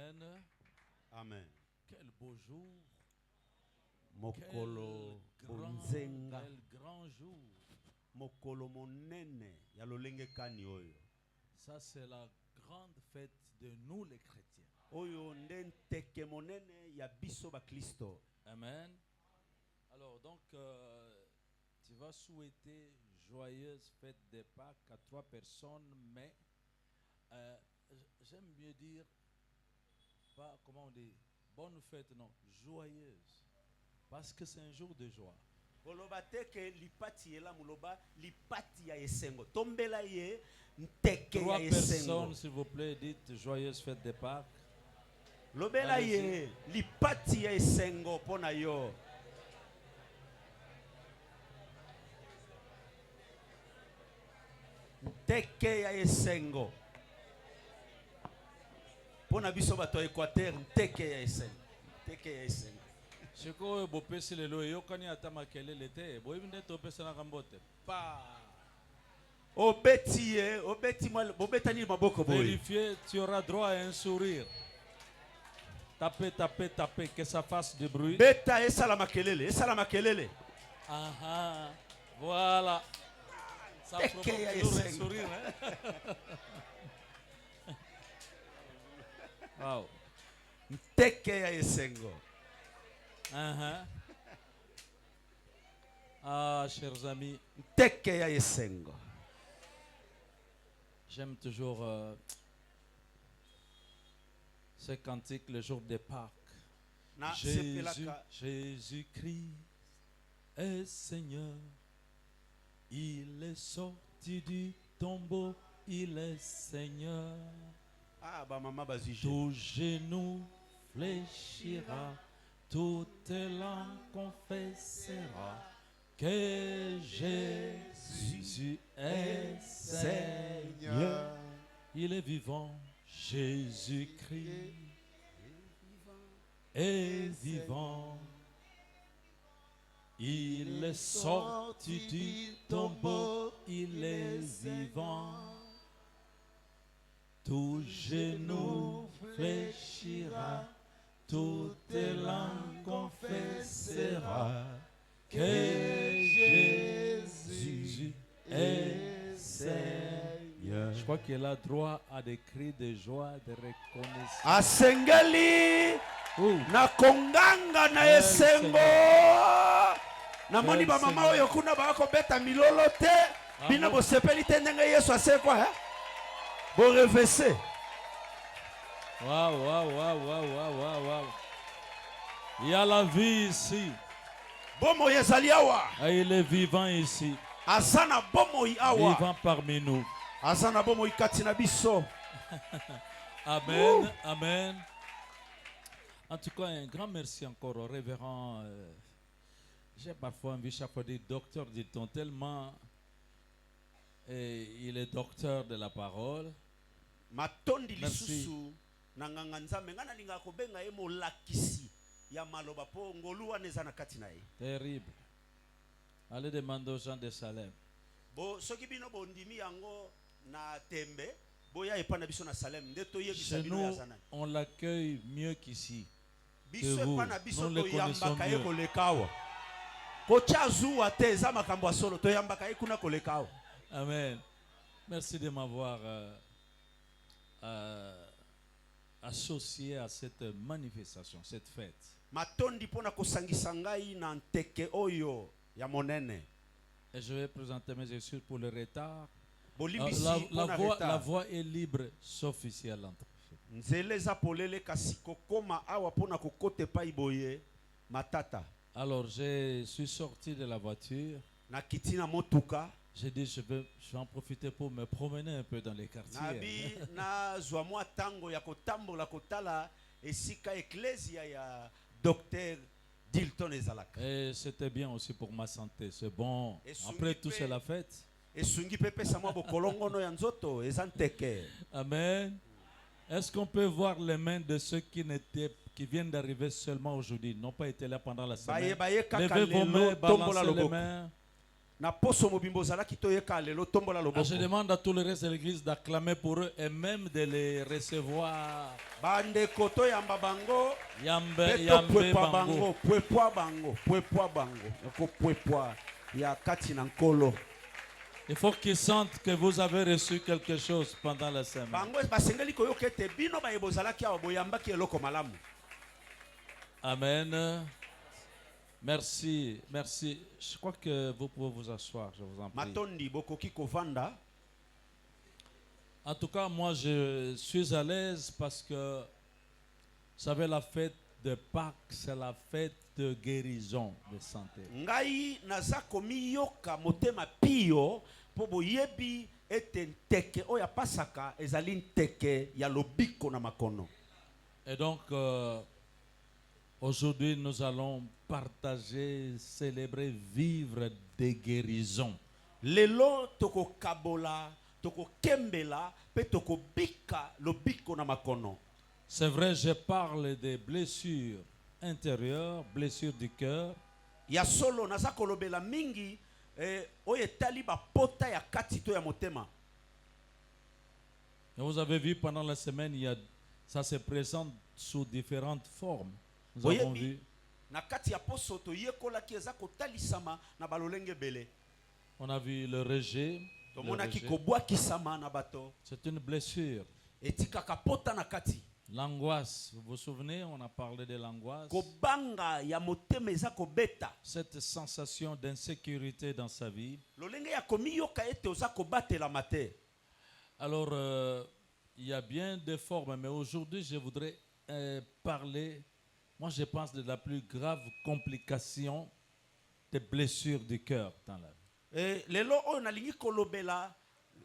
Amen. Amen. Quel beau jour. Mokolo Quel bonzenga. grand jour. Mokolo monene ya lolenge kani oyo. Ça c'est la grande fête de nous les chrétiens. Oyo ndenteke monene ya biso ba Kristo. Amen. Alors donc tu vas souhaiter joyeuse fête des Pâques à 3 personnes, mais j'aime mieux dire pas comment on dit bonne fête, non, joyeuse, parce que c'est un jour de joie. Oloba teke lipati ela muloba lipati ya esengo. Tombela ye nteke ya 3 esengo. personnes s'il vous plaît, dites joyeuse fête des Pâques. Lobela ye lipati ya esengo pona yo. Nteke ya esengo. Pona biso bato Équateur nteke ya esengo. Nteke ya esengo. Shiko bopesi lelo yokani ata makelele te boyinde topesa na kambote pa Obeti bobetani maboko boy. vérifier, tu auras droit à un sourire. Taper, que ça fasse du bruit. Beta esala makelele. Ah, voilà. Ça provoque toujours un sourire. Hein? Wow. Nteke ya esengo. Ah, chers amis, Nteke ya esengo. j'aime toujours ce cantique le jour des Pâques. Na Jésus-Christ est Seigneur. Il est sorti du tombeau, il est Seigneur. Ah ba mama bazije. Tout genou fléchira, toute langue confessera que Jésus est Seigneur. Il est vivant, Jésus-Christ est vivant. Il est sorti du tombeau, il est vivant. Tout genou fléchira, toute langue confessera que Jésus est Seigneur. Je crois qu'il a droit à des cris de joie, de reconnaissance. Asengeli na konganga na esengo. Na moni ba mama oyo kuna ba ko beta milolo te. Bina bo sepeli te ndenge Yesu asekwa hein. Bon revese. Waouh. Il y a la vie ici. Bomo yezali awa. Et il est vivant ici. Azana bomo awa. Vivant parmi nous. Azana bomo ikati na biso. Amen. Amen. En tout cas, un grand merci encore au révérend. J'ai parfois envie chaque fois de dire docteur, dit-on, tellement il est docteur de la parole. Matondi lisusu na nganga nzambe ngana linga ko benga ye molakisi ya maloba po ngolu aneza na kati na ye. Terrible. Allez demander aux gens de Salem. Bo soki bino bondimi yango na tembe boya epana biso na Salem ndeto yebisa Chez bino nous, ya zana. on l'accueille mieux qu'ici. Biso epana biso nous le to connaissons yambaka ye mieux. kolekawa. Ko chazu ate za makambo ya solo to yambaka ye kuna kolekawa. Amen. Merci de m'avoir associé à cette manifestation, cette fête. Matondi pona kosangisa ngai na nteke oyo ya monene. Et je vais présenter mes excuses pour le retard. La voie est libre, sauf ici à l'entrée. Nzeleza polele kasi kokoma awa pona kokote pa iboye matata. Alors je suis sorti de la voiture. Na kitina motuka. J'ai dit je vais en profiter pour me promener un peu dans les quartiers. Nabi na zwa mwa tango ya kotambola kotala esika eklesia ya docteur Dilton ezalaka. Et c'était bien aussi pour ma santé, c'est bon. Après tout c'est la fête. Esungi pepe sa mwa bokolongono ya nzoto ezanteke. Amen. Est-ce qu'on peut voir les mains de ceux qui viennent d'arriver seulement aujourd'hui, n'ont pas été là pendant la semaine? Levez vos mains, balancez les mains. na poso mobimbo ozalaki toyeka lelo tombola Je loboko. demande à tout le reste de l'église d'acclamer pour eux et même de les recevoir. Bandeko toyamba bango. Yambe, Pe yambe topwepwa bango. bango. Pwepwa bango. Pwepwa bango. Yoko pwepwa. Ya kati na nkolo. Il faut qu'ils sentent que vous avez reçu quelque chose pendant la semaine. Bango basengeli koyoka ete bino bayeba ozalaki awa boyambaki eloko malamu. Amen. Merci, merci. Je crois que vous pouvez vous asseoir, je vous en prie. Matondi bokoki kovanda. En tout cas, moi, je suis à l'aise parce que, vous savez, la fête de Pâques, c'est la fête de guérison, de santé. Ngai naza komiyoka motema pio po boyebi ete nteke oya pasaka ezali nteke ya lobiko na makono. Et donc, aujourd'hui, nous allons partager, célébrer, vivre des guérisons. Lelo toko kabola, toko kembela, pe toko bika lobiko na makono. C'est vrai, je parle des blessures intérieures, blessures du cœur. Ya solo naza kolobela mingi oye tali ba pota ya kati to ya motema. Et vous avez vu pendant la semaine, ça se présente sous différentes formes. Nous avons vu. Na kati ya poso to yekola ki eza kotalisama na balolenge bele. On a vu le rejet. To monaki kobwakisama na bato. C'est une blessure. Etika kapota na kati. L'angoisse, vous vous souvenez, on a parlé de l'angoisse. Kobanga ya motema eza kobeta. Cette sensation d'insécurité dans sa vie. Lolenge ya komiyoka ete oza kobatela mate. Alors, il y a bien des formes, mais aujourd'hui, je voudrais parler, moi je pense, de la plus grave complication des blessures du cœur dans la vie. Lelo oyo nalingi kolobela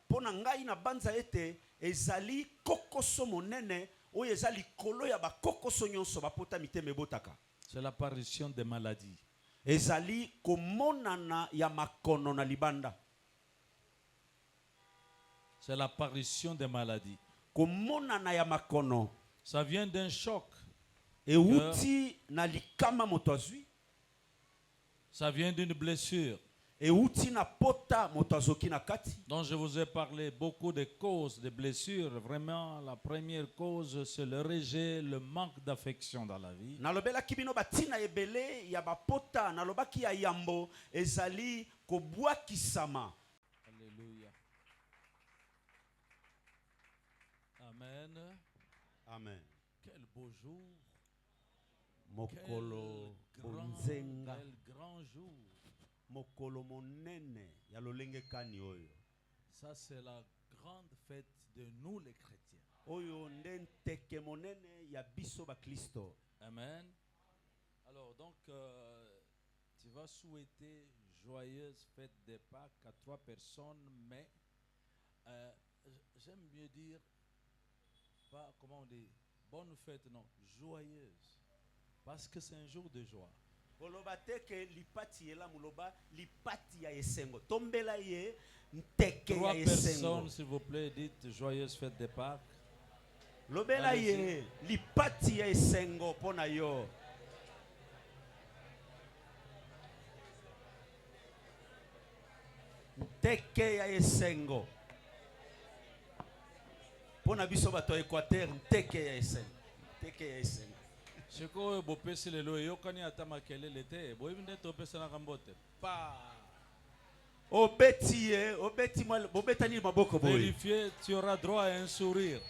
pona ngai na banza ete ezali kokoso monene oyo ezali kolo ya bakokoso nyonso bapota mitema ebotaka. C'est l'apparition des maladies. Ezali komonana ya makono na libanda. C'est l'apparition des maladies. Komonana ya makono. Ça vient d'un choc. Euti na likama moto azwi. Ça vient d'une blessure. Euti na pota moto azoki na kati. Donc je vous ai parlé beaucoup de causes de blessures. Vraiment, la première cause, c'est le rejet, le manque d'affection dans la vie. Nalobelaki bino batina ebele ya bapota nalobaki ya yambo ezali kobwakisama. Alléluia. Amen. Amen. Quel beau jour. Mokolo Quel bonzenga. grand jour. Mokolo monene ya lolenge kani oyo. Ça, c'est la grande fête de nous les chrétiens. Oyo ndenteke monene ya biso ba Kristo. Amen. Alors, donc, tu vas souhaiter joyeuse fête de Pâques à 3 personnes, mais j'aime mieux dire, pas, comment on dit, bonne fête, non, joyeuse. Parce que c'est un jour de joie. Koloba teke lipati ela muloba lipati ya esengo. Tombela ye nteke 3 ya esengo. personnes, s'il vous plaît, dites joyeuse fête de Pâques. Lobela ye lipati ya esengo pona yo. Nteke ya esengo. Pona biso bato Équateur nteke ya esengo. Nteke ya esengo. Siko bopesi lelo yokani ata makelele te boyinde topesa na kambote pa Obeti mal bobetani maboko boy. vérifier, tu auras droit à un sourire.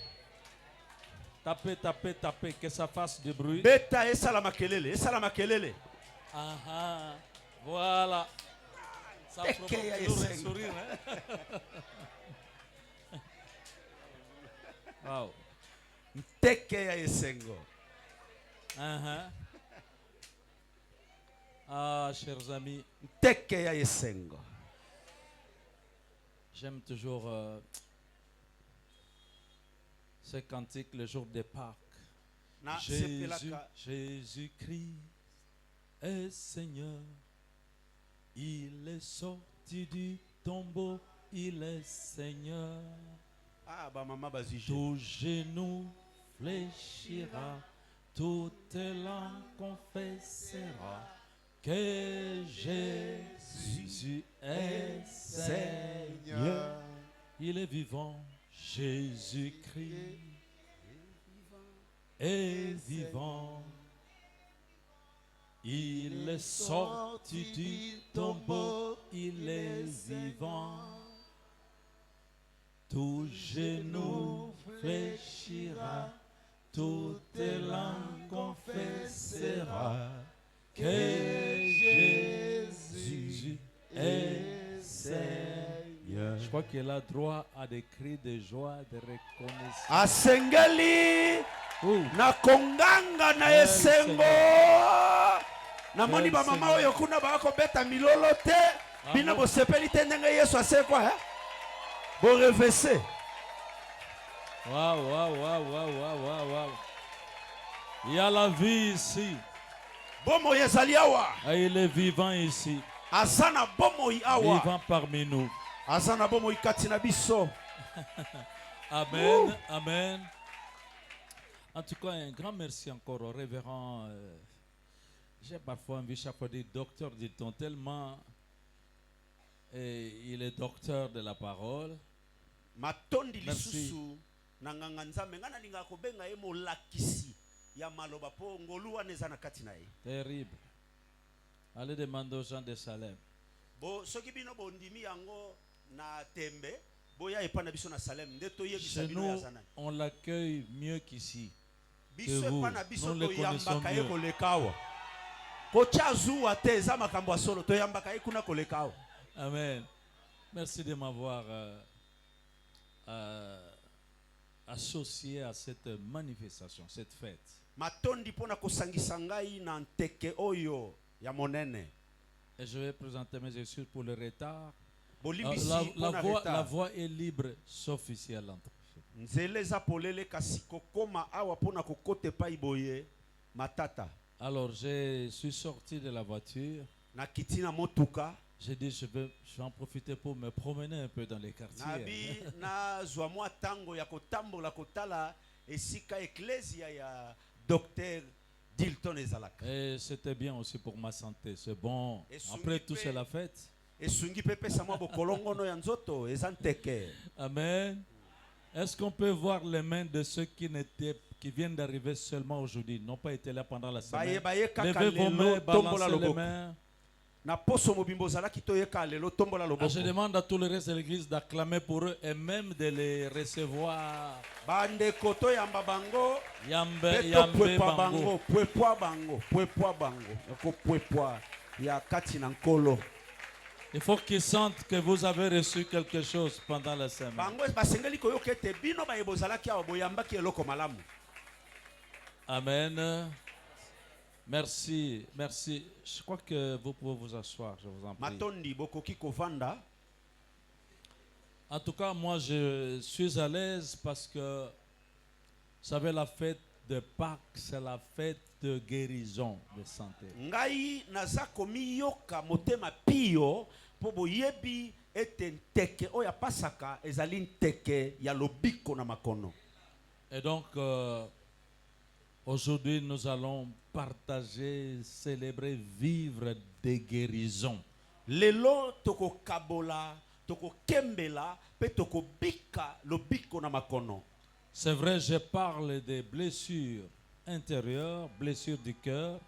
Taper, taper, taper, que ça fasse du bruit. Beta esala makelele. Ah, voilà. Ça provoque toujours un sourire. Hein? Wow. Nteke ya esengo. Ah, chers amis, Nteke ya esengo. j'aime toujours ce cantique le jour des Pâques. Na Jésus, sepelaka Jésus-Christ est Seigneur. Il est sorti du tombeau, il est Seigneur. ah ba mama bazije. Tout genou fléchira, toute langue confessera que Jésus est Seigneur. Il est vivant, Jésus-Christ est vivant. Il est sorti du tombeau, il est vivant. Tout genou fléchira, toute langue confessera que Jésus est Seigneur. Je crois qu'il a droit à des cris de joie, de reconnaissance. Asengeli na konganga na esengo. Na moni ba mama oyo kuna ba ko beta milolo te. Bina bo sepeli te ndenge Yesu asekwa Bon revêché. Waouh. Il y a la vie ici. Bomo yezali awa. Et il est vivant ici. Azana bomo awa. Vivant parmi nous. Azana bomo ikati na biso. Amen. Amen. En tout cas, un grand merci encore au révérend. J'ai parfois envie chaque fois de dire docteur, dit-on, tellement il est docteur de la parole. Matondi lisusu na nganga nzambe ngana ninga ko benga ye molakisi ya maloba po ngolu aneza na kati na ye. Terrible. Allez demander aux gens de Salem. Bo soki bino bondimi yango na tembe boya epana biso na Salem ndeto yebisa Chez bino nous, ya zana. on l'accueille mieux qu'ici. Biso epana biso nous to le connaissons yambaka ye mieux. kolekawa. Ko chazu ate za makambo ya solo to yambaka ye kuna kolekawa. Amen. Merci de m'avoir associé à cette manifestation, cette fête. Matondi pona kosangisa ngai na nteke oyo ya monene. Et je vais présenter mes excuses pour le retard. Bolimbisi La voie est libre, sauf ici à l'entrée. Nzele za polele kasi kokoma awa pona kokote pa iboye matata. Alors, je suis sorti de la voiture. Na kitina motuka. J'ai dit, je vais en profiter pour me promener un peu dans les quartiers. Nabi na zwa mwa tango ya kotambola kotala esika eklesia ya docteur Dilton ezalaka. Et c'était bien aussi pour ma santé. C'est bon. Après tout, c'est la fête. Esungi pepe sa mwa bokolongono ya nzoto ezanteke. Amen. Est-ce qu'on peut voir les mains de ceux qui viennent d'arriver seulement aujourd'hui, n'ont pas été là pendant la semaine? Levez vos mains, balancez les mains. Je demande à tout le reste de l'église d'acclamer pour eux et même de les recevoir. Il faut qu'ils sentent que vous avez reçu quelque chose pendant la semaine. Amen. Merci. Je crois que vous pouvez vous asseoir, je vous en prie. En tout cas, moi, je suis à l'aise parce que, vous savez, la fête de Pâques, c'est la fête de guérison, de santé. Et donc, aujourd'hui, nous allons partager, célébrer, vivre des guérisons. Lelo toko kabola, toko kembela, pe toko bika lo biko na makono. C'est vrai, je parle des blessures intérieures, blessures du cœur.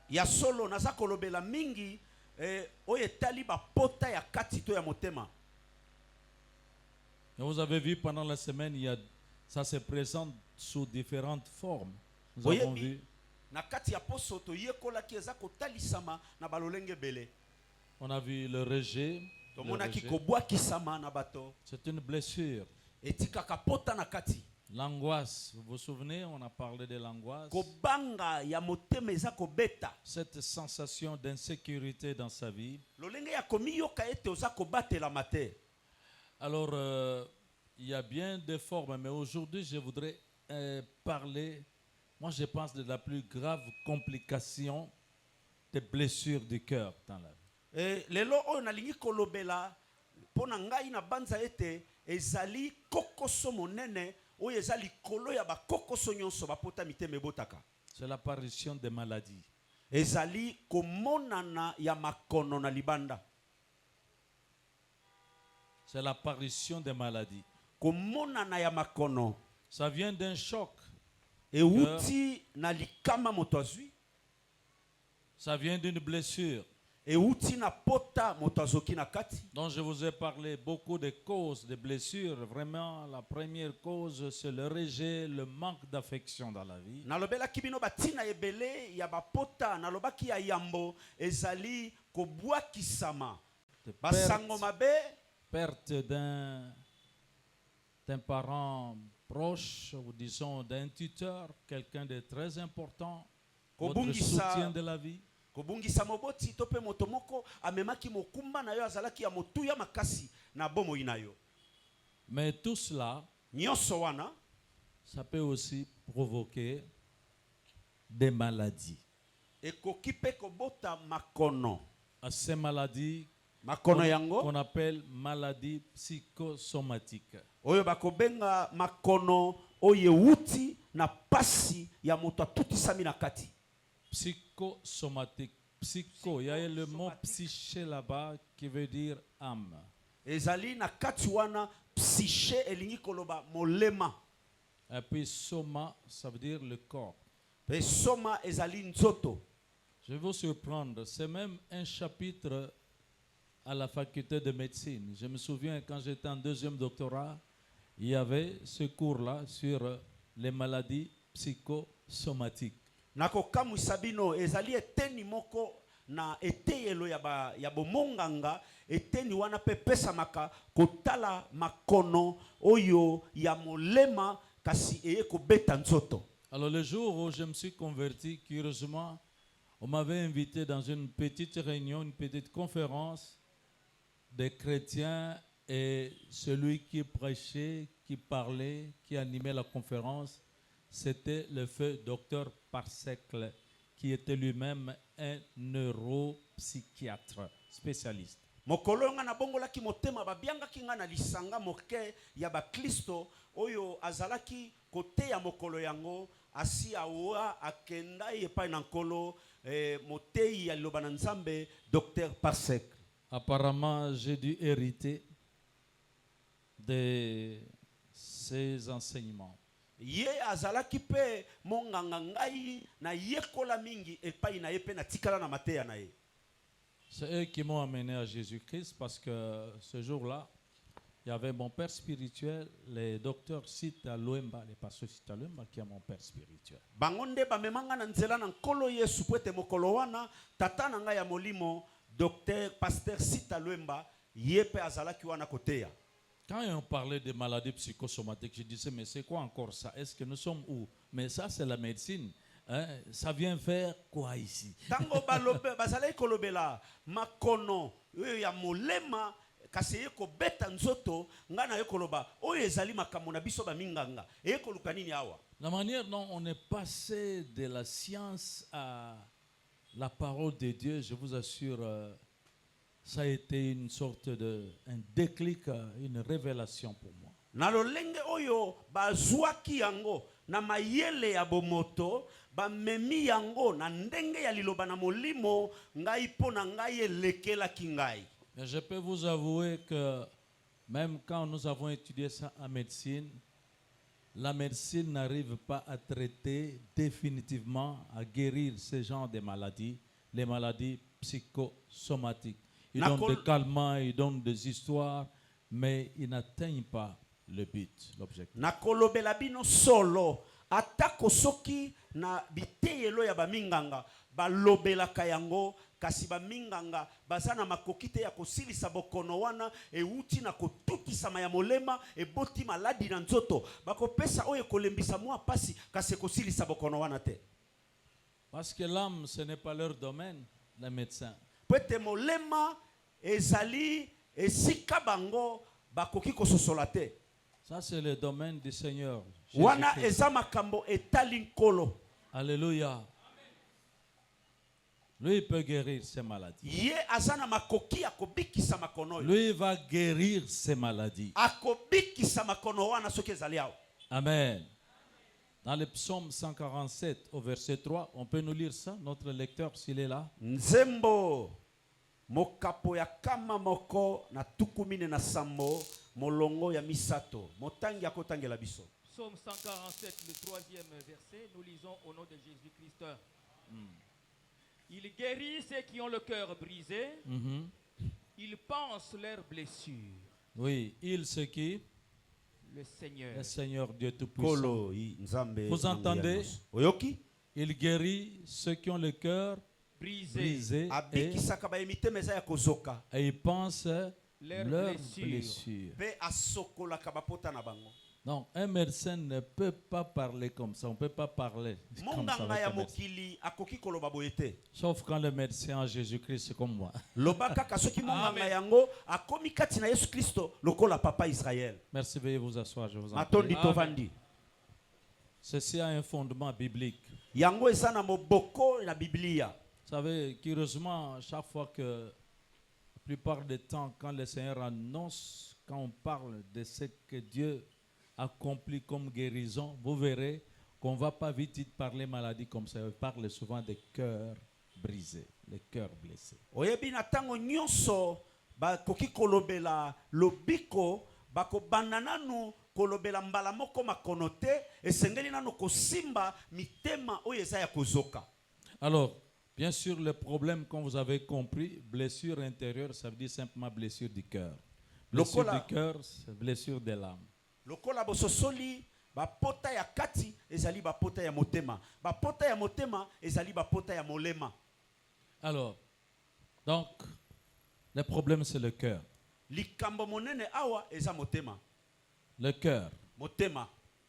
Ya solo naza kolobela mingi oye taliba pota ya katito ya motema. Et vous avez vu pendant la semaine, ça se présente sous différentes formes. Nous avons vu. Na kati ya poso to yekola ki eza kotalisama na balolenge bele. On a vu le rejet. C'est une blessure. L'angoisse, vous vous souvenez, on a parlé de l'angoisse. Cette sensation d'insécurité dans sa vie. Alors, il y a bien des formes, mais aujourd'hui, je voudrais parler, moi je pense, de la plus grave complication des blessures du cœur dans la vie. Lelo oyo nalingi kolobela pona ngai na banza ete ezali kokoso monene oyo ezali kolo ya bakokoso nyonso bapota miteme botaka. C'est l'apparition des maladies. ezali komonana ya makono na libanda. C'est l'apparition des maladies. Komonana ya makono. Ça vient d'un choc. Euti na likama moto azwi. Ça vient d'une blessure. Euti na pota moto azoki na kati. Donc je vous ai parlé beaucoup de causes de blessures. Vraiment, la première cause, c'est le rejet, le manque d'affection dans la vie. Nalobelaki bino batina ebele ya bapota nalobaki ya yambo ezali kobwakisama. Basango mabe, perte d'un parent proche, ou disons d'un tuteur, quelqu'un de très important, votre soutien de la vie. Kobungisa moboti tope motomoko amemaki mokumba na yo azalaki ya motuya makasi na bomo inayo. Mais tout cela, nyonso wana, ça peut aussi provoquer des maladies. Ekoki pe kobota makono. À ces maladies makono yango qu'on appelle maladies psychosomatiques. Oyo bakobenga makono oye wuti na pasi ya moto atutisami na kati. Psychosomatique. Psycho, il y a le mot psyché là-bas qui veut dire âme. Ezali na kati wana psyché elingi koloba molema. Et puis soma, ça veut dire le corps. Et soma ezali nzoto. Je vais vous surprendre, c'est même un chapitre à la faculté de médecine. Je me souviens quand j'étais en deuxième doctorat, il y avait ce cours-là sur les maladies psychosomatiques. Nako kamu sabino ezali eteni moko na eteyelo ya bomonganga eteni wana pe pesa maka kotala makono oyo ya molema kasi eye kobeta nzoto. Alors le jour où je me suis converti, curieusement, on m'avait invité dans une petite réunion, une petite conférence des chrétiens, et celui qui prêchait, qui parlait, qui animait la conférence, c'était le feu docteur Parsecle, qui était lui-même un neuropsychiatre spécialiste. Mokolo nga na bongola ki motema babianga ki nga na lisanga moke ya ba Kristo oyo azalaki kote ya mokolo yango asi awa akenda yepa na nkolo motei ya liloba na Nzambe docteur Parsecle. Apparemment, j'ai dû hériter de ces enseignements. Ye azalaki pe monganga ngai na yekola mingi epai na yepe na tikala na mateya na ye. C'est eux qui m'ont amené à Jésus-Christ parce que ce jour-là, il y avait mon père spirituel, les docteurs Sita Luemba, les pasteurs Sita Luemba qui est mon père spirituel. Bangonde bamemanga na nzela na nkolo Yesu pwete mokolo wana tata na ngai ya molimo docteur pasteur Sita Luemba yepe azalaki wana koteya. Quand on parlait de maladies psychosomatiques, je disais, mais c'est quoi encore ça? Est-ce que nous sommes où? Mais ça, c'est la médecine. Hein? Ça vient faire quoi ici? Tango balobe, bazalaki kolobela makono ya molema kasi yeko beta nzoto ngana yeko loba oyo ezali makambo na biso ba minganga yeko luka nini awa. La manière dont on est passé de la science à la parole de Dieu, je vous assure, ça a été une sorte un déclic, une révélation pour moi. Na lolenge oyo bazwaki yango na mayele ya bomoto ba memi yango na ndenge ya liloba na molimo ngai pona ngai elekela kingai. Mais je peux vous avouer que même quand nous avons étudié ça en médecine, la médecine n'arrive pas à traiter définitivement, à guérir ce genre de maladies, les maladies psychosomatiques. Ils donnent des calmants, ils donnent des histoires, mais ils n'atteignent pas le but, l'objectif. Nakolobela bino solo atako soki na biteyelo ya baminganga balobelaka yango kasi baminganga bazana makokite ya kosilisa bokono wana euti na kotukisama ya molema eboti maladi na nzoto bakopesa oyo kolembisa mwa pasi kasi kosilisa bokono wana te. Parce que l'âme, ce n'est pas leur domaine, les médecins. Pwete molema ezali esika bango bakoki kososola te. Ça, c'est le domaine du Seigneur. Wana eza makambo etali nkolo. Alléluia. Lui, il peut guérir ces maladies. Ye azana makoki akobikisa makono. Lui, il va guérir ces maladies. Akobikisa makono wana soki ezali awa. Amen. Dans le psaume 147 au verset 3, on peut nous lire ça, notre lecteur s'il est là. Nzembo mokapo ya kama moko na tukumine na sambo molongo ya misato motangi akotangela biso. Psaume 147, le troisième verset, nous lisons au nom de Jésus-Christ. Il guérit ceux qui ont le cœur brisé. Il pense leurs blessures. Oui, il ce qui Le Seigneur. le Seigneur Dieu Tout-Puissant. Kolo nzambe. Vous entendez? Oyoki? Il guérit ceux qui ont le cœur brisé Abikisaka ba emite meza ya kozoka. et il pense Leurs leurs blessures. blessures. Pe asokola kabapota na bango. Donc, un médecin ne peut pas parler comme ça. On ne peut pas parler comme ça Monganga avec ya un médecin. mokili akoki koloba boyete. Sauf quand le médecin en Jésus-Christ c'est comme moi. Lobaka kasoki monganga yango akomi kati na Yesu Kristo lokola papa Israël. Merci, veuillez vous asseoir, je vous en Matondi prie. tovandi. Ceci a un fondement biblique. Yango eza na moboko na Biblia. Vous savez, curieusement, chaque fois que, la plupart du temps, quand le Seigneur annonce, quand on parle de ce que Dieu accomplit comme guérison, vous verrez qu'on ne va pas vite parler maladie comme ça. On parle souvent des cœurs brisés, les cœurs blessés. Oyebi na tango nyonso bakoki kolobela lobiko bakobanda nanu kolobela mbala moko makono te esengeli nanu kosimba mitema oyo eza ya kozoka. Alors, bien sûr, le problème, comme vous avez compris, blessure intérieure, ça veut dire simplement blessure du cœur. Blessure Lokola- du cœur, c'est blessure de l'âme. Lokola bososoli bapota ya kati ezali bapota ya motema. Bapota ya motema ezali bapota ya molema. Alors, donc, le problème, c'est le cœur. Likambo monene awa eza motema. Le cœur. Motema.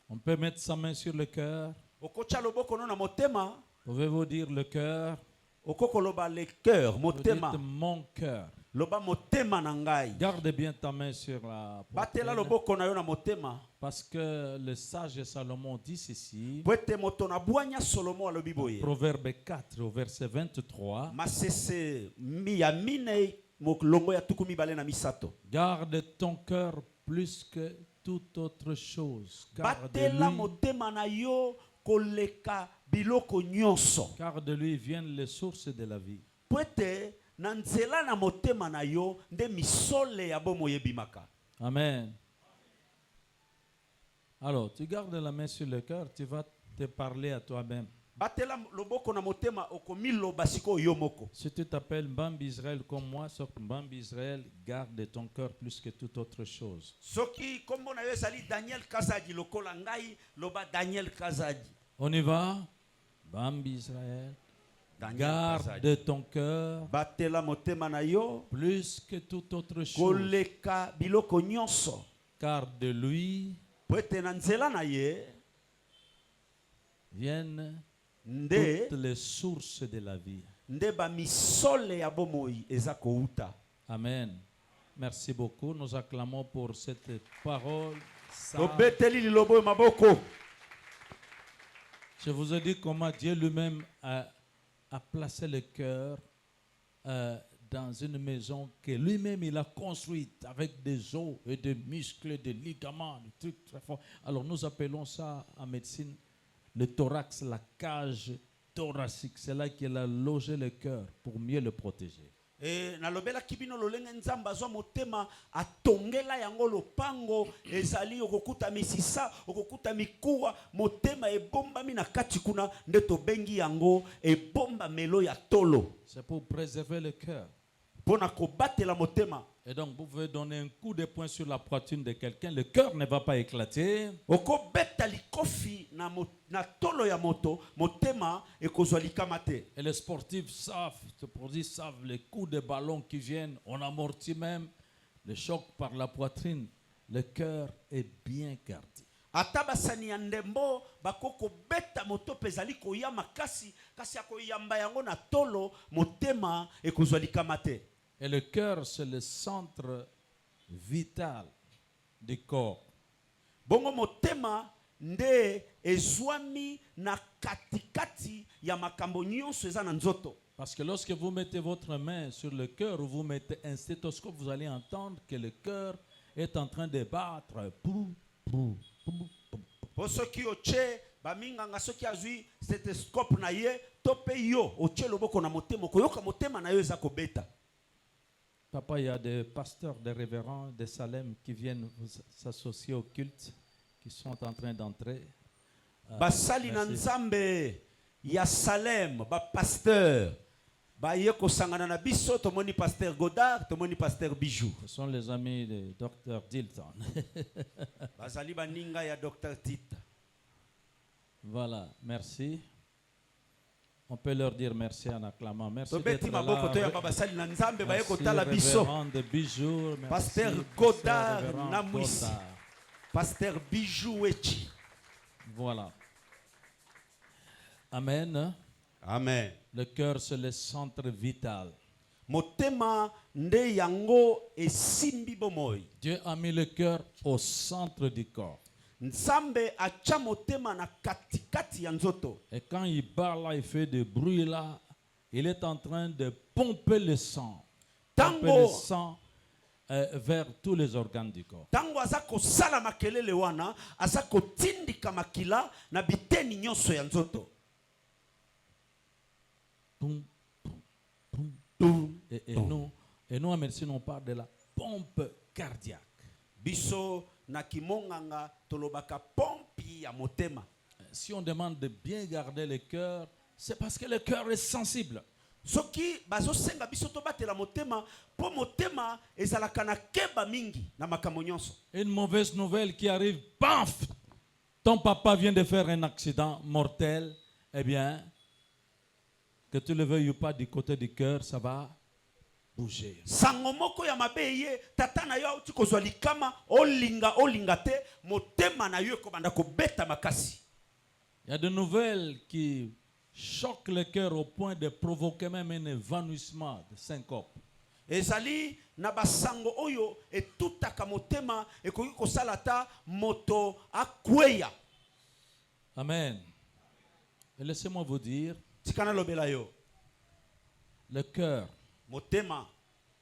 On peut mettre sa main sur le cœur. Okocha loboko no na motema, Pouvez-vous dire le cœur? okokoloba le cœur, Vous motema. dites mon cœur. Loba motema na ngai. Garde bien ta main sur la Batela poitrine, loboko na yo na motema. parce que le sage Salomon dit ceci. Pwete moto na bwanya Solomo alobi boye. Proverbe 4 au verset 23. Masese ya mine molongo ya tuku mibale na misato. Garde ton cœur plus que toute autre chose. Batela motema na yo koleka biloko nyonso. Car de lui viennent les sources de la vie. Pwete na nzela na motema na yo nde misole ya bomoi ebimaka. Amen. Alors, tu gardes la main sur le cœur, tu vas te parler à toi-même. Batela loboko na motema okomiloba siko yo moko. Si tu t'appelles Mbambi Israël comme moi, sauf que Mbambi Israël, garde ton cœur plus que toute autre chose. Soki kombo na yo ezali Daniel Kazadi lokola ngai loba Daniel Kazadi. On y va? Mbambi Israël, Daniel garde Kazadi. ton cœur Batela motema na yo plus que toute autre chose. koleka biloko nyonso. Car de lui Pwete na nzela na ye viennent nde toutes les sources de la vie. nde ba misole ya bomoi eza kouta. Amen. Merci beaucoup. Nous acclamons pour cette parole. sage. Tobeteli lilobo ya maboko. Je vous ai dit comment Dieu lui-même a placé le cœur dans une maison que lui-même il a construite avec des os et des muscles, des ligaments, des trucs très forts. Alors nous appelons ça en médecine le thorax, la cage thoracique. C'est là qu'il a logé le cœur pour mieux le protéger. Nalobelaki bino lolenge nzambe azwa motema atongela yango lopango ezali okokuta misisa okokuta mikuwa motema ebombami na kati kuna nde tobengi yango ebomba melo ya tolo C'est pour préserver le cœur. mpona kobatela motema. Et donc, vous pouvez donner un coup de poing sur la poitrine de quelqu'un, le cœur ne va pas éclater. Okobeta likofi na tolo ya moto motema ekozwa likama te. Et les sportifs savent les coups de ballon qui viennent, on amortit même le choc par la poitrine. Le cœur est bien gardé. Ata basani ya ndembo bakoko beta moto pezali koyama kasi akoyamba yango na tolo motema ekozwa likama te. Et le cœur, c'est le centre vital du corps. Bongo motema nde ezwami na katikati ya makambo nyonso eza na nzoto. Parce que lorsque vous mettez votre main sur le cœur ou vous mettez un stéthoscope, vous allez entendre que le cœur est en train de battre. Po soki otie baminganga soki azwi stethoscope na ye to pe yo otie loboko na motema koyoka motema na yo eza kobeta. Papa, il y a des pasteurs, des révérends de Salem qui viennent s'associer au culte, qui sont en train d'entrer. Basali na nzambe ya Salem, ba pasteur, ba yeko sangana na biso, tomoni pasteur Godard, tomoni pasteur Bijou. Ce sont les amis de Dr. Dilton. Basali baninga ya Dr. Tita. Voilà, merci. On peut leur dire merci en acclamant. Merci Tobeti d'être maboko to ya là. basali na nzambe ba yeko Merci, tala biso. révérend de Bijou. Merci, Pasteur pasteur Godard révérend na mwisi. Godard. Pasteur Bijou echi. Voilà. Amen. Amen. Le cœur, c'est le centre vital. Motema nde yango esimbi bomoi. Dieu a mis le cœur au centre du corps. Nzambe acha motema na katikati ya nzoto. Et quand il parle là, il fait des bruits là, il est en train de pomper le sang. Pomper le sang vers tous les organes du corps. Tango aza kosala makelele wana, aza kotindika makila na biteni nyonso ya nzoto. Poum, poum, poum. Et nous, en médecine, on parle de la pompe cardiaque. Biso na kimonganga tolobaka pompi ya motema. Si on demande de bien garder le cœur, c'est parce que le cœur est sensible. Soki bazo senga biso to batela motema, po motema ezalaka na keba mingi na makambo nyonso. Une mauvaise nouvelle qui arrive, paf! Ton papa vient de faire un accident mortel. Eh bien, que tu le veuilles ou pas, du côté du cœur, ça va bouger. Sango moko ya mabeye tata na yo auti kozwa likama olinga te motema na yo ekobanda kobeta makasi. Il y a de nouvelles qui choquent le cœur au point de provoquer même un évanouissement de syncope. Ezali na basango oyo etutaka motema ekoki kosala ta moto akweya. Amen. Et laissez-moi vous dire, Tikana lobela yo. le cœur Motema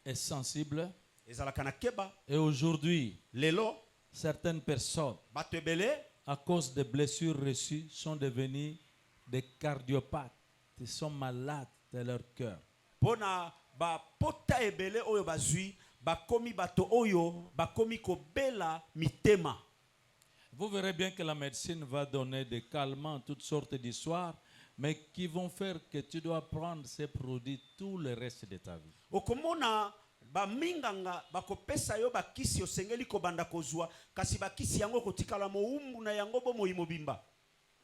est sensible. ezalaka na keba. Et aujourd'hui, Lelo certaines personnes, bato ebele à cause des blessures reçues, sont devenus des cardiopathes. Ils sont malades de leur cœur. pona ba pota ebele oyo bazui bakomi bato oyo bakomi kobela mitema. Vous verrez bien que la médecine va donner des calmants, toutes sortes d'histoires, mais qui vont faire que tu dois prendre ces produits tout le reste de ta vie. Okomona baminganga bakopesa yo bakisi osengeli kobanda kozwa kasi bakisi yango kotikala moumbu na yango bomoi mobimba.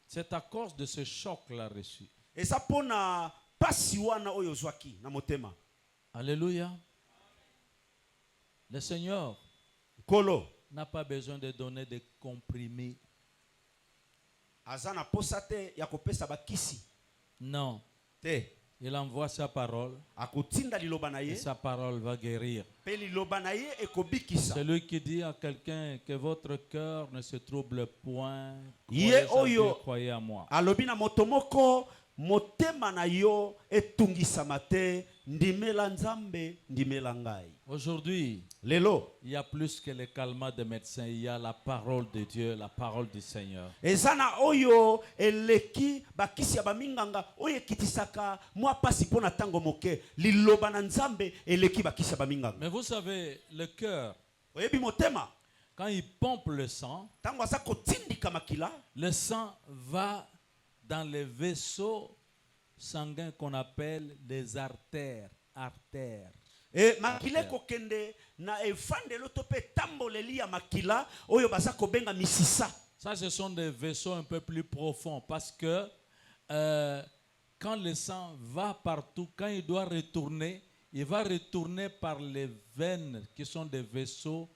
C'est à cause de ce choc-là reçu. Eza pona pasi wana oyo zwaki na motema. Alléluia. Le Seigneur Kolo n'a pas besoin de donner des comprimés. azana posate ya kopesa bakisi Non. te. Il envoie sa parole Akotinda liloba na et ye sa parole va guérir. pe liloba na ye ekobikisa. Celui qui dit à quelqu'un que votre cœur ne se trouble point, Ye croyez en oyo. Dieu, croyez en moi. Alobi na moto moko motema na yo etungisama te, ndimela nzambe ndimela ngai. Aujourd'hui, Lelo il y a plus que les calmants des médecins. Il y a la parole de Dieu, la parole du Seigneur. ezana oyo eleki bakisi ya baminganga oyo ekitisaka mwa pasi pona tango moke liloba na nzambe eleki bakisi ya baminganga. Mais vous savez, le cœur, Oyebi motema quand il pompe le sang, tango aza kotindika makila le sang va dans les vaisseaux sanguins qu'on appelle les artères. Artères. e makila ekokende na efandelo to pe tamboleli ya makila oyo baza kobenga misisa. Ça, ce sont des vaisseaux un peu plus profonds parce que quand le sang va partout, quand il doit retourner, il va retourner par les veines qui sont des vaisseaux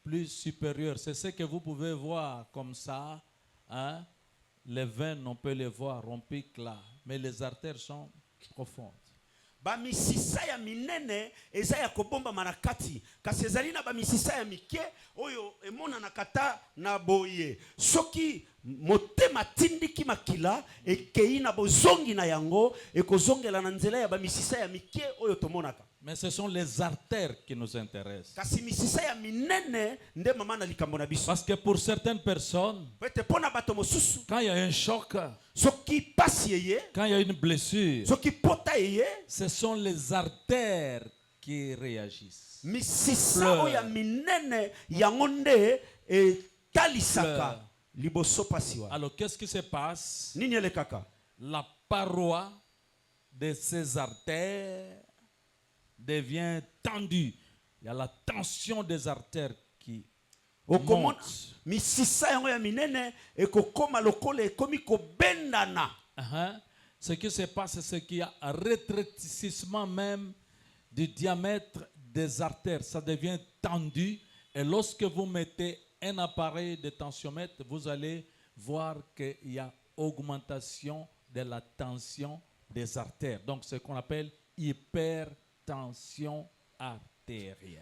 plus supérieurs. C'est ce que vous pouvez voir comme ça. Hein? Les veines, on peut les voir, on pique là. Mais les artères sont profondes. Bamisisa ya minene eza ya kobomba manakati kasi ezali na bamisisa ya mike oyo emona nakata na boye soki motema tindiki makila ekei na bozongi na yango ekozongela na nzela ya bamisisa ya mike oyo tomonaka. Mais ce sont les artères qui nous intéressent. Kasi misisa ya minene nde mama na likambo na biso. Parce que pour certaines personnes, Pete pona bato mosusu quand il y a un choc, soki pasi yeye, quand il y a une blessure, soki pota yeye, ce sont les artères qui réagissent. misisa oyo ya minene yango nde etalisaka liboso pasi wa. Alors qu'est-ce qui se passe? Nini elekaka? La paroi de ces artères devient tendue. Il y a la tension des artères qui Okomona monte. misisa yango ya minene ekokoma lokola ekomi kobendana. Ce qui se passe, c'est qu'il y a un rétrécissement même du diamètre des artères. Ça devient tendu. Et lorsque vous mettez un appareil de tensiomètre, vous allez voir qu'il y a augmentation de la tension des artères. Donc, ce qu'on appelle hypertension artérielle.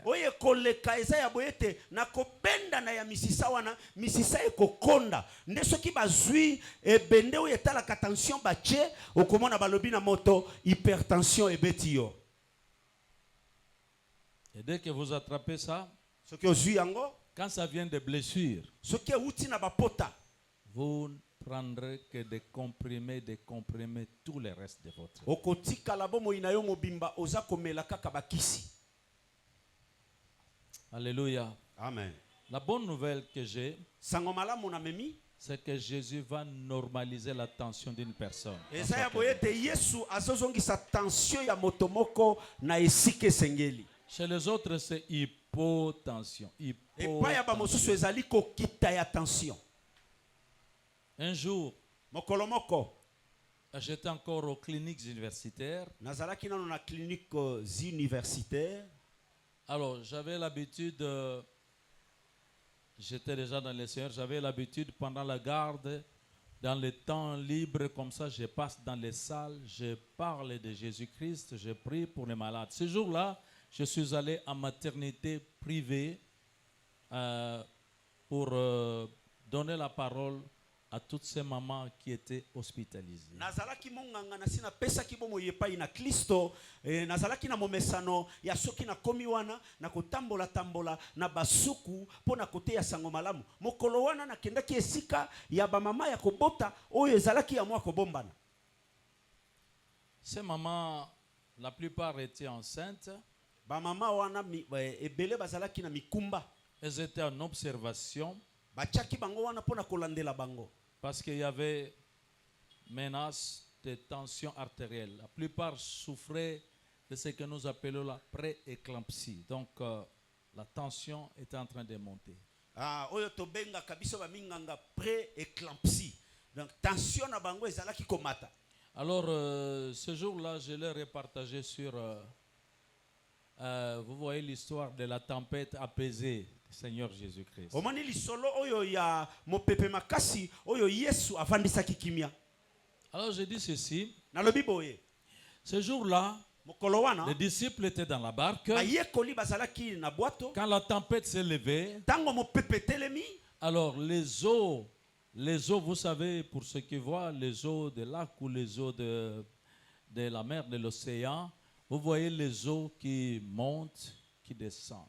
Oye koleka eza ya boyete na kobendana ya misisa wana misisa ekokonda nde soki bazwi ebende oyo etalaka tension bache okomona balobi na moto hypertension ebeti yo. Et dès que vous attrapez ça, Soki ozwi yango quand ça vient de blessures, soki euti na bapota vous ne prendrez que des comprimés tout le reste de votre vie. okotikala bomoi na yo mobimba oza komela kaka bakisi. Alléluia. Amen. La bonne nouvelle que j'ai, Sango malamu na memi c'est que Jésus va normaliser la tension d'une personne. eza ya boyete Yesu azozongisa tension ya moto moko na esika esengeli. Chez les autres, c'est hypotension. Epai ya bamosusu ezali kokita ya tension. Un jour, Mokolo moko j'étais encore aux cliniques universitaires. nazalaki nano na clinique universitaire. Alors, j'avais l'habitude, j'étais déjà dans les Seigneurs, j'avais l'habitude pendant la garde, dans le temps libre, comme ça, je passe dans les salles, je parle de Jésus-Christ, je prie pour les malades. Ce jour-là, je suis allé en maternité privée pour donner la parole à toutes ces mamans qui étaient hospitalisées. Nazalaki monganga na sina pesa kibomo yepai na Kristo nazalaki na momesano ya soki na komi wana na kotambola tambola na basuku pona kote ya sango malamu mokolo wana na kendaki esika ya ba mama ya kobota oyo ezalaki ya mwa kobombana. Ces mamans, la plupart étaient enceintes. Ba mama wana ebele bazalaki na mikumba. Elles étaient en observation. Bachaki bango wana pona kolandela bango. Parce qu'il y avait menace de tension artérielle. La plupart souffraient de ce que nous appelons la pré-éclampsie. Donc, la tension était en train de monter. Oyo tobenga kabiso ba minganga pré-éclampsie. Donc, tension na bango ezalaki komata. Alors, ce jour-là, je l'ai repartagé sur... vous voyez l'histoire de la tempête apaisée du Seigneur Jésus-Christ. Omoni lisolo oyo ya mopepe makasi oyo Yesu avandisaki kimia. Alors je dis ceci. Nalobi boye. Ce jour-là, mokolo wana les disciples étaient dans la barque. Ayekoli bazalaki na boato. Quand la tempête s'est levée, tango mopepe telemi, alors les eaux, vous savez, pour ceux qui voient, les eaux de lac ou les eaux de la mer, de l'océan, vous voyez les eaux qui montent, qui descendent.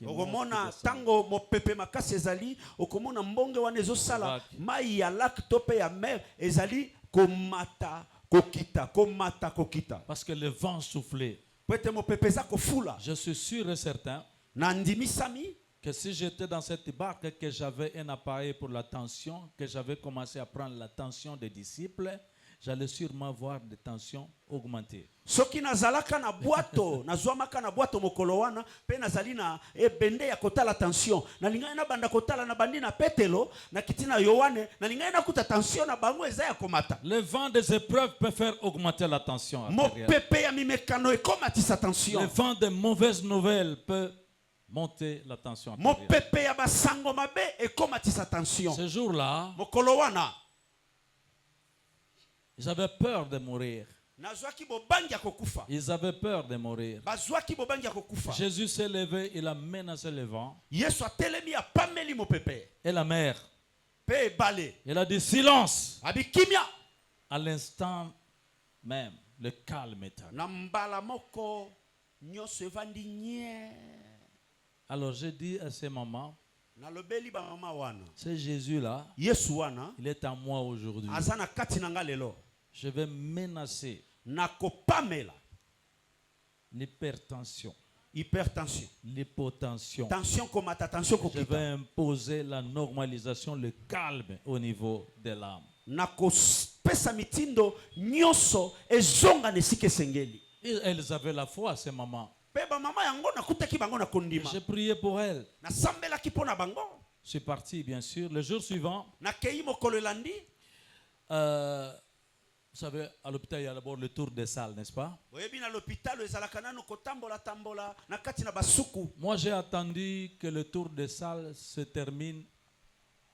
Okomona tango mopepe makasi ezali, okomona mbonge wana ezosala mai ya lac tope ya mer ezali komata kokita, komata kokita. Parce que le vent soufflait. Pete mopepe za kofula. Je suis sûr et certain na ndimisami que si j'étais dans cette barque, que j'avais un appareil pour la tension, que j'avais commencé à prendre la tension des disciples, j'allais sûrement voir des tensions augmenter. Soki nazalaka na boato, nazwamaka na boato mokolo wana, pe nazali na ebende ya kotala tension. Na lingai na banda kotala na bandi na Petelo, na kitina Yohane, na lingai na kuta tension na bango eza ya komata. Le vent des épreuves peut faire augmenter la tension artérielle. Mopepe ya mimekano ekomatisa tension. Le vent des mauvaises nouvelles peut monter la tension artérielle. Mopepe ya basango mabe ekomatisa tension. Ce jour-là, mokolo wana ils avaient peur de mourir. Ils avaient peur de mourir. Jésus s'est levé, il a menacé le vent. Et la mer. pe ebale. Il a dit silence. Abi kimia. À l'instant même, le calme est arrivé. Na mbala moko nyonso evandi nye. Alors j'ai dit à ces mamans, Na lobeli ba mama wana. c'est Jésus-là, Yesu wana il est à moi aujourd'hui. azana kati na nga lelo. Je vais menacer Na kopamela l'hypertension, hypertension. l'hypotension. Tension komata tension Je kokita. vais imposer la normalisation, le calme au niveau de l'âme. Na kopesa mitindo nyonso ezonga nesika esengeli. Et elles avaient la foi, ces mamans. Pe ba mama yango nakutaki bango na kondima. J'ai prié pour elles. Na sambelaki pona bango. Je suis parti, bien sûr. Le jour suivant, Na kei mokolo elandi. vous savez, à l'hôpital, il y a d'abord le tour des salles, n'est-ce pas? Oyebi na l'hôpital ezalaka nanu kotambola tambola na kati na basuku. Moi, j'ai attendu que le tour des salles se termine.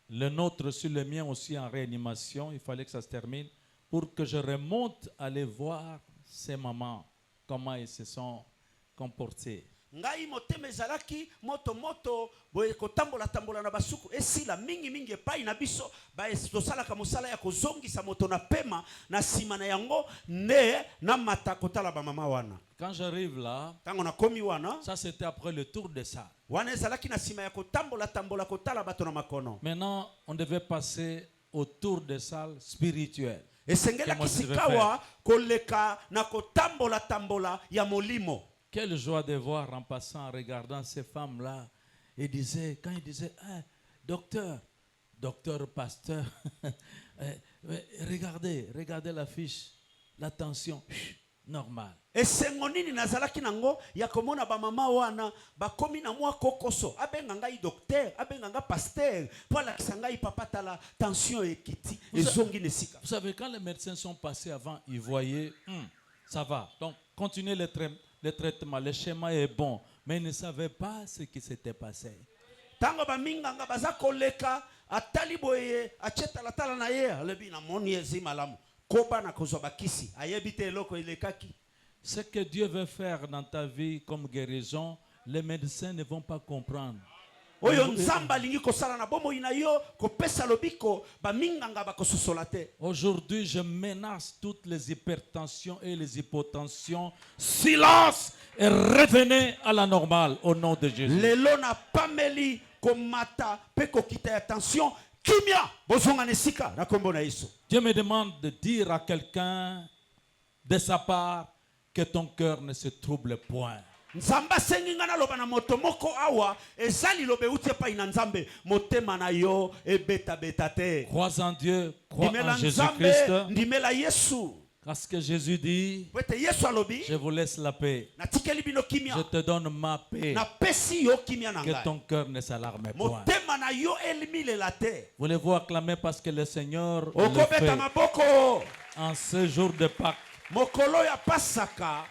Le nôtre sur le mien aussi en réanimation. Il fallait que ça se termine pour que je remonte aller voir ces mamans, comment ils se sont comportés. Ngai motema ezalaki moto moto boye kotambola tambola na basuku esila mingi mingi epai na biso ba tosalaka mosala ya kozongisa moto na pema na sima na yango ne na mata kotala ba mama wana. Quand j'arrive là, Tango na komi wana ça c'était après le tour des salles. wana ezalaki na sima ya kotambola tambola kotala bato na makono. Maintenant, on devait passer au tour des salles spirituelles. Esengelaki sikawa koleka na kotambola tambola ya molimo. Quelle joie de voir en passant, en regardant ces femmes-là. Quand ils disaient, ah, docteur, pasteur, regardez la fiche, la tension, normale. Esengo nini nazalaki nango ya komona ba mama wana bakomi na mwa kokoso abenga ngai docteur abenga nga pasteur pour lakisa ngai papa la tension ekiti ezongi nesika. Vous savez, quand les médecins sont passés avant, ils voyaient, ça va. Donc, continuez le traitement, le schéma est bon. Mais ils ne savaient pas ce qui s'était passé. Tango ba minganga baza koleka atali boye achetala tala na ye alebi na moni ezi malamu koba na kozwa bakisi ayebi te eloko elekaki. Ce que Dieu veut faire dans ta vie comme guérison, les médecins ne vont pas comprendre. Oyo nzamba lingi kosala na bomo ina yo kopesa lobiko ba minganga bakososola te. Aujourd'hui, je menace toutes les hypertensions et les hypotensions. Silence et revenez à la normale au nom de Jésus. Lelo na pameli komata pe kokita ya tension kimia bozonga nesika na kombo na Yesu. Dieu me demande de dire à quelqu'un de sa part que ton cœur ne se trouble point. Nzamba sengi ngana loba na moto moko awa ezali lobe uti pa ina nzambe motema na yo ebeta beta te. Crois en Dieu, crois Ndimela en Jésus-Christ. nzambe ndimela Yesu. Parce que Jésus dit, Wete Yesu alobi je vous laisse la paix. na tikeli bino Je kimia te donne ma paix. na pesi yo kimia na Que ngai. ton cœur ne s'alarme point. Motema na yo elimilela te. Voulez-vous acclamer parce que le Seigneur le Okobeta fait maboko en ce jour de Pâques. mokolo ya pasaka.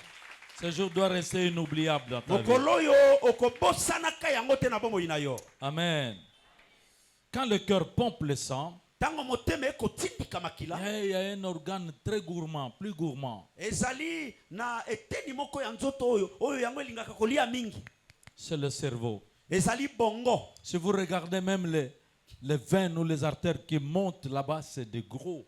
Ce jour doit rester inoubliable dans ta vie. Mokolo yo okobosanaka yango te na bomoi na yo. Amen. Quand le cœur pompe le sang, Tango motema ekotindika makila il y a un organe très gourmand, plus gourmand. ezali na eteni moko ya nzoto oyo yango elingaka kolia mingi. C'est le cerveau. Ezali bongo. Si vous regardez même les veines ou les artères qui montent là-bas, c'est des gros.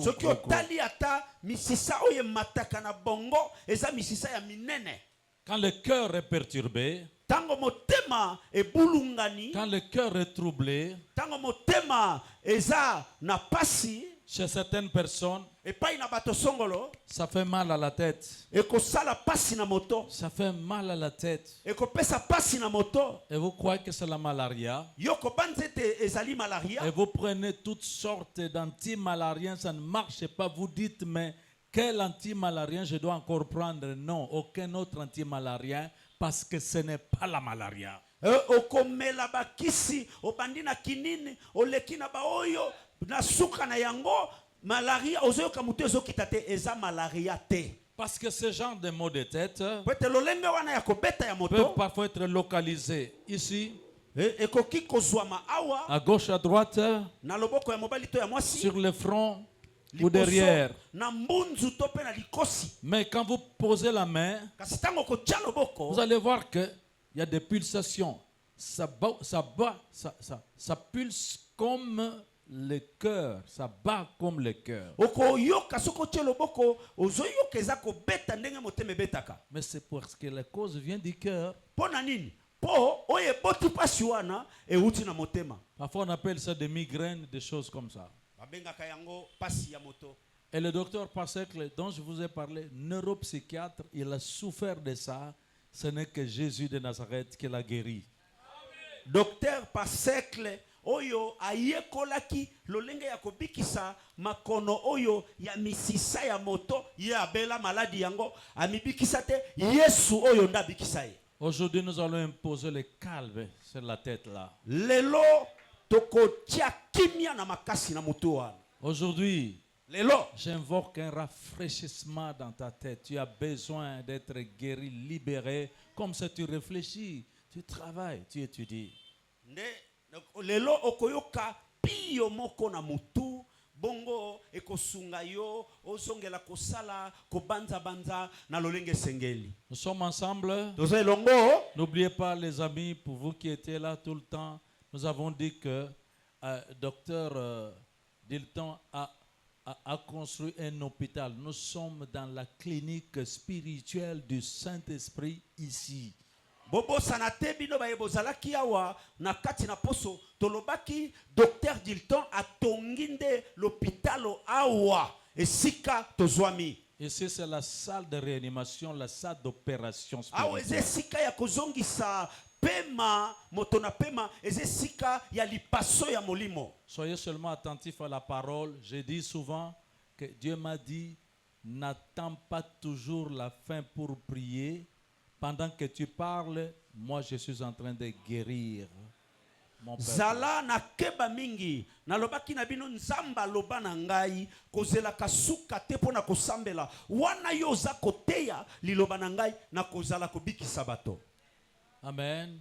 Soki otali ata misisa oyo mataka na bongo eza misisa ya minene. Quand le cœur est perturbé, Tango motema ebulungani, quand le cœur est troublé, tango motema eza na pasi chez certaines personnes, epai na bato songolo ça fait mal à la tête. ekosala pasi na moto, Ça fait mal à la tête. ekopesa pasi na moto. Et vous croyez que c'est la malaria? Yoko banzete ezali malaria. Et vous prenez toutes sortes d'antimalariens, ça ne marche pas. Vous dites, mais quel antimalarien je dois encore prendre? Non, aucun autre antimalarien, parce que ce n'est pas la malaria. Okomela bakisi obandi na kinini oleki na baoyo na suka na yango malaria ozoyoka mutu ezokita te eza malaria te. Parce que ce genre de maux de tête Pete lolenge wana ya kobeta ya moto peuvent parfois être localisés ici, ekoki kozwama awa à gauche, à droite, na loboko ya mobali to ya mwasi sur le front ou liboso, derrière. na mbunzu to pe na likosi. Mais quand vous posez la main, Kasi tango kotia loboko vous allez voir qu'il y a des pulsations. Ça pulse comme le cœur, ça bat comme le cœur. okoyoka soko tie loboko ozoyoka eza kobeta ndenge motema ebetaka. Mais c'est parce que la cause vient du cœur. Mpo na nini? Po oyo eboti pasi wana euti na motema. Parfois on appelle ça des migraines, des choses comme ça. Babengaka yango pasi ya moto. Et le docteur Passecle, dont je vous ai parlé, neuropsychiatre, il a souffert de ça. Ce n'est que Jésus de Nazareth qui l'a guéri. Docteur Passecle oyo ayekolaki lolenge ya kobikisa makono oyo ya misisa ya moto ye abela maladi yango amibikisa te Yesu oyo ndabikisa ye. Aujourd'hui, nous allons imposer le calme sur la tête là. Lelo tokotia kimia na makasi na mutu wana. Aujourd'hui, Lelo j'invoque un rafraîchissement dans ta tête. Tu as besoin d'être guéri, libéré. Comme ça, tu réfléchis, tu travailles, tu étudies. lelo okoyoka piyo moko na mutu bongo ekosunga yo ozongela kosala kobanza banza na lolenge sengeli. Nous sommes ensemble. Tozo elongo. N'oubliez pas, les amis, pour vous qui étiez là tout le temps, nous avons dit que docteur Dilton a construit un hôpital. Nous sommes dans la clinique spirituelle du Saint-Esprit ici. Bobo sanate bino baye bozalaki awa na kati na poso tolobaki docteur Dilton atonginde l'hôpital awa esika tozwami. Ici c'est la salle de réanimation, la salle d'opération Awa spirituelle. esika ya kozongisa pema moto na pema esika ya lipaso ya molimo. Soyez seulement attentifs à la parole. Je dis souvent que Dieu m'a dit, n'attends pas toujours la fin pour prier. Pendant que tu parles, moi je suis en train de guérir mon peuple. Zala na keba mingi na lobaki na bino nzamba loba na ngai kozela kasuka te pona kosambela wana yo za koteya liloba na ngai na kozala kobikisa bato. Amen.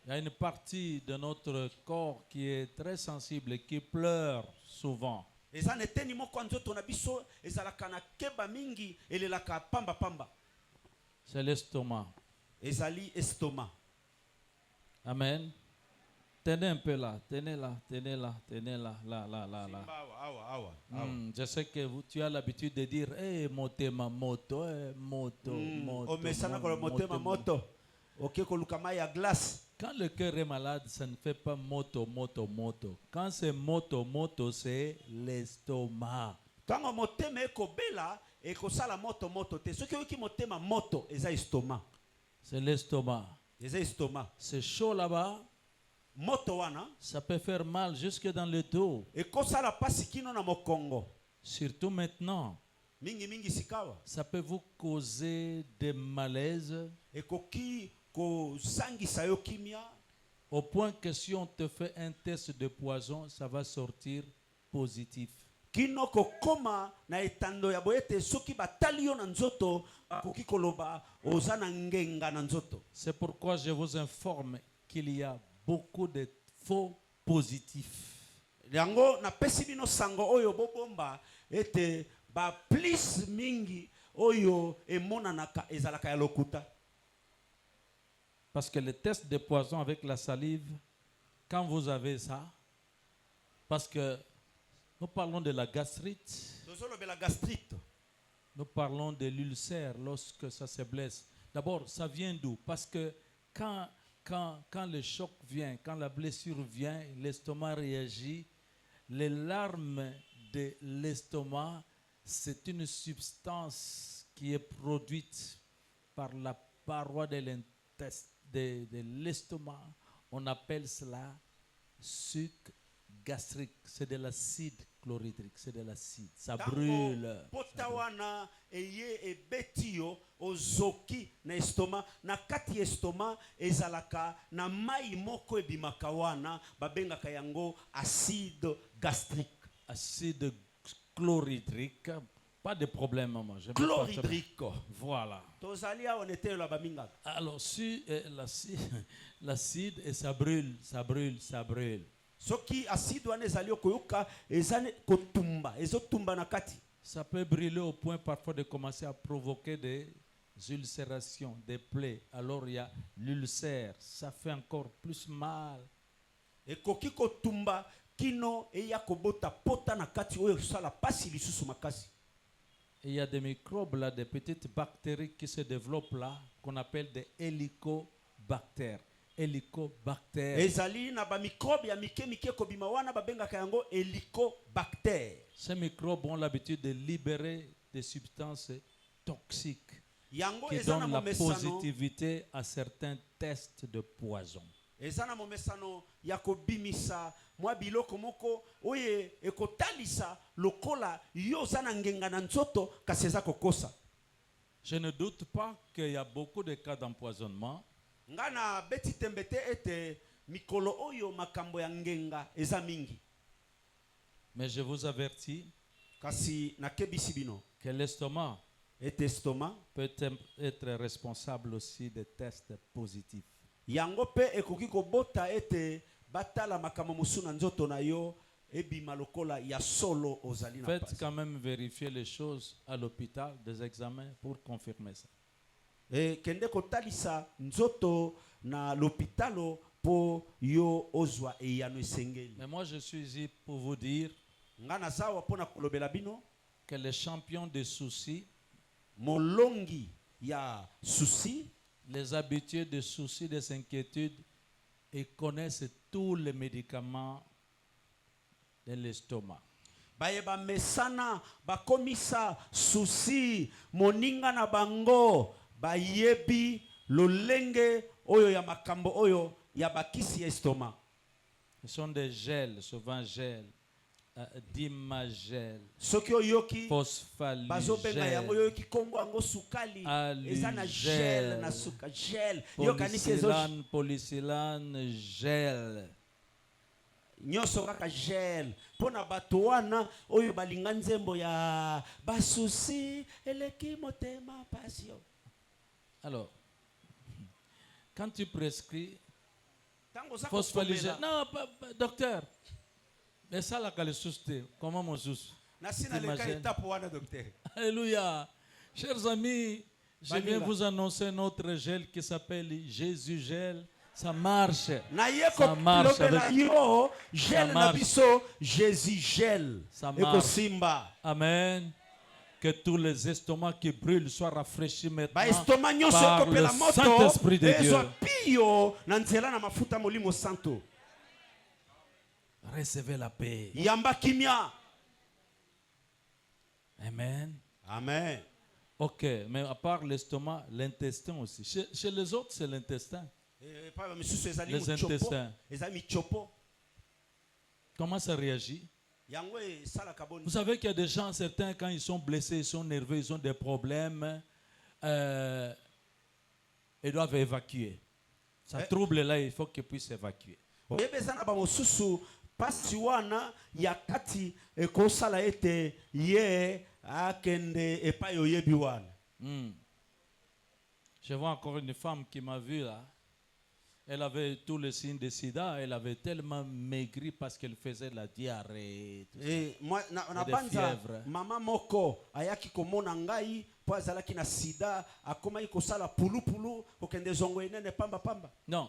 Il y a une partie de notre corps qui est très sensible et qui pleure souvent. Eza neteni moko nzoto na biso ezalaka na keba mingi elelaka pamba pamba. C'est l'estomac. Ezali estomac. Amen. Tenez un peu là, tenez là, tenez là, tenez là, là, là, là, là. Awa. Je sais que tu as l'habitude de dire, motema moto, moto, moto. Omesana ko motema moto. Ok kolukama ya glace. Quand le cœur est malade, ça ne fait pas moto, moto, moto. Quand c'est moto, moto, c'est l'estomac. Quand motema ekobela ekosala moto moto te. Soki oki motema moto eza estomac. C'est l'estomac. Eza estomac. C'est chaud là-bas. Moto wana Ça peut faire mal jusque dans le dos. ekosala pasi kino na mokongo. Surtout maintenant. Mingi sikawa. Ça peut vous causer des malaises. Ekoki kozangisa yo kimia. Au point que si on te fait un test de poison, ça va sortir positif. Kino kokoma na etando ya boyete soki batali yo na nzoto akoki koloba oza na ngenga na nzoto. C'est pourquoi je vous informe qu'il y a beaucoup de faux positifs. Yango na pesi bino sango oyo bobomba ete ba plus mingi oyo emonanaka ezalaka ya lokuta. Parce que le test de poison avec la salive, quand vous avez ça, parce que nous parlons de la gastrite, Tozolobela gastrite. nous parlons de l'ulcère lorsque ça se blesse. D'abord, ça vient d'où? Parce que quand le choc vient, quand la blessure vient, l'estomac réagit. Les larmes de l'estomac, c'est une substance qui est produite par la paroi de l'estomac. On appelle cela suc gastrique. C'est de l'acide chlorhydrique, c'est de l'acide. Ça brûle. Potawana eye ebetio ozoki na estomac na kati estomac ezalaka na mai moko ebimaka wana babengaka yango acide gastrique. Acide chlorhydrique. Pas de problème, maman. Chlorhydrique. Voilà. Tozalia on était là baminga. Alors, si l'acide, et ça brûle, ça brûle, ça brûle. Soki acide wana ezali okoyoka ezane kotumba ezotumba na kati. Ça peut brûler au point parfois de commencer à provoquer des ulcérations, des plaies. Alors il y a l'ulcère, ça fait encore plus mal. Ekoki kotumba kino eya kobota pota na kati oyo sala pasi lisusu makasi. Et il y a des microbes là, des petites bactéries qui se développent là, qu'on appelle des hélicobactères. Hélicobactères. Ezali na ba microbe ya mike kobima wana babengaka yango hélicobactères. Ces microbes ont l'habitude de libérer des substances toxiques Yango qui donnent la positivité à certains tests de poison. Ezana momesano ya kobimisa mwa biloko moko oye ekotalisa lokola yo zana ngenga na nzoto kaseza kokosa. Je ne doute pas qu'il y a beaucoup de cas d'empoisonnement. Ngana beti tembete ete mikolo oyo makambo ya ngenga eza mingi. Mais je vous avertis Kasi nakebisi bino que l'estomac peut être responsable aussi des tests positifs. Yango pe ekoki kobota ete batala makambo musu na nzoto na yo ebima lokola ya solo ozali na pasi. Faites quand même vérifier les choses à l'hôpital, des examens pour confirmer ça. Kende kotalisa nzoto na l'hôpitalo po yo ozwa eyano esengeli. Mais moi je suis ici pour vous dire Ngana zawa pona kolobela bino que les champions des soucis, molongi ya souci, les habitués des soucis, des inquiétudes, ils connaissent tous les médicaments de l'estomac. Bayeba mesana bakomisa souci moninga na bango bayebi lolenge oyo ya makambo oyo ya bakisi estomac. Ce sont des gels, souvent gels, dimagel, phosphaligel, gel, polysilane, gel. Nyoso kaka gel pona bato wana oyo balinga nzembo ya basusi eleki motema passion. Alors, quand tu prescris phosphaligel, non, docteur, mais ça la calissouste, comment mon sous? Alléluia. Chers amis, je viens vous annoncer notre gel qui s'appelle Jésus Gel. Ça marche. Ça marche avec... Gel na biso Jésus Gel. Ça marche. Amen. Que tous les estomacs qui brûlent soient rafraîchis maintenant par le Saint-Esprit de Dieu. Recevez la paix. Amen. Amen. Ok, mais à part l'estomac, l'intestin aussi. Chez les autres, c'est l'intestin. Les intestins. Comment ça réagit? Vous savez qu'il y a des gens, certains, quand ils sont blessés, ils sont nerveux, ils ont des problèmes, ils doivent évacuer. Ça trouble là, il faut qu'ils puissent évacuer. Je vois encore une femme qui m'a vu là. Elle avait tous les signes de sida. Elle avait tellement maigri parce qu'elle faisait de la diarrhée. Et des fièvres. Maman moko ayaki komona ngai po azalaki na sida akoma ikosala pulu pulu kokende zongo enene pamba pamba. Non,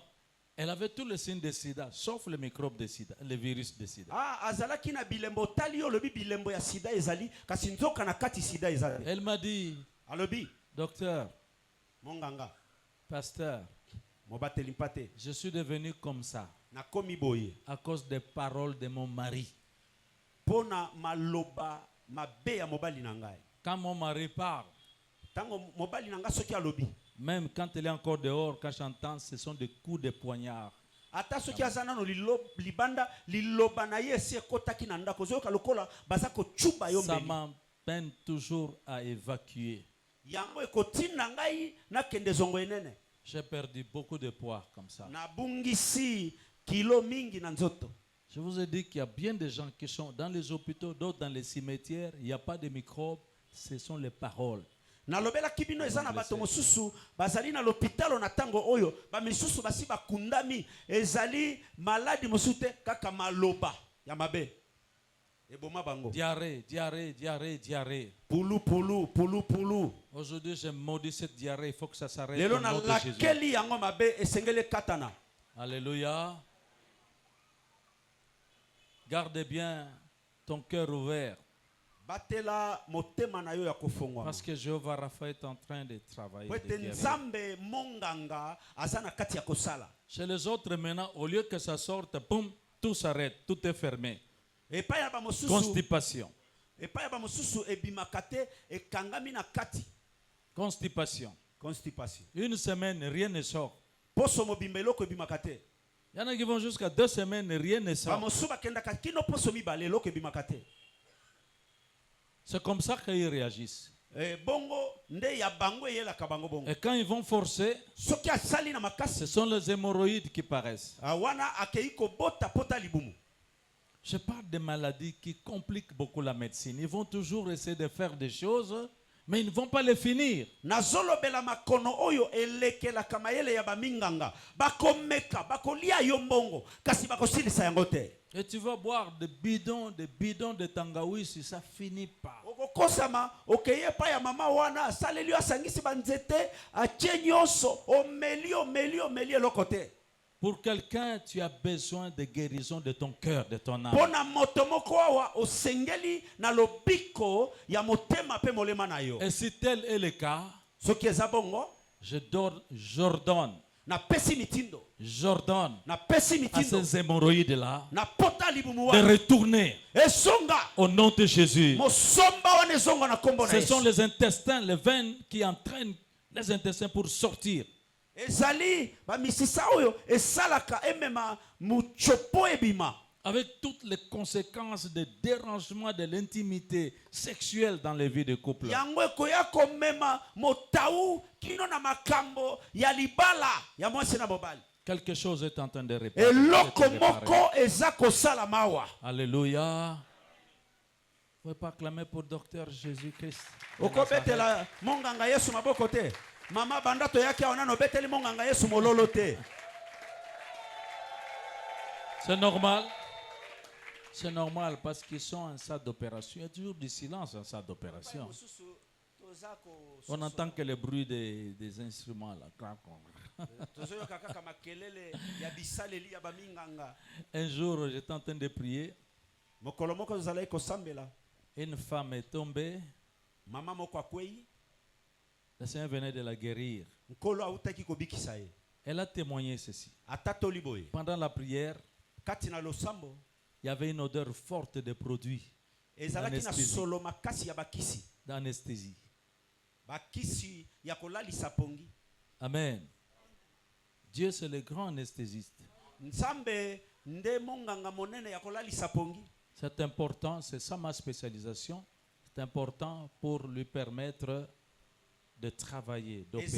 elle avait tous les signes de sida sauf le microbe de sida, le virus de sida. Ah, azalaki na bilembo tali yo lobi bilembo ya sida ezali kasi nzoka na kati sida ezali. Elle m'a dit, alobi, docteur, monganga, pasteur, je suis devenu comme ça à cause des paroles de mon mari. Quand mon mari parle, même quand il est encore dehors, quand j'entends, ce sont des coups de poignard. Ça m'empêche toujours à évacuer. J'ai perdu beaucoup de poids comme ça. Je vous ai dit qu'il y a bien des gens qui sont dans les hôpitaux, d'autres dans les cimetières. Il n'y a pas de microbes, ce sont les paroles. Diarrhée, diarrhée, diarrhée, diarrhée. Poulou, poulou, poulou, poulou. Aujourd'hui, j'ai maudit cette diarrhée. Il faut que ça s'arrête. Au nom de Jésus. Alléluia. Garde bien ton cœur ouvert. Batela motema na yo ya kofongwa. Parce que Jéhovah Rapha est en train de travailler. Wete nzambe monganga azana kati ya kosala. Chez les autres maintenant, au lieu que ça sorte, boum, tout s'arrête, tout est fermé. Et pas ya ba mosusu. Constipation. Et pas ya ba mosusu ebimakate ekangami na kati. Constipation. Constipation. Une semaine, rien ne sort. Poso mobimbelo ko ebimakate. Il y en a qui vont jusqu'à 2 semaines, rien ne Ba sort. mosuba kenda kino poso mibale loko ebimakate. C'est comme ça qu'ils réagissent. Bongo nde ya bango yela kabango bongo. Et quand ils vont forcer, Soki asali na makasi. ce sont les hémorroïdes qui paraissent. Wana akeiko bota pota libumu. Je parle de maladies qui compliquent beaucoup la médecine. Ils vont toujours essayer de faire des choses, mais ils ne vont pas les finir. Nazolobela makono oyo elekela kamayele ya baminganga. Bakomeka, bakolia yombongo. Kasi bakosilisa yango te. Et tu vas boire des bidons de tangawizi, ça finit pas. Okokosama, okeye pa ya mama wana, saleli asangisi banzete, atie nyonso, omeli lokote. Pour quelqu'un, tu as besoin de guérison de ton cœur, de ton âme. Pona motomoko awa osengeli na lobiko ya motema pe molema na yo. Et si tel est le cas, Soki eza bongo, j'ordonne na pesi à mitindo, ces hémorroïdes-là na pota libumu de wana. retourner Esonga, au nom de Jésus. mosomba wana ezonga na kombo na Ce sont Yesu. les intestins, les veines qui entraînent les intestins pour sortir. Ezali bamisisa oyo esalaka emema muchopo ebima. Avec toutes les conséquences de dérangement de l'intimité sexuelle dans les vies de couple. Yango ekoya komema motau kino na makambo ya libala ya mwasi na mobali. Quelque chose est en train de réparer. Eloko moko eza kosala mawa. Alléluia. Vous pouvez pas clamer pour docteur Jésus-Christ. Okobetela monganga Yesu maboko te. Mama bandato yake ona no beteli monganga Yesu mololo te. C'est normal. C'est normal parce qu'ils sont en salle d'opération. Il y a toujours du silence en salle d'opération. On entend que le bruit des instruments là. Un jour, j'étais en train de prier. Une femme est tombée. Le Seigneur venait de la guérir. Elle a témoigné ceci. Pendant la prière, il y avait une odeur forte de produits d'anesthésie. Amen. Dieu, c'est le grand anesthésiste. C'est important, c'est ça ma spécialisation. C'est important pour lui permettre de travailler, d'opérer. Vous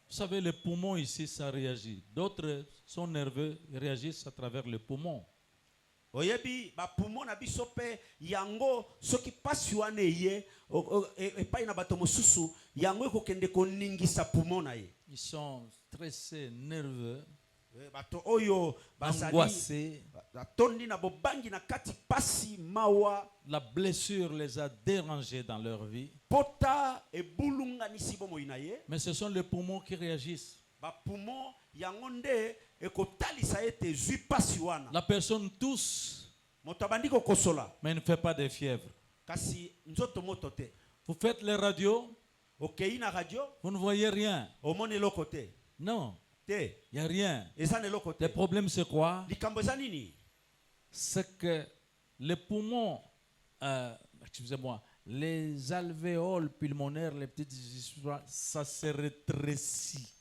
savez, le poumon ici, ça réagit. D'autres sont nerveux, ils réagissent à travers le poumon. Oyebi ba poumon na biso pe yango soki pasi wana ye epai na bato mosusu yango ekokende koningisa poumon na ye. Ils sont stressés, nerveux, bato oyo angoissés. batondi na bobangi na kati pasi mawa. La blessure les a dérangés dans leur vie. Pota ebulunganisi bomoi na ye. Mais ce sont les poumons qui réagissent. Ba poumon yango nde ekotalisa ete zui pasi wana. La personne tousse, Moto abandi kokosola mais ne fait pas de fièvre. kasi nzoto moto te. Vous faites les radios, Okei na radio vous ne voyez rien. omoni eloko te. Non, Te il n'y a rien. eza na eloko te. Le problème, c'est quoi? Likambo eza nini? C'est que les poumons, excusez-moi, les alvéoles pulmonaires, les petites histoires, ça se rétrécit.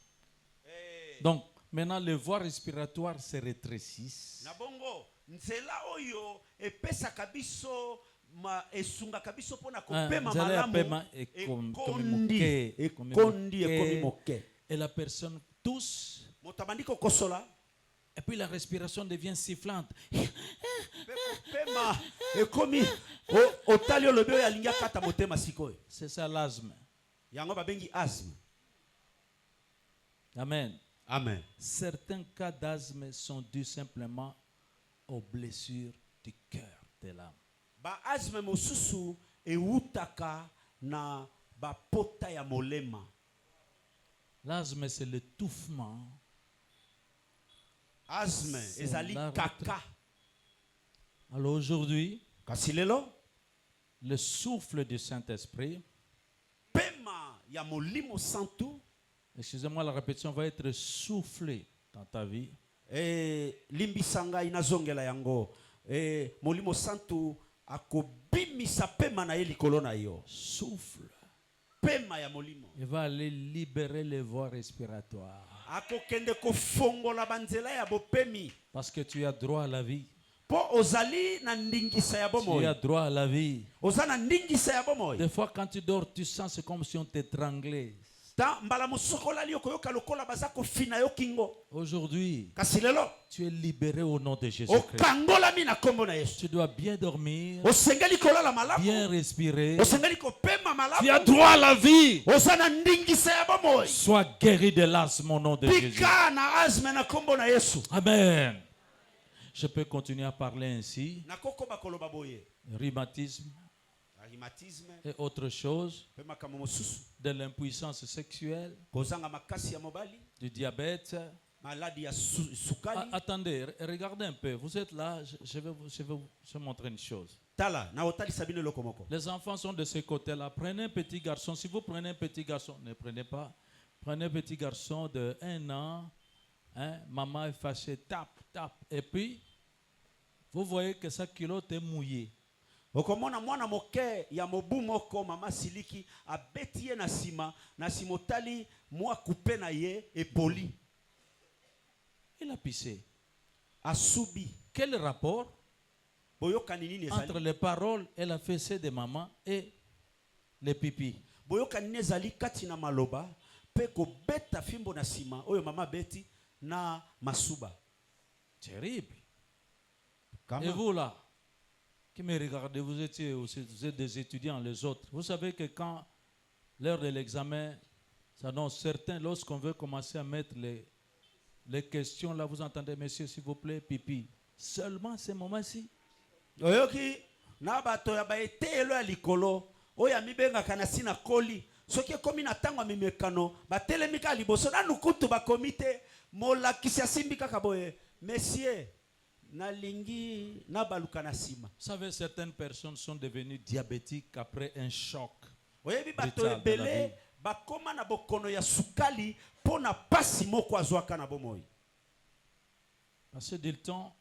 Donc, maintenant, les voies respiratoires se rétrécissent. Na bongo nzela oyo epesaka biso ma esungaka biso mpona kopema malamu ekondi ekomi moke. Et la personne tousse, Moto abandi kokosola et puis la respiration devient sifflante. mpe kopema ekomi otali olobi oyo alingi akata motema sikoyo. C'est ça l'asthme. Yango babengi asthme. Amen. Amen. Certains cas d'asthme sont dus simplement aux blessures du cœur de l'âme. Ba asthme mosusu eutaka na ba pota ya molema. L'asthme, c'est l'étouffement. Asthme C'est ezali la kaka. Alors aujourd'hui, Kasi lelo le souffle du Saint-Esprit, pema ya molimo santu excusez-moi la répétition, va être soufflé dans ta vie. limbisanga inazongela yango. Molimo santu akobimisa pema na ye likolo na yo. Souffle. Pema ya molimo. Il va aller libérer les voies respiratoires. Akokende kofongola banzela ya bopemi. Parce que tu as droit à la vie. Po ozali na ndingisa ya Tu bomoi. as droit à la vie. Ozana ndingisa ya bomoi. Des fois, quand tu dors, tu sens c'est comme si on t'étranglait. Ta mbala musokola liyo koyoka lokola baza kofina yo kingo. Aujourd'hui, Kasi lelo tu es libéré au nom de Jésus-Christ. okangola mi na kombo na Yesu. Tu dois bien dormir, Osengeli kolala malamu. bien respirer. Osengeli kopema malamu. Tu as droit à la vie. Ozana ndingisa ya bomoi. Sois guéri de l'asthme au nom de Jésus. Pika na asthme na kombo na Yesu. Amen. Je peux continuer à parler ainsi. Nakoko bakoloba boye. Rhumatisme Rhumatisme, et autre chose, pema kama mosusu. de l'impuissance sexuelle, Kozanga makasi ya mobali, du diabète. maladie ya sukali. Attendez, regardez un peu. Vous êtes là, je vais vous montrer une chose. Tala na otali sabine lokomoko. Les enfants sont de ce côté-là. Prenez un petit garçon. Si vous prenez un petit garçon, ne prenez pas. Prenez un petit garçon de 1 an. Hein, maman est fâchée, tape. Et puis, vous voyez que sa culotte est mouillée. Okomona mwana moke ya mobu moko mama siliki abeti ye na simotali mwa coupe na ye epoli. Il a pissé. Asubi. Quel rapport Boyokani nini ezali? entre les paroles et la fessée de maman et les pipis? Boyokani nini ezali kati na maloba pe ko beta fimbo na sima oyo mama beti na masuba. Terrible. Kama. Et vous là, qui me regardez, vous êtes des étudiants, les autres. Vous savez que quand l'heure de l'examen s'annonce, certains, lorsqu'on veut commencer à mettre les questions, là, vous entendez, messieurs, s'il vous plaît, pipi. Seulement ces moments-ci. Oyoki na bato ya baetelo ya likolo oya mibenga kana sina koli soki komi na tango mimekano batelemi ka liboso na nukutu ba komite molakisi asimbi kaka boye messieurs na lingi na baluka na sima. Vous savez, certaines personnes sont devenues diabétiques après un choc. Oyebi bato brutal de la vie. ebele bakoma na bokono ya sukali pona pasi moko azwaka na bomoi. Parce que Dilton,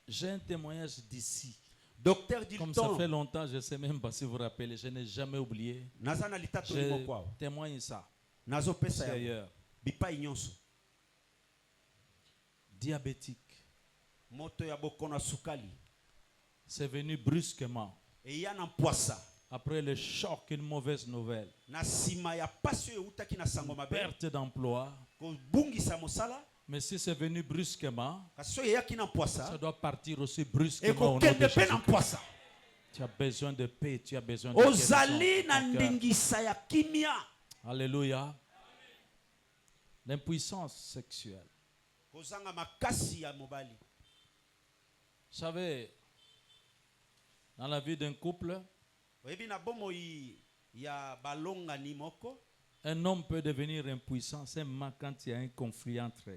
j'ai un témoignage d'ici. Docteur Comme ça Dilton fait longtemps, je ne sais même pas si vous vous rappelez, je n'ai jamais oublié. nazana litato Je moko awa témoigne ça. nazo pesa C'est ya ailleurs. bipai nyonso Diabétique. moto ya bokono ya sukali C'est venu brusquement. eya na mpwasa Après le choc, une mauvaise nouvelle. na sima ya pasi oyo eutaki na sango mabe Perte d'emploi. kobungisa mosala Mais si c'est venu brusquement, kasi oyo eyaki na ça mpwasa doit partir aussi brusquement au nom de ekokende mpe na Jésus. mpwasa. Tu as besoin de paix, tu as besoin de guérison ozali na dans ton cœur. ndingisa ya kimia Alléluia. L'impuissance sexuelle. kozanga makasi ya mobali. Vous savez, dans la vie d'un couple, oyebi na bomoi ya balongani moko un homme peut devenir impuissant seulement quand il y a un conflit entre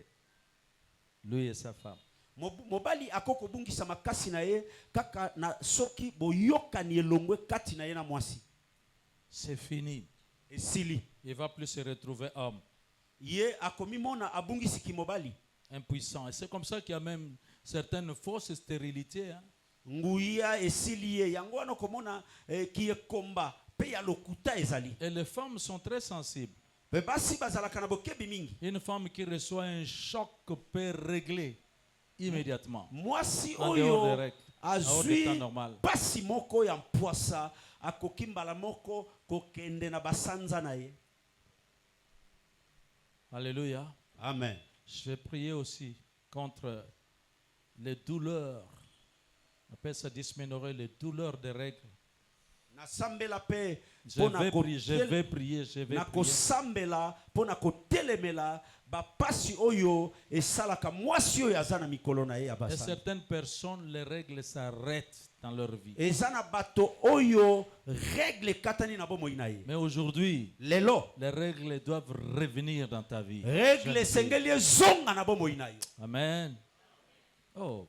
lui et sa femme. mobali akoki kobungisa makasi na ye kaka na soki boyokani elongwe kati na ye na mwasi. C'est fini. Esili Il ne va plus se retrouver homme. ye akomimona abungisiki mobali Impuissant. Et c'est comme ça qu'il y a même certaines fausses stérilités. Hein. nguya esili ye yango wana komona kiekomba pe ya lokuta ezali Et les femmes sont très sensibles. pe basi bazalaka na bokebi mingi. Une femme qui reçoit un choc peut régler immédiatement. Mwasi En dehors des oyo règles, en dehors du temps azwi normal. pasi moko ya mpwasa akoki mbala moko kokende na basanza na ye. Alléluia. Amen. Je vais prier aussi contre les douleurs. On appelle ça dysménorrhée, les douleurs des règles. nasambela pe Je vais prier, je vais prier, je vais prier. nakosambela pona kotelemela bapasi oyo esalaka mwasi oyo aza na mikolo na ye ya Et basala. certaines personnes, les règles s'arrêtent dans leur vie. Eza na bato oyo règle katani na bomoi na ye. Mais aujourd'hui, Lelo les règles doivent revenir dans ta vie. règle sengeli ezonga na bomoi na ye. Amen. Oh,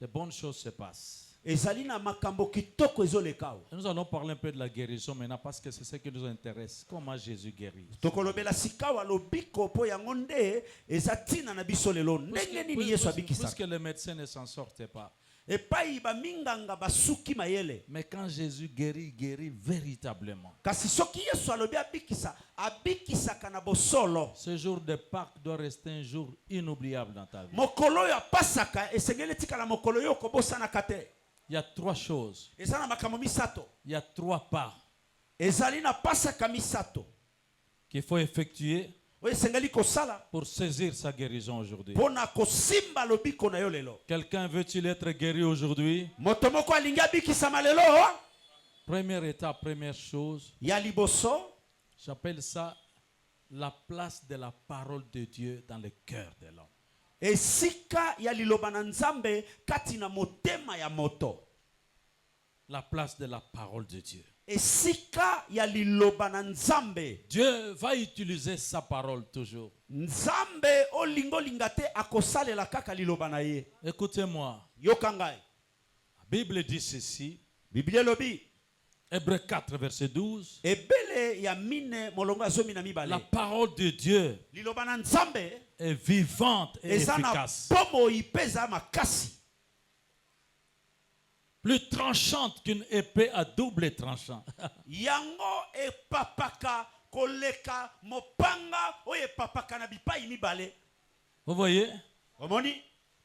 de bonnes choses se passent. Ezali na makambo kitoko ezoleka awa. Et nous allons parler un peu de la guérison maintenant parce que c'est ce qui nous intéresse. Comment Jésus guérit. Tokolobela sikawa lobiko po yango nde eza tina na biso lelo ndenge nini Yesu abikisaka. Puisque les médecins ne s'en sortent pas. Epai baminganga basuki mayele. Mais quand Jésus guérit, il guérit véritablement. Kasi soki Yesu alobi abikisa, abikisaka na bosolo. Ce jour de Pâques doit rester un jour inoubliable dans ta vie. Mokolo ya pasaka esengeli tikala mokolo yo kobosanaka te. Il y a trois choses. Eza na makambo misato. Il y a trois pas Ezali na pasaka misato. qu'il faut effectuer Oyo esengeli kosala pour saisir sa guérison aujourd'hui. pona kosimba lobiko na yo lelo. Quelqu'un veut-il être guéri aujourd'hui? Moto moko alingi abikisama lelo Première étape, première chose, ya liboso j'appelle ça la place de la parole de Dieu dans le cœur de l'homme. esika ya liloba na Nzambe kati na motema ya moto. La place de la parole de Dieu. Esika ya liloba na Nzambe. Dieu va utiliser sa parole toujours. Nzambe olingo lingate akosalela kaka liloba na ye. Écoutez-moi. Yoka ngai. La Bible dit ceci. Biblia lobi. Hébreux 4, verset 12. Ebele ya mine molongo azomi na mibale. La parole de Dieu Liloba na Nzambe est vivante et eza na efficace. bomo ipeza makasi. Plus tranchante qu'une épée à double tranchant. Yango epapaka koleka mopanga oyo epapaka na bipai mibale. Vous voyez? Omoni?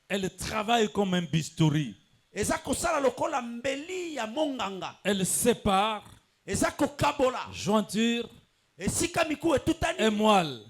Elle travaille comme un bistouri. Eza kosala lokola mbeli ya monganga. Elle sépare Eza kokabola. jointure Esika miku etutani. et moelle,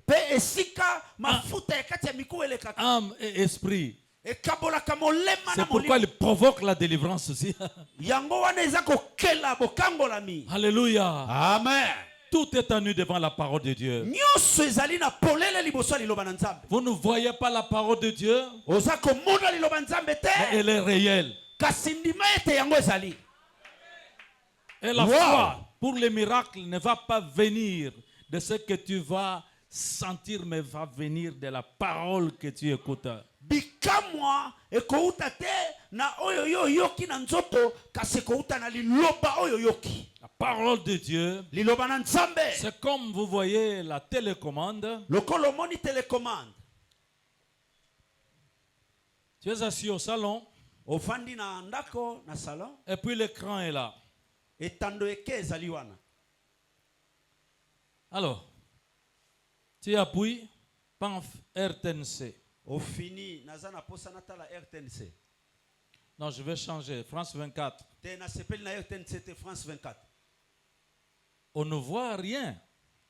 Pe esika mafuta ya kati ya miku elekaka. âme et esprit. Ekabolaka molema C'est na pourquoi molimo. il provoque la délivrance aussi. Yango wana eza kokela bokangolami. Alléluia. Amen. Tout est à nu devant la parole de Dieu. Nyonso ezali na polele liboso ya liloba na Nzambe. Vous ne voyez pas la parole de Dieu, Oza komona liloba Nzambe mais te. elle est réelle. Kasi ndima ete yango ezali. Et la Wow. foi pour les miracles ne va pas venir de ce que tu vas sentir, mais va venir de la parole que tu écoutes. Bikamwa ekouta te na oyo yo yoki na nzoto kasi ekouta na liloba oyo yoki. La parole de Dieu, Liloba na Nzambe. c'est comme vous voyez la télécommande. Lokolo moni télécommande. Tu es assis au salon Ofandi na ndako na salon. et puis l'écran est là. Etando eke ezali wana. Alors, tu appuies, paf, RTNC. Ofini naza na posa natala RTNC. Non, je vais changer. France 24. Te na sepeli na RTNC te France 24. On ne voit rien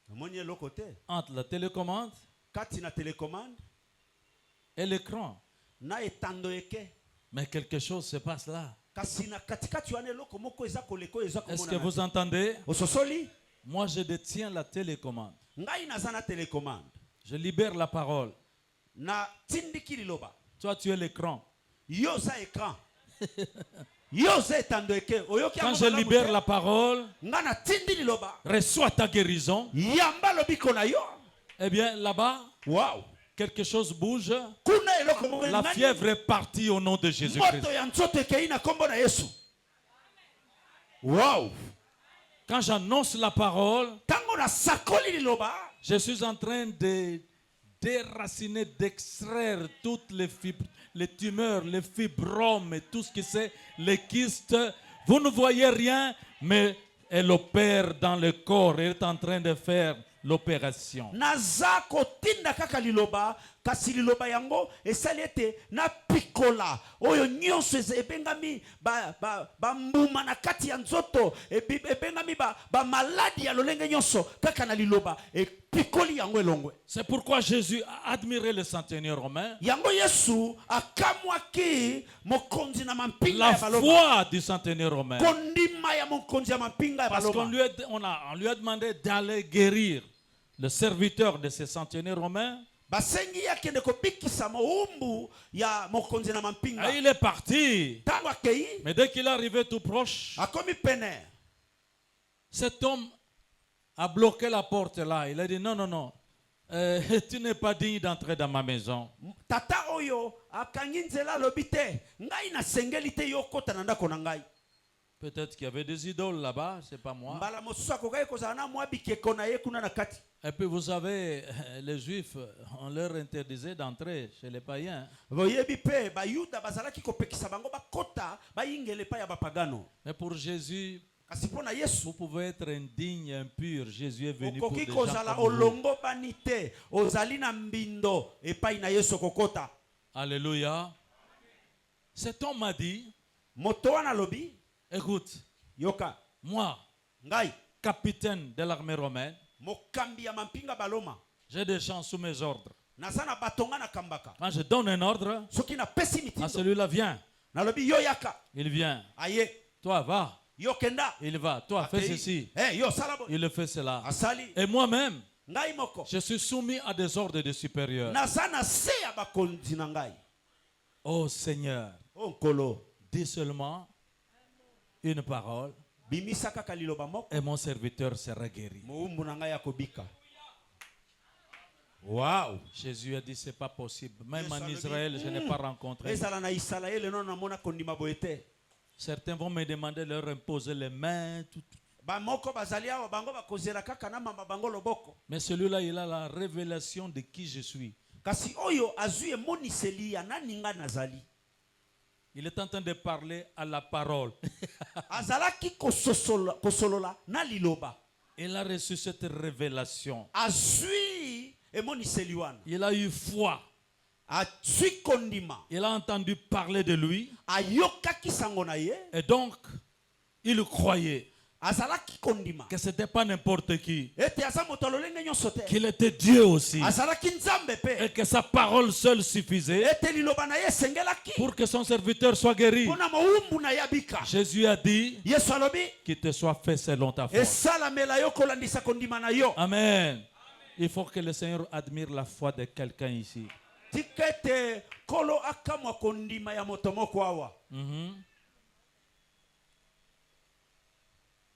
Moni eloko te. entre la télécommande Kati na télécommande et l'écran. na etando eke. Mais quelque chose se passe là. Kasi na katikati wana eloko moko eza koleko eza Est-ce komona. que vous entendez? Ososoli? Moi, je détiens la télécommande. Ngai naza na télécommande. Je libère la parole. Na tindiki liloba. Toi, tu es l'écran. Yo za écran. Yo za etando eke. Oyoki Quand yango je malamu libère te? la parole, Nga na tindi liloba. reçois ta guérison. Yamba lobiko na yo. Eh bien, là-bas, Wow. quelque chose bouge. Kuna eloko moko La ngani? fièvre est partie au nom de Jésus-Christ. Moto ya nzoto ekei na kombo na Yesu. Wow. Quand j'annonce la parole, Tango na sakoli liloba. je suis en train de déraciner, d'extraire toutes les fibres, les tumeurs, les fibromes et tout ce qui c'est, les kystes. Vous ne voyez rien, mais elle opère dans le corps. Elle est en train de faire l'opération. Naza kotinda kaka liloba kasi liloba yango esali ete na pikola oyo nyonso ebengami mbuma na kati ya nzoto ebengami maladi ya lolenge nyonso kaka na liloba pikoli yango elongwe. C'est pourquoi Jésus a admiré le centenier romain. Yango Yesu akamwaki mokonzi na mampinga la ya baloma. foi du centenier romain. Kondima ya mokonzi ya mampinga ya Parce baloma. qu'on lui a demandé d'aller guérir le serviteur de ce centenier romain. Basengi yake de kobikisa moumbu ya mokonzi na mampinga. Et il est parti. Tango akei. Mais dès qu'il est arrivé tout proche, akomi pene. Cet homme a bloqué la porte là. Il a dit non, non, non. Tu n'es pas digne d'entrer dans ma maison. Tata oyo akangi nzela lobite. Ngai na sengeli te yokota na ndako na ngai. Peut-être qu'il y avait des idoles là-bas, c'est pas moi. Mbala mosusu akokai kozala na mwa bikeko na ye kuna na kati. Et puis vous savez, les Juifs, on leur interdisait d'entrer chez les païens. Voyebi pe ba Yuda bazalaki kopekisa bango bakota bayingele pa ya bapagano. Mais pour Jésus, vous pouvez être indigne, impur. Jésus est venu pour des gens comme vous. Alléluia. Cet homme m'a dit, écoute, moi, capitaine de l'armée romaine, j'ai des gens sous mes ordres. Quand je donne un ordre, celui-là vient. Il vient. Toi, va. Il va. Toi, fais ceci. Il le fait cela. Et moi-même, je suis soumis à des ordres de supérieurs. Oh Seigneur, dis seulement une parole et mon serviteur sera guéri. Wow. Jésus a dit c'est pas possible. Même en Israël, je n'ai pas rencontré. Certains vont me demander de leur imposer les mains. Mais celui-là, il a la révélation de qui je suis. Il est en train de parler à la parole. Il a reçu cette révélation. Il a eu foi. Il a entendu parler de lui. Et donc, il croyait que ce n'était pas n'importe qui. Qu'il était Dieu aussi. Et que sa parole seule suffisait pour que son serviteur soit guéri. Jésus a dit qu'il te soit fait selon ta foi. Amen. Il faut que le Seigneur admire la foi de quelqu'un ici.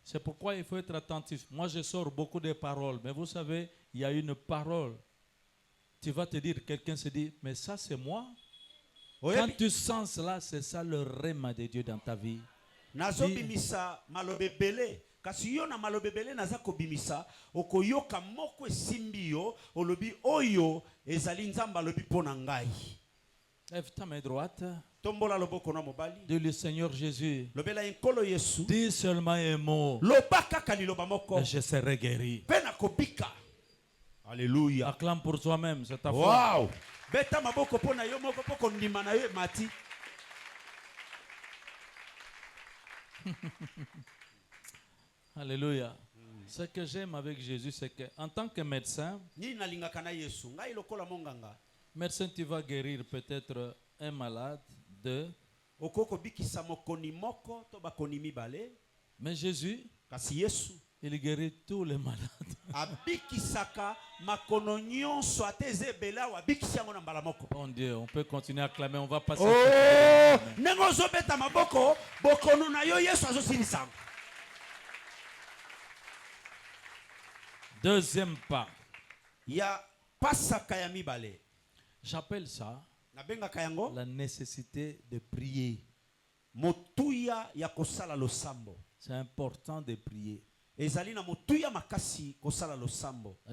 C'est pourquoi il faut être attentif. Moi, je sors beaucoup de paroles, mais vous savez, il y a une parole. Tu vas te dire, quelqu'un se dit, mais ça c'est moi. Quand tu sens cela, c'est ça le rhéma de Dieu dans ta vie. Kasi yo na malobebele naza kobimisa okoyoka moko esimbi yo olobi oyo ezali nzamba lobi pona ngai. Lève ta main droite. Tombola loboko na mobali. Dis le Seigneur Jésus. Lobela nkolo Yesu. Dis seulement un mot. Lobaka kaliloba moko. Et je serai guéri. Pena kopika. Alléluia. Acclame pour toi-même, c'est ta foi. Wow. Beta maboko pona yo moko poko ndima na yo mati. Alléluia. Ce que j'aime avec Jésus, c'est qu'en tant que médecin, médecin, tu vas guérir peut-être un malade, deux. Mais Jésus, il guérit tous les malades. Bon Dieu, on peut continuer à clamer, on va passer. Deuxième pas. J'appelle ça la nécessité de prier. C'est important de prier. La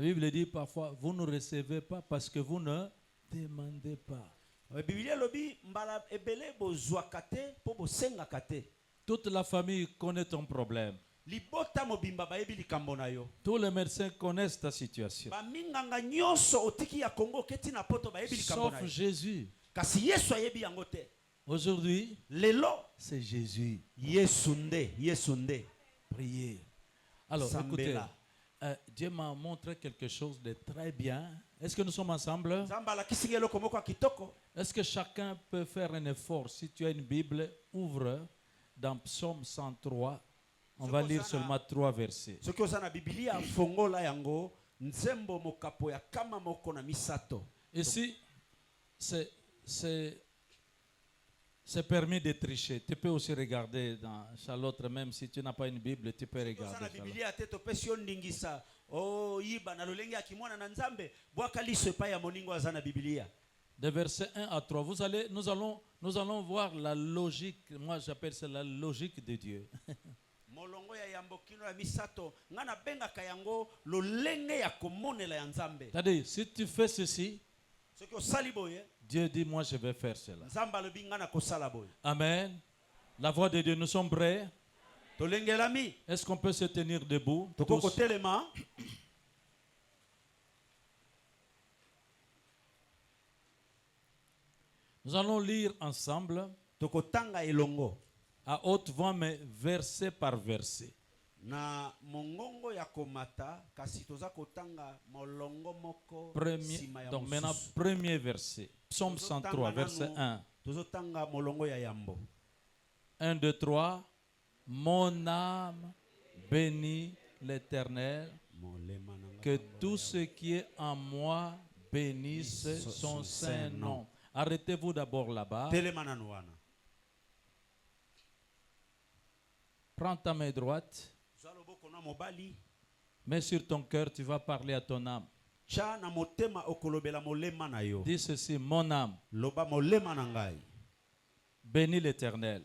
Bible dit parfois, vous ne recevez pas parce que vous ne demandez pas. Toute la famille connaît ton problème. libota mobimba bayebi likambo na yo. Tous les médecins connaissent ta situation. Baminganga nyonso otiki ya Congo keti na poto bayebi likambo na Sauf yo. Jésus. Kasi Yesu ayebi yango te. Aujourd'hui, Lelo c'est Jésus. Yesu nde. Priez. Alors, Sambela. écoutez, Dieu m'a montré quelque chose de très bien. Est-ce que nous sommes ensemble? Zamba kisingelo eloko moko ya kitoko. Est-ce que chacun peut faire un effort? Si tu as une Bible, ouvre dans Psaume 103. On va lire seulement 3 versets. Soki oza na Biblia fongola yango nzembo mokapo ya kama moko na misato. Ici, c'est permis de tricher. Tu peux aussi regarder dans Charlotte, même si tu n'as pas une Bible, tu peux regarder. Biblia te topesi ndingisa. Oh, yiba na lolenge akimwana na nzambe, bwaka liso epai ya moningo aza na Biblia. De versets 1 à 3, nous allons voir la logique. Moi, j'appelle ça la logique de Dieu. Molongo ya yambokino ya misato, ngana benga kayango lolenge ya komonela ya nzambe. C'est-à-dire, si tu fais ceci, Soki osali boye, Dieu dit, moi je vais faire cela. nzamba lobi ngana kosala boye. Amen. La voix de Dieu, nous sommes prêts? Tolengelami. Est-ce qu'on peut se tenir debout? Tokoko telema. Nous allons lire ensemble Tokotanga elongo. à haute voix, mais verset par verset. Na mongongo ya komata kasi toza kotanga molongo moko sima ya Donc maintenant, premier verset. Psaume 103, verset 1. Tozotanga molongo ya yambo. 1, 2, 3. Mon âme bénit l'Éternel. Que tout ce qui est en moi bénisse son saint nom. Arrêtez-vous d'abord là-bas. Prends ta main droite. Mets sur ton cœur, tu vas parler à ton âme. Dis ceci, mon âme. Bénis l'Éternel.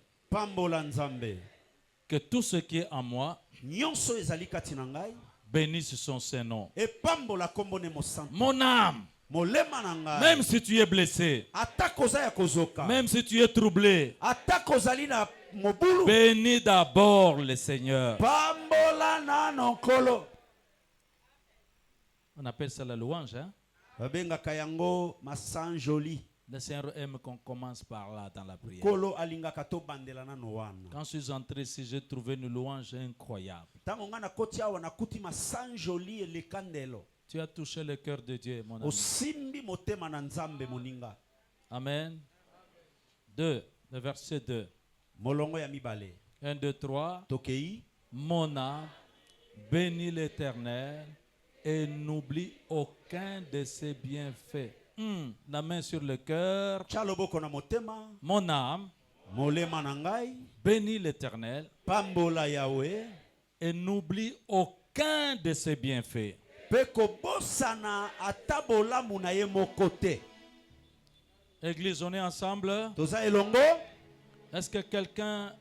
Que tout ce qui est en moi bénisse son saint nom. Mon âme. Même si tu es blessé, même si tu es troublé, bénis d'abord le Seigneur. On appelle ça la louange, hein? Le Seigneur aime qu'on commence par là dans la prière. Quand je suis entré ici, j'ai trouvé une louange incroyable. Tu as touché le cœur de Dieu, mon ami. Amen. 2, le verset 2. 1, 2, 3. Mon âme bénit l'Éternel et n'oublie aucun de ses bienfaits. La main sur le cœur. Mon âme bénit l'Éternel et n'oublie aucun de ses bienfaits. Église, on est ensemble. Est-ce que quelqu'un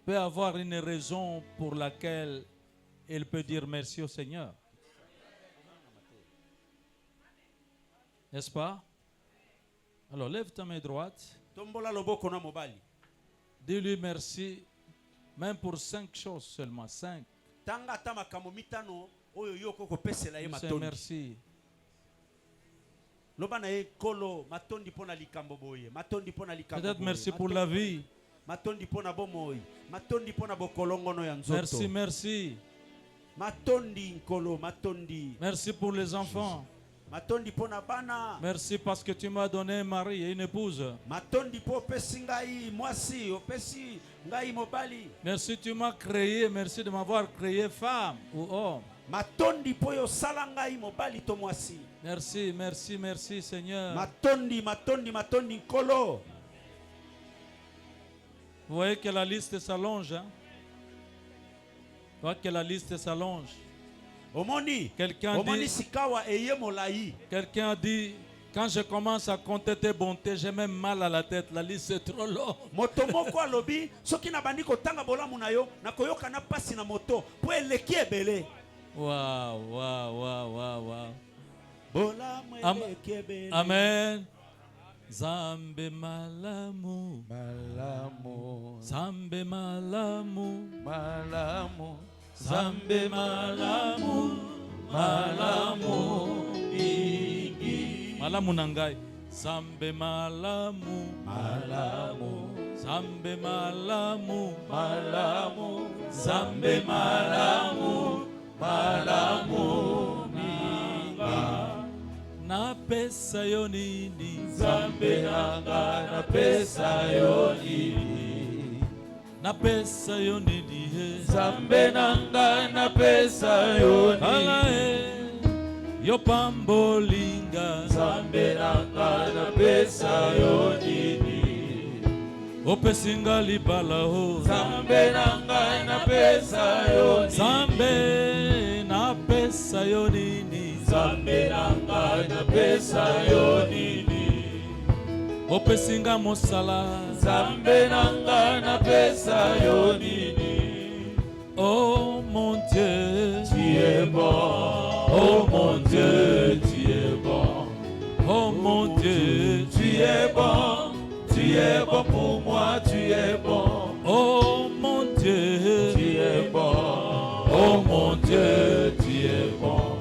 peut avoir une raison pour laquelle il peut dire merci au Seigneur? N'est-ce pas? Alors lève ta main droite. Dis-lui merci, même pour 5 choses seulement. 5. Merci. Peut-être merci pour la vie. Merci, merci. Merci pour les enfants. Merci parce que tu m'as donné un mari et une épouse. Merci, tu m'as créé. Merci de m'avoir créé femme ou homme. Merci, merci, merci Seigneur. Vous voyez que la liste s'allonge. Hein? Vous voyez que la liste s'allonge. Quelqu'un a dit, quand je commence à compter tes bontés, j'ai même mal à la tête. La liste est trop longue. Waouh, waouh, waouh, waouh, waouh. Amen. Zambe malamu, malamu. Zambe malamu, malamu. Zambe malamu, malamu mingi. Malamu nangai. Zambe malamu, malamu. Zambe malamu, malamu. Zambe malamu, malamu mingi. Na pesa yo nini? Zambe nanga na pesa yo nini? Na pesa yo nini? Zambe nanga na pesa yo nini? Yo pambolinga. Zambe nanga na pesa yo nini? Opesinga libala ho. Zambe nanga na pesa yo nini? Zambe na pesa yo nini? Zambe nanga na pesa yo nini? Opesinga mosala. Zambe nanga na pesa yo nini? Oh mon Dieu, tu es bon. Oh mon Dieu, tu es bon. Oh mon Dieu, tu es bon. Tu es bon pour moi, tu es bon. Oh mon Dieu, tu es bon. Oh mon Dieu, tu es bon.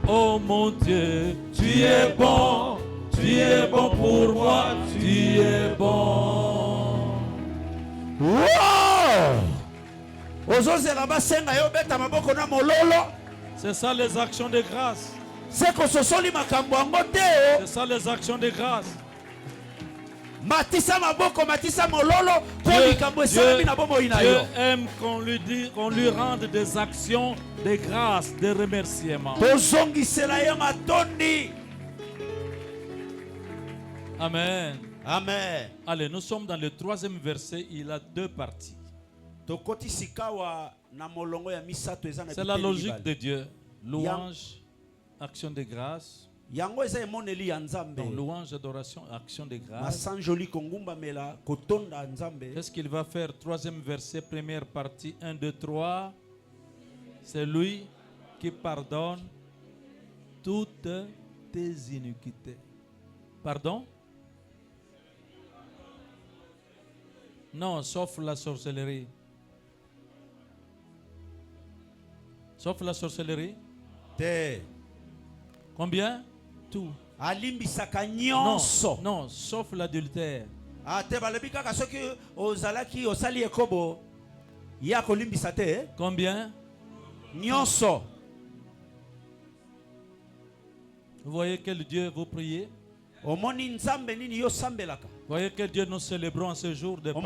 Oh mon Dieu, tu es bon. Tu es bon pour moi, tu es bon. Wow! Ozozela basenga yo beta maboko na mololo. C'est ça les actions de grâce. C'est que ce sont les makambo angote. C'est ça les actions de grâce. Matisa maboko, matisa mololo. Dieu aime qu'on lui rende des actions de grâce, de remerciement. Amen. Amen. Allez, nous sommes dans le 3e verset. Il a 2 parties. C'est la logique de Dieu. Louange, action de grâce. Donc, louange, adoration, action de grâce. Qu'est-ce qu'il va faire? 3e verset, première partie, 1, 2, 3. C'est lui qui pardonne toutes tes iniquités. Pardon? Non, sauf la sorcellerie. Sauf la sorcellerie? Combien? Tout. Non, non, sauf l'adultère. Combien? Vous voyez quel Dieu vous priez? Vous voyez quel Dieu nous célébrons en ce jour de Pâques?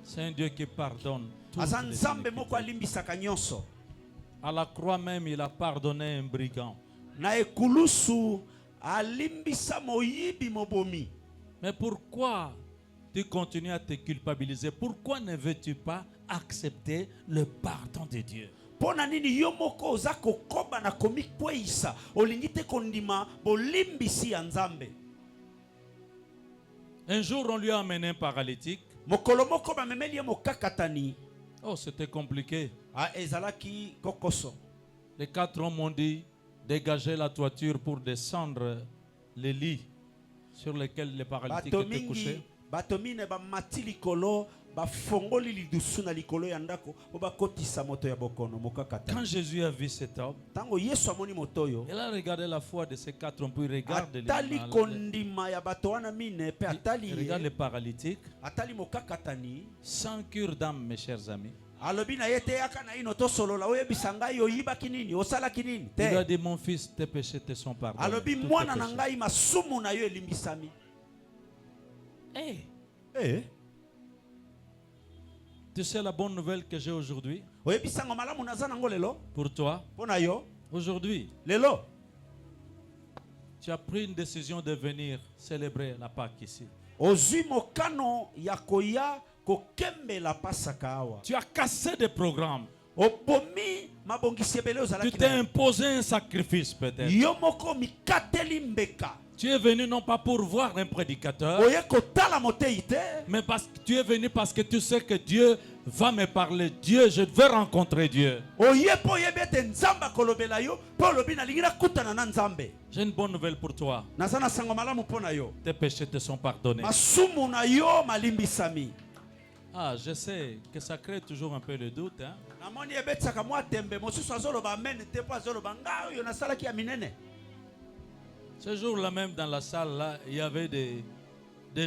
C'est un Dieu qui pardonne tout. À la croix même, il a pardonné un brigand. Mais pourquoi tu continues à te culpabiliser? Pourquoi ne veux-tu pas accepter le pardon de Dieu? Un jour, on lui a amené un paralytique. Oh, c'était compliqué. Les 4 hommes m'ont dit dégager la toiture pour descendre les lits sur lesquels les paralytiques étaient couchés. Quand Jésus a vu cet homme, il a regardé la foi de ces 4 hommes, puis il regarde les paralytiques, sans cure d'âme, mes chers amis. Il a dit, mon fils, tes péchés te sont pardonnés. Hey. Tu sais la bonne nouvelle que j'ai aujourd'hui pour toi? Aujourd'hui, tu as pris une décision de venir célébrer la Pâque ici. Tu as cassé des programmes. Tu t'es imposé un sacrifice peut-être. Tu es venu non pas pour voir un prédicateur, mais parce que tu es venu parce que tu sais que Dieu va me parler. Dieu, je veux rencontrer Dieu. J'ai une bonne nouvelle pour toi. Tes péchés te sont pardonnés. Ah, je sais que ça crée toujours un peu de doute. Hein? namoni ebetsaka mwa tembe mosusu azoloba amen te mpo azoloba ngai oyo nasalaki ya minene. Ce jour-là même dans la salle, là, il y avait des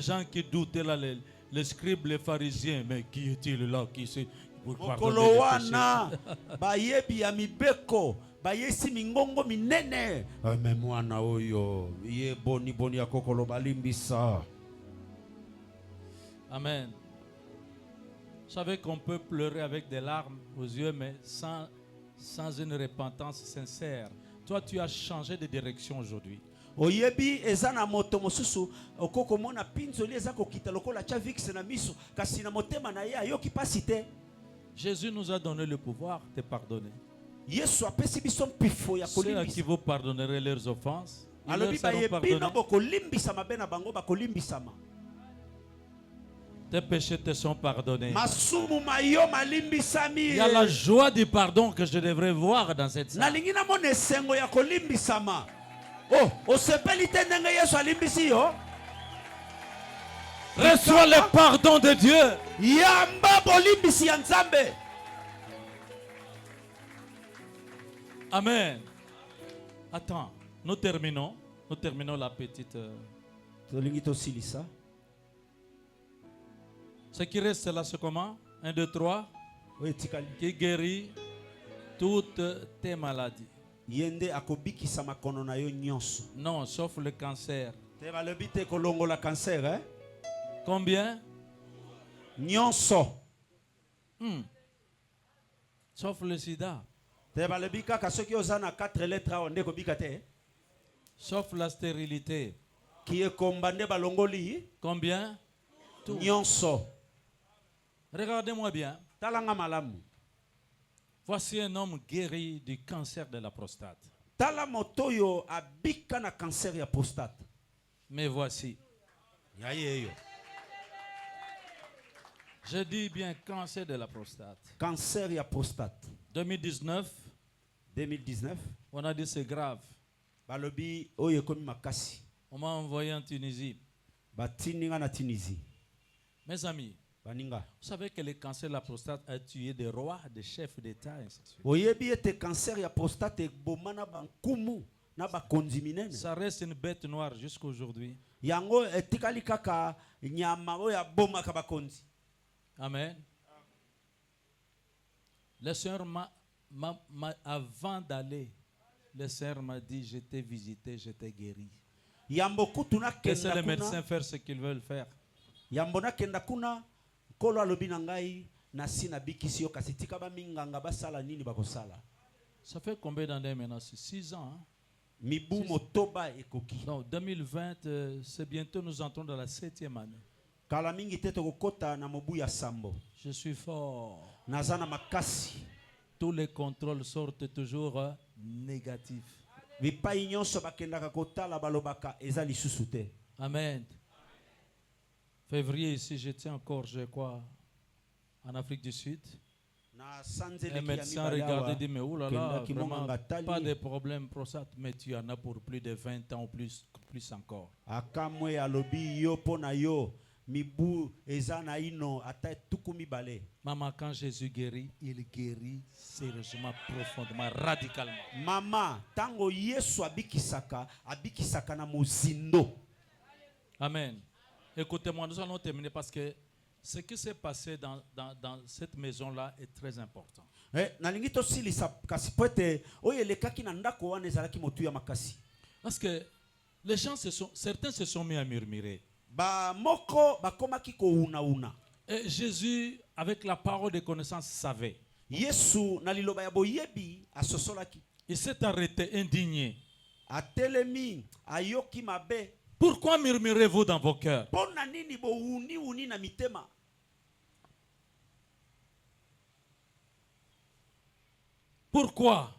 gens qui doutaient, là, les scribes, les pharisiens. Mais qui est-il là qui sait pour pardonner mokolo les wana péchés? bayebi ya mibeko bayesi mingongo minene me mwana oyo ye boni boni ya kokolo balimbisa. Amen. Vous savez qu'on peut pleurer avec des larmes aux yeux, mais sans une repentance sincère. Toi, tu as changé de direction aujourd'hui. Oyebi eza na moto mosusu okokomona pinzoli eza kokita lokola tia vix na miso kasi na motema na ye ayoki pasi te. Jésus nous a donné le pouvoir de pardonner. Yesu apesi biso mpifo ya Ceux à qui kolimbisa. vous pardonnerez leurs offenses, ils leur Alobi seront bayebino pardonnés. bokolimbisa mabe na bango bakolimbisama. Tes péchés te sont pardonnés. Masumu mayo malimbisami. Il y a la joie du pardon que je devrais voir dans cette salle. Nalingi na mona esengo ya kolimbisama. Oh, osepeli te ndenge Yesu alimbisi yo. Reçois le pardon de Dieu. Yamba bolimbisi ya Nzambe. Amen. Attends, nous terminons la petite. Tolingi tosilisa. Ce qui reste là, c'est comment? 1, 2, 3. Oye tikali. Qui guérit toutes tes maladies. Yende akobikisa makono na yo nyonso. Non, sauf le cancer. Te balobi te kolongola cancer, hein? Combien? Nyonso. Sauf le sida. Te balobi kaka soki oza na 4 lettres awo nde kobika te. Sauf la stérilité. Ki ekomba nde balongoli. Combien? Tout. Nyonso. Regardez-moi bien. Talanga malamu. Voici un homme guéri du cancer de la prostate. Tala motoyo abika na cancer ya prostate. Mais voici. Ya yeyo. Je dis bien cancer de la prostate. Cancer ya prostate. 2019, 2019. on a dit c'est grave. Balobi oyo komi makasi. On m'a envoyé en Tunisie. Batininga na Tunisie. Mes amis, Baninga. vous savez que le cancer de la prostate a tué des rois, des chefs d'État, et ainsi de suite. Oyebi ete cancer ya prostate bomana bankumu na bakonzi minene. Ça reste une bête noire jusqu'à aujourd'hui. Yango etikali kaka nyama oyo abomaka bakonzi. Amen. Le Seigneur avant d'aller, le Seigneur m'a dit, je t'ai visité, je t'ai guéri. Yambo kutuna Laissez kenda les médecins kuna. faire ce qu'ils veulent faire. Yambo na kenda kuna. Kolo alobi na ngai na sina bikisi yo kasi tika ba minganga basala nini bakosala. Ça fait combien d'années maintenant? C'est 6 ans. Hein? Mibu motoba ekoki. Donc 2020, c'est bientôt nous entrons dans la 7e année. Kala mingi te tokokota na mobu ya sambo. Je suis fort. Nazana makasi. Tous les contrôles sortent toujours négatifs. Bipai nyonso bakendaka kotala balobaka eza lisusu te. Amen. Février ici, j'étais encore, je crois, en Afrique du Sud. Un médecin regardait et dit, mais oulala, vraiment, pas de problème prostate, mais tu en as pour plus de 20 ans ou plus encore. Akamwe alobi yo pona yo mibu ezana ino ata tukumi bale. Maman, quand Jésus guérit, il guérit sérieusement, profondément, radicalement. Mama, tango Yesu abikisaka na mozindo. Amen. Écoutez-moi, nous allons terminer parce que ce qui s'est passé dans cette maison-là est très important. Parce que les gens certains se sont mis à murmurer. Et Jésus, avec la parole de connaissance, savait. Il s'est arrêté indigné. Pourquoi murmurez-vous dans vos cœurs? Pourquoi?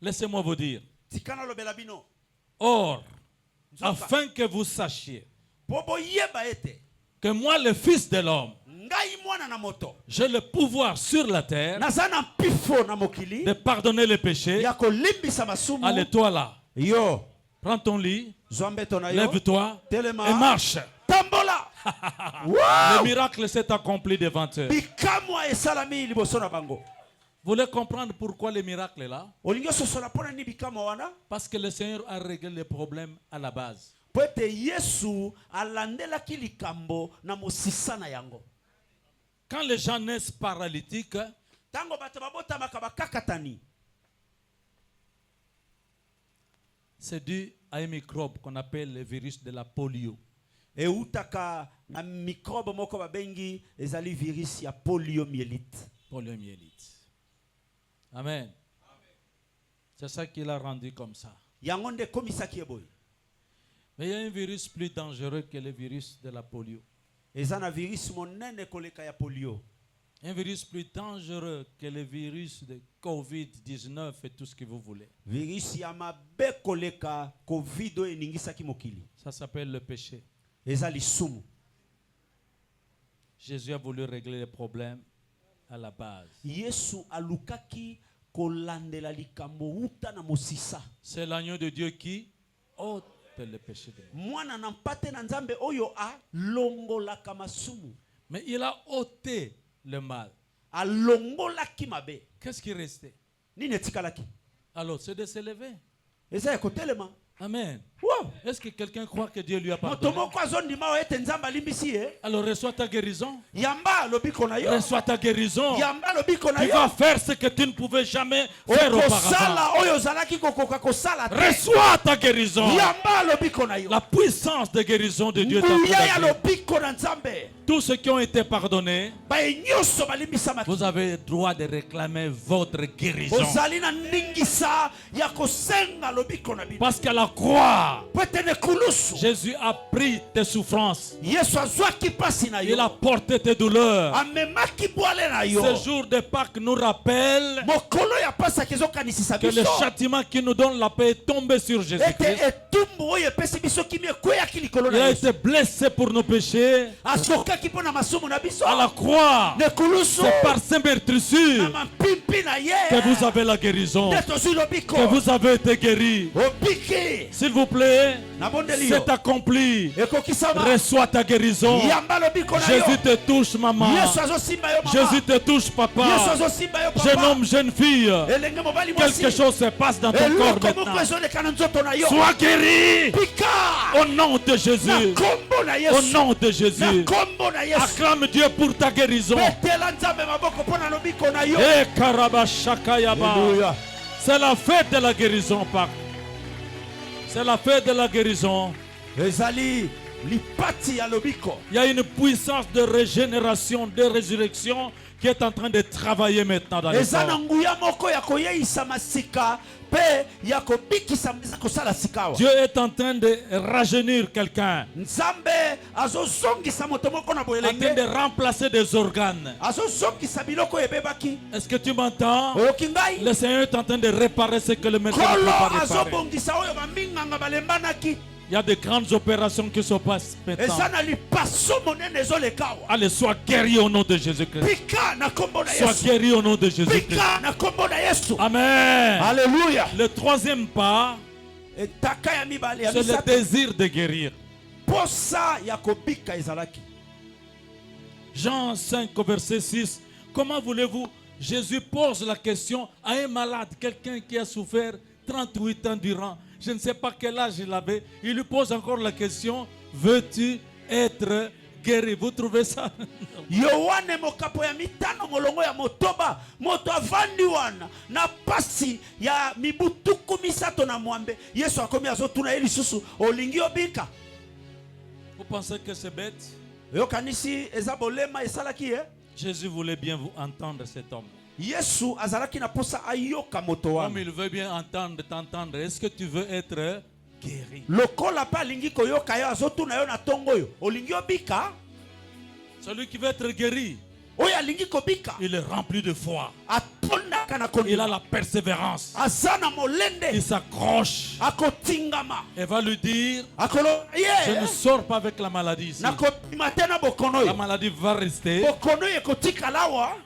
Laissez-moi vous dire. Or, afin que vous sachiez que moi, le Fils de l'homme, j'ai le pouvoir sur la terre de pardonner les péchés. Allez, toi là. Prends ton lit, lève-toi et marche. Le miracle s'est accompli devant eux. bikamwa esalami liboso na bango. Vous voulez comprendre pourquoi le miracle est là? Olingi ososola pona ni bikamwa wana? Parce que le Seigneur a réglé les problèmes à la base. Po ete Yesu alandelaki likambo na mosisa na yango. Quand les gens naissent paralytiques, Tango bato babotamaka bakakatani, c'est dû à un microbe qu'on appelle le virus de la polio. eutaka na microbe moko babengi ezali virus ya poliomyélite. Poliomyélite. Amen. C'est ça qu'il a rendu comme ça. Yango nde komisaki eboyi. Mais il y a un virus plus dangereux que le virus de la polio. Eza na virus monene koleka ya polio. Un virus plus dangereux que le virus de Covid-19 et tout ce que vous voulez. Virus ya mabe koleka covid oyo eningisaki mokili. Ça s'appelle le péché. Eza lisumu. Jésus a voulu régler les problèmes à la base. Yesu alukaki kolandela likambo uta na mosisa. C'est l'agneau de Dieu qui ôte le péché de nous. Mwana na mpate na nzambe oyo a longolaka masumu. Mais il a ôté le mal. Alongolaki mabe. Qu'est-ce qui restait? Nini etikalaki? Alors, c'est de se lever. Eza ya kotelema. Amen. Wow. Est-ce que quelqu'un croit que Dieu lui a Moto pardonné? moko azondima oyo ete nzambe alimbisi ye. Alors reçois ta guérison. Yamba lobiko na yo. Reçois ta guérison. Yamba lobiko na Tu yo. vas faire ce que tu ne pouvais jamais faire auparavant. Okosala oyo ozalaki kokoka kosala te. Reçois ta guérison. Yamba lobiko na yo. La puissance de guérison de Dieu est en train Nguya ya d'agir. lobiko na nzambe. Tous ceux qui ont été pardonnés, Bae nyonso balimbisamaki. vous avez droit de réclamer votre guérison. Ozali na ningisa ya kosenga lobiko na bino. Parce qu'à la croix, Petene kulusu. Jésus a pris tes souffrances. Yesu azwaki pasi na Il yo. a porté tes douleurs. Amemaki bwale na yo. Ce jour de Pâques nous rappelle Mokolo ya pasa kezokanisisa que le biso. châtiment qui nous donne la paix est tombé sur Ete Jésus-Christ. etumbu oyo epesi biso kimi ekweyaki likolo Il na a Yesu. été blessé pour nos péchés. Asokaki mpo na masumu na biso. À la croix, Ne kulusu. c'est par sa Na meurtrissure mampimpi na ye. que vous avez la guérison, Nde tozwi lobiko. que vous avez été guéri. Obiki. S'il vous plaît, Nabondeli yo. c'est accompli. Ekokisama. Reçois ta guérison. Yamba lobiko na yo. Jésus te touche, maman. Yesu azosimba yo mama. Jésus te touche, Yesu papa. azosimba yo papa. Jeune homme, jeune fille, Elenge mobali mwasi. quelque chose se passe dans ton corps Eloko moko maintenant. ezoleka na nzoto na yo. Sois guéri Pika. au nom de Na Jésus. kombo na Au Yesu. nom de Na Jésus. kombo na Yesu. Acclame Dieu pour ta guérison. Betela nzambe maboko mpo na lobiko na yo. Eh, Karabashakayaba. Alléluia. C'est la fête de la guérison, Pâques. C'est la fête de la guérison. Ezali lipati ya lobiko. Il y a une puissance de régénération, de résurrection qui est en train de travailler maintenant dans les Eza na corps. nguya moko ya koyeisa masika pe ya kobikisa kosala sikawa. Dieu est en train de rajeunir quelqu'un, Nzambe azozongisa moto moko na en train de boelenge. remplacer des organes. Azozongisa biloko ebebaki. Est-ce que tu m'entends? Oyoki ngai? Le Seigneur est en train de réparer ce que le maître ne peut Kolo pas réparer. azobongisa oyo baminganga balembanaki. Il y a de grandes opérations qui se passent maintenant. Eza na lipaso monene ezoleka awa. Allez, sois guéri au nom de Jésus-Christ. Pika na kombo na Sois Yesu. guéri au nom de Jésus-Christ. Pika na kombo na Yesu. Amen. Alléluia. Le troisième pas, Etaka ya mibale ya c'est le misato. désir de guérir. Posa ya kobika ezalaki. Jean 5, verset 6. Comment voulez-vous? Jésus pose la question à un malade, quelqu'un qui a souffert 38 ans durant. Je ne sais pas quel âge il avait. Il lui pose encore la question, veux-tu être guéri? Vous trouvez ça? Yohane mokapo ya mitano molongo ya motoba. Moto avandi wana na pasi ya mibutuku misato na mwambe. Yesu akomi azotuna ye lisusu. Olingi obika. Vous pensez que c'est bête? Yokanisi eza bolema esalaki ye. Jésus voulait bien vous entendre, cet homme. Yesu azalaki na posa ayoka moto Comme wana. il veut bien t'entendre, est-ce que tu veux être guéri? Lokola pa alingi koyoka yo azotuna yo na tongo yo. Olingi obika. Celui qui veut être guéri, Oyo alingi kobika. il est rempli de foi. Atondaka na Il a kondima. la persévérance. Aza na Il molende. s'accroche Akotingama. et va lui dire, Akolo je ne ye. sors pas avec la maladie ici. Nakobima te na bokono La yo. maladie va rester Bokono ye kotikala awa.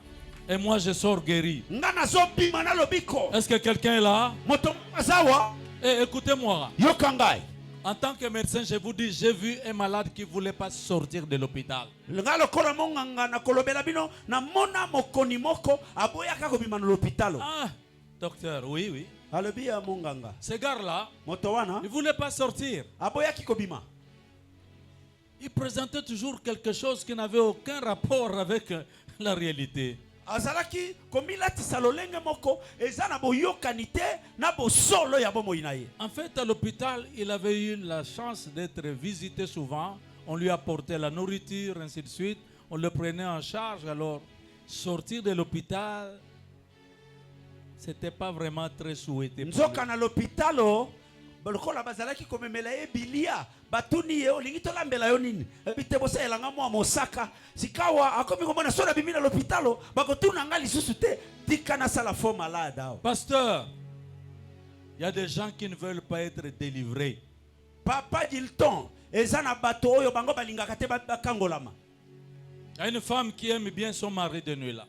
et moi je sors guéri. Nga nazobima na lobiko. Est-ce que quelqu'un est là? Moto azawa. Eh, écoutez-moi. Yoka ngai. En tant que médecin, je vous dis, j'ai vu un malade qui ne voulait pas sortir de l'hôpital. nga lokola monganga na kolobela bino na mona mokoni moko aboyaka kobima na l'hôpital. Ah, docteur, oui, oui. Alobi ya monganga Ce gars-là, moto wana il ne voulait pas sortir. aboyaki kobima. Il présentait toujours quelque chose qui n'avait aucun rapport avec la réalité. Azalaki komilatisa lolenge moko eza na boyokani te na bosolo ya bomoi na ye. En fait, à l'hôpital, il avait eu la chance d'être visité souvent. On lui apportait la nourriture, ainsi de suite. On le prenait en charge. Alors, sortir de l'hôpital, c'était pas vraiment très souhaité. pour Nzoka lui. na l'hôpitalo lokola bazalaki komemela ye bilia batuni ye olingi tolambela yo nini bite bosalelanga mwa mosaka sikawa akomi komona so na bimi na l'hôpitalo bakotuna nga lisusu te tika nasala fo malade awa. Pasteur, il y a des gens qui ne veulent pas être délivrés. Papa Dilton eza na bato oyo bango balingaka te bakangolama. Il y a une femme qui aime bien son mari de nuit là.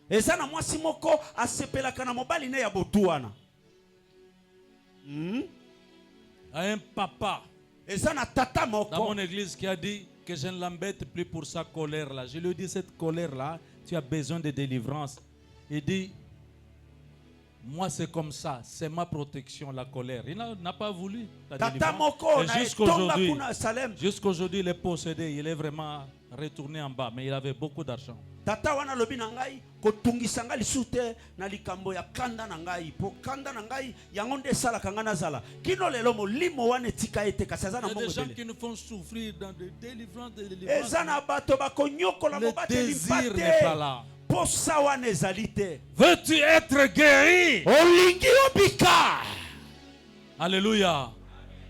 Eza na mwasi moko asepelaka na mobali ne ya botu wana. Il y a un papa Eza na tata dans moko mon église qui a dit que je ne l'embête plus pour sa colère là. Je lui ai dit, cette colère là, tu as besoin de délivrance. Il dit, moi c'est comme ça, c'est ma protection, la colère. Il n'a pas voulu la tata délivrance. moko Et na etonga jusqu'aujourd'hui, kuna Salem. jusqu'aujourd'hui, il est possédé, il est vraiment retourné en bas, mais il avait beaucoup d'argent. Tata wana lobi na ngai kotungisa ngai lisusu te na likambo ya kanda na ngai po kanda na ngai yango nde esalaka ngai nazala kino lelo molimo wana etika ete kasi aza Il na y a des mbongo gens ebele. qui nous font souffrir dans des délivrances. Eza na bato bakonyokola Le mobateli désir n'est pas te là. posa wana ezali te. Veux-tu être guéri? Olingi obika. Alléluia.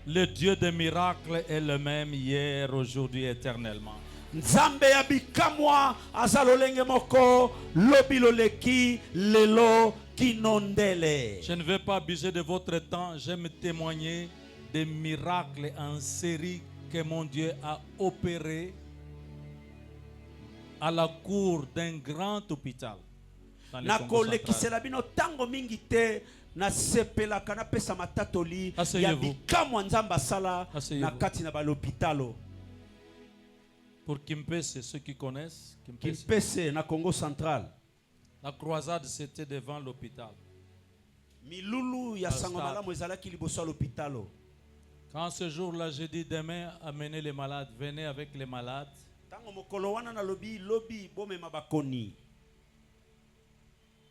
Le Dieu des miracles est le même hier, aujourd'hui, éternellement. Nzambe ya bikamwa aza lolenge moko lobi loleki lelo kinondele. Je ne vais pas abuser de votre temps. J'aime témoigner des miracles en série que mon Dieu a opérés à la cour d'un grand hôpital. Dans le Congo central. Nakolekisela bino tango mingi te nasepelaka napesa matatoli ya Asseyez-vous. bikamwa nzambe asala Asseyez-vous. na kati na balopitalo. Pour Kimpese, ceux qui connaissent, Kimpese, Kimpese na Congo central. la croisade c'était devant l'hôpital. Milulu ya sango Stade. malamu ezalaki liboso ya lopitalo. Quand ce jour-là, j'ai dit demain, amenez les malades, venez avec les malades. Tango mokolo wana na lobi lobi bomema bakoni.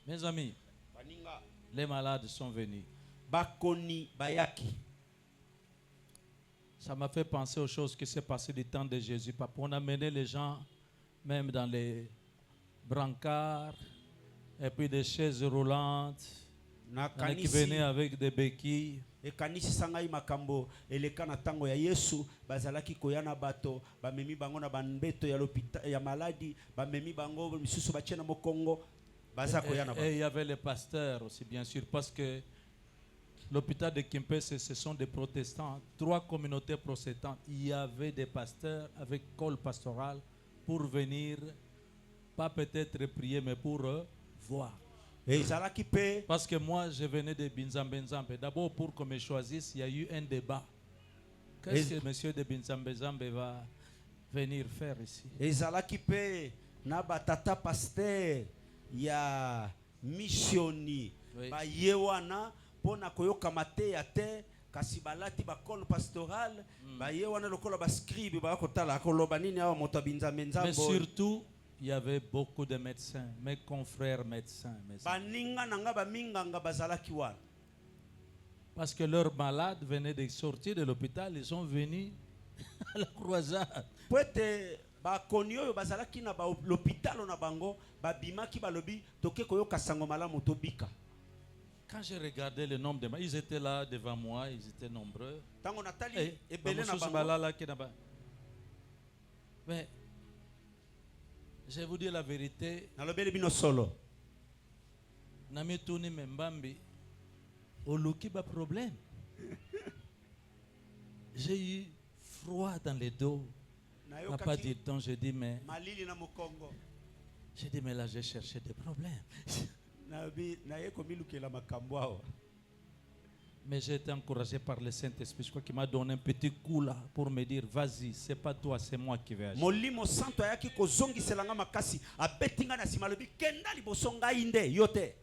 Mes amis, Baninga les malades sont venus. bakoni bayaki. Ça m'a fait penser aux choses qui s'est passées du temps de Jésus. Papa, on amenait les gens même dans les brancards et puis des chaises roulantes. Na Il y en a qui venaient kanisi avec des béquilles. ekanisisa ngai makambo eleka na tango ya Yesu bazalaki koya na bato bamemi bango na banbeto ya lopita ya maladi bamemi bango misusu batie na mokongo baza koya na Et bato. il y avait les pasteurs aussi, bien sûr, parce que l'hôpital de Kimpese, ce sont des protestants, 3 communautés protestantes. Il y avait des pasteurs avec col pastoral pour venir, pas peut-être prier, mais pour voir. Ezalaki pe Parce que moi, je venais de Binzambenzambe. D'abord, pour qu'on me choisisse, il y a eu un débat. Qu'est-ce que monsieur de Binzambenzambe va venir faire ici? ezalaki pe na batata pasteur ya missioni Oui. baye wana mpona koyoka mateya te kasi balati bakolo pastoral baye wana lokola bascribe bakotala koloba nini awa moto abinzambe Mais nzambo. surtout, il y avait beaucoup de médecins, mes confrères médecins. Mes amis. Baninga nanga baminganga bazalaki wana. Parce que leurs malades venaient de sortir de l'hôpital, ils sont venus à la croisade. Poete bakoni oyo bazalaki na l'hôpital na bango babimaki balobi toke koyoka sango malamu tobika. Quand j'ai regardé le nombre de malades, ils étaient là devant moi, ils étaient nombreux. Tango natali Eh, ebele na bamosusu bango. balala ke na ba- Mais je vous dis la vérité, Nalobeli bino solo. namituni membambi oluki ba problème. J'ai eu froid dans le dos. Papa dit donc, je dis mais malili na mokongo. j'ai dit mais là j'ai cherché des problèmes. Na ye komilukela makambo awa. Mais j'ai été encouragé par le Saint-Esprit. Je crois qu'il m'a donné un petit coup là pour me dire, vas-y, c'est pas toi, c'est moi qui vais agir. Molimo santo ayaki kozongiselanga makasi abetinga na sima lobi kenda liboso ngai nde yote.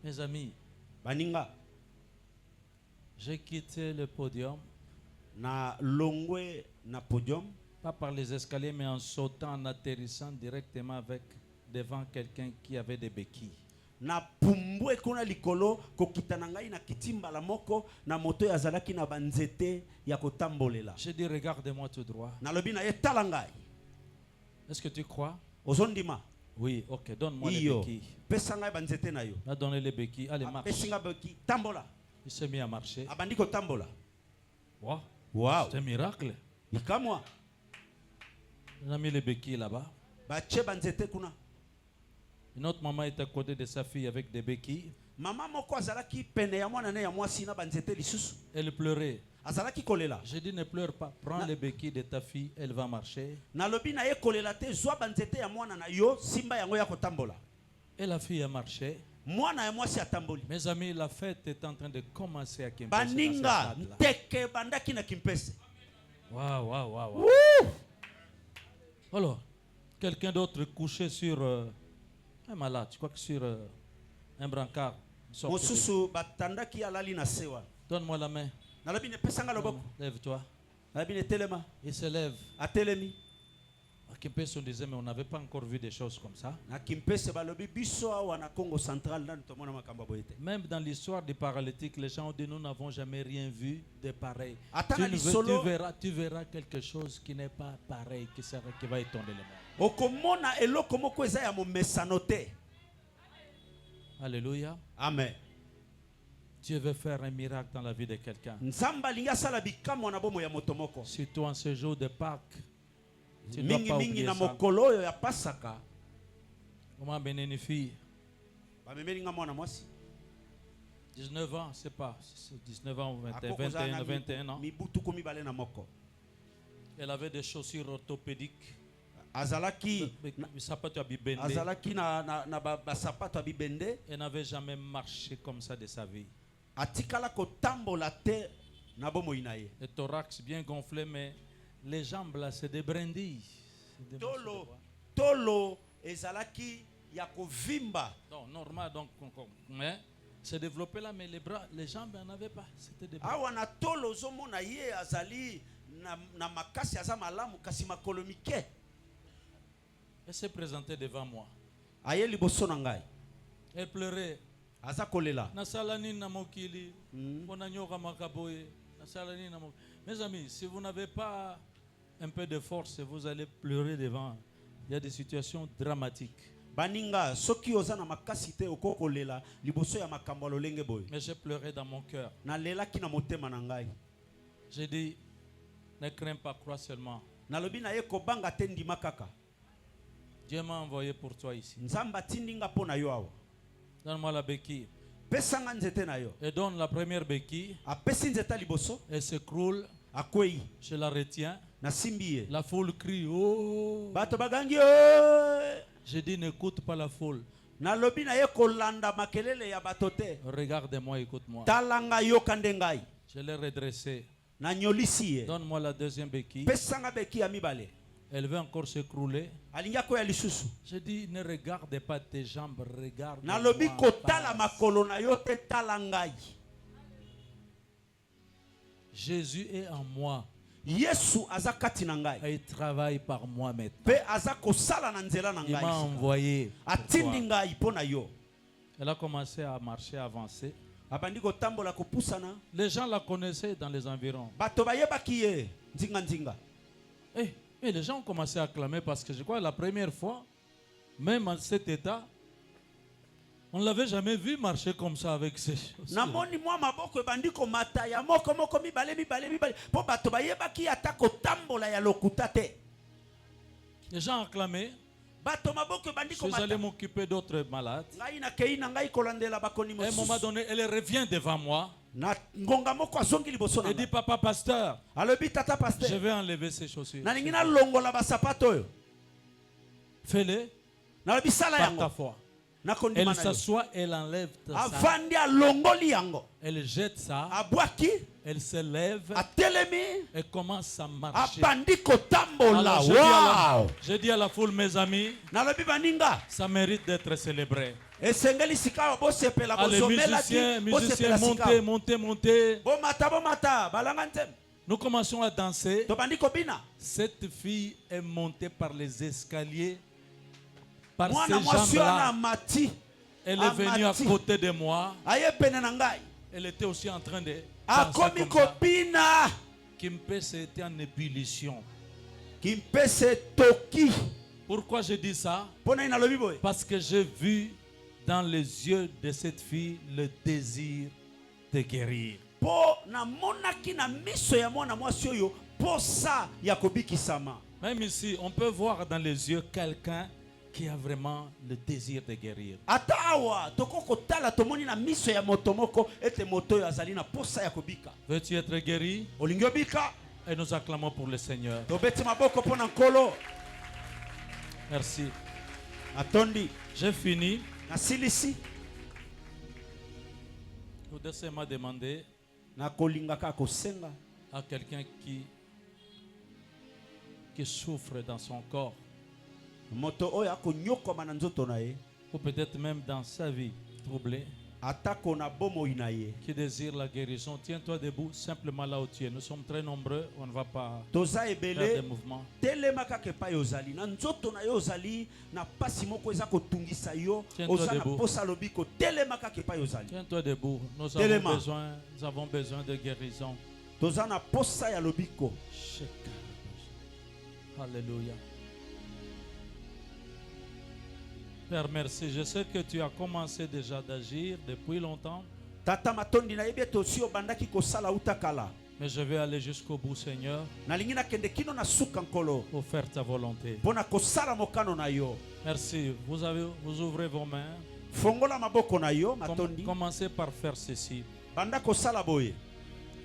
Mes amis, Baninga j'ai quitté le podium, na longwe na podium, pas par les escaliers, mais en sautant, en atterrissant directement avec devant quelqu'un qui avait des béquilles. na pumbwe kuna likolo kokita na ngai na kitimba la moko na moto ya zalaki na banzete ya kotambolela. J'ai dit, regarde-moi tout droit. Na lobi na ye tala ngai. Est-ce que tu crois? Ozondima. Oui, ok, donne-moi les Iyo. béquilles. Pesa ngai banzete na yo. Il a donné les béquilles. Allez, marche. Pesinga beki tambola. Il s'est mis à marcher. Abandi ko tambola. Wow. Wow. C'est un miracle. Ikamwa. On a mis les béquilles là-bas. Bache banzete kuna. Une autre maman est à côté de sa fille avec des béquilles. Mama moko azalaki pene ya mwana ne ya mwasi na banzete lisusu. Elle pleurait. Azalaki kolela. J'ai dit, ne pleure pas. Prends les béquilles de ta fille, elle va marcher. Na lobi na ye kolela te zwa banzete ya mwana na yo simba yango ya kotambola. Et la fille a marché. Mwana ya mwasi atamboli. Mes amis, la fête est en train de commencer à Kimpese. Baninga teke bandaki na Kimpese. Waouh, waouh, waouh. Alors, quelqu'un d'autre couché sur un malade, je crois que sur un brancard. Mosusu batandaki alali na sewa. Donne-moi la main. Na lobi ne pesanga loboko. Lève-toi. Na lobi ne telema. Il se lève. Atelemi. À Kimpese, on disait, mais on n'avait pas encore vu des choses comme ça. Na Kimpese balobi biso awa na Congo central na tomona makamba boyete. Même dans l'histoire des paralytiques, les gens ont dit, nous n'avons jamais rien vu de pareil. Tu verras quelque chose qui n'est pas pareil, qui va étonner le monde. Okomona eloko moko eza ya momesano te. Alléluia. Amen. Dieu veut faire un miracle dans la vie de quelqu'un. Nzamba linga sala bikamwa na bomo ya moto moko. Surtout en ce jour de Pâques. Tu ne dois Mingi pas mingi oublier na ça. mokolo oyo ya Pasaka. Comment amener une fille? Bamemeli nga mwana mwasi. 19 ans, c'est pas. C'est 19 ans ou 21, Akoko za 21, na 21 ans. mibutu ko mibale na moko. Elle avait des chaussures orthopédiques. Azalaki Sapato à bibende. azalaki na basapato ya bibende. Elle n'avait jamais marché comme ça de sa vie. Atikala kotambola te na bomoi na ye. Le thorax bien gonflé, mais les jambes là, c'est des brindilles. C'est des morceaux de Tolo bois. tolo ezalaki ya kovimba. Non, normal, donc, mais c'est développé là, mais les bras, les jambes, elle n'avait pas. C'était des bras. Awa na tolo zomona ye azali na makasi aza malamu kasi makolo mike. Elle s'est présentée devant moi. Aye liboso na ngai. Elle pleurait. Aza kolela. Nasalani na mokili. Ponanyoka makaboye. Nasalani na mokili. Mes amis, si vous n'avez pas un peu de force, vous allez pleurer devant. Il y a des situations dramatiques. Baninga soki oza na makasi te okokolela liboso ya makambo lolenge boy. Mais j'ai pleuré dans mon cœur. Na lelaki na motema na ngai. J'ai dit, ne crains pas, crois seulement. Na lobi na ye kobanga te ndima kaka. Dieu m'a envoyé pour toi ici. Nzamba tindinga pona yo awa. Donne-moi la béquille. Pesanga nzete na yo. Et donne la première béquille. Apesi nzeta liboso. Elle s'écroule. Akwei. Je la retiens. Na simbi ye. La foule crie. Oh! Bato bagangi yo. Je dis, n'écoute pas la foule. Na lobi na ye kolanda makelele ya bato te. Regarde-moi, écoute-moi. Talanga yo kande ngai. Je l'ai redressée. Na nyolisi ye. Donne-moi la deuxième béquille. Pesanga beki ya mibale. Elle veut encore s'écrouler. Alinga ko ya lisusu. Je dis, ne regarde pas tes jambes, regarde. Na lobi kotala makolo na yo te talangai. Jésus est en moi. Yesu aza kati na ngai. Il travaille par moi maintenant. Pe aza kosala na nzela na Il ngai. m'a envoyé. pour Atindi toi. ngai pona yo. Elle a commencé à marcher, à avancer. Abandi kotambola kopusana. Les gens la connaissaient dans les environs. Bato bayebaki ye nzinga nzinga. Et les gens ont commencé à acclamer parce que je crois que la première fois, même en cet état, on ne l'avait jamais vu marcher comme ça avec ces choses. Namoni mwa maboko ebandi komata ya moko moko mibale. Po bato bayebaki ata kotambola ya lokuta te. Les gens acclamaient. Bato maboko ebandi Je suis allé komata. m'occuper d'autres malades. Ngai na kei na ngai kolandela bakoni À un moment mosusu. donné, elle revient devant moi. Na ngonga moko azongi liboso na Elle dit, ngai. papa pasteur, Alobi tata je pasteur. vais enlever ces chaussures. Nalingi na longola basapato oyo. Fais-le Nalobi sala par ta yango. foi. Elle s'assoit, elle enlève ça. avandi alongoli yango Elle jette ça. abwaki Elle se lève atelemi et commence à marcher. abandi kotambola. Alors, Wow! je dis à la foule, mes amis, nalobi baninga ça mérite d'être célébré. esengeli sika bosepela Allez, musiciens, musiciens, montez, montez, montez. bomata balanga nzembe Nous commençons à danser. tobandi kobina. Cette fille est montée par les escaliers, par mwana ces mwasi wana jambes-là. mati Elle est venue à amati. côté de moi. aye pene na ngai Elle était aussi en train de danser akomi comme ça. kobina Kimpese était en ébullition. kimpese toki. Pourquoi je dis ça? Mpona nini nalobi boye Parce que j'ai vu dans les yeux de cette fille le désir de guérir. mpo namonaki na miso ya mwana mwasi oyo posa ya kobikisama. Même ici, on peut voir dans les yeux quelqu'un qui a vraiment le désir de guérir. ata awa toko kotala tomoni na miso ya moto moko ete moto oyo azali na posa ya kobika. Veux-tu être guéri? olingi obika Et nous acclamons pour le Seigneur. tobeti maboko mpo na nkolo. Merci. atondi J'ai fini. nasilisi Oudessé m'a demandé nakolingaka kosenga à quelqu'un qui souffre dans son corps, moto oyo akonyokoma na nzoto na ye ou peut-être même dans sa vie troublée, atako na bomoi na ye. qui désire la guérison. Tiens-toi debout, simplement là où tu es. Nous sommes très nombreux, on ne va pas toza faire des ebele mouvements. telema kaka epai ozali na nzoto na yo ozali na pasi moko eza kotungisa yo Tiens-toi oza na debout. posa lobiko telema kaka epai ozali. Tiens-toi debout. Nous Téléma. avons besoin de guérison. toza na posa ya lobiko. Alléluia. Père, merci. Je sais que tu as commencé déjà d'agir depuis longtemps, Tata matondi na yebi ete osi obandaki kosala uta kala. mais je vais aller jusqu'au bout, Seigneur, nalingi nakende kino na suka nkolo pour faire ta volonté. mpo na kosala mokano na yo. Merci. Vous ouvrez vos mains. fongola maboko na yo matondi. Commencez par faire ceci. banda kosala boye.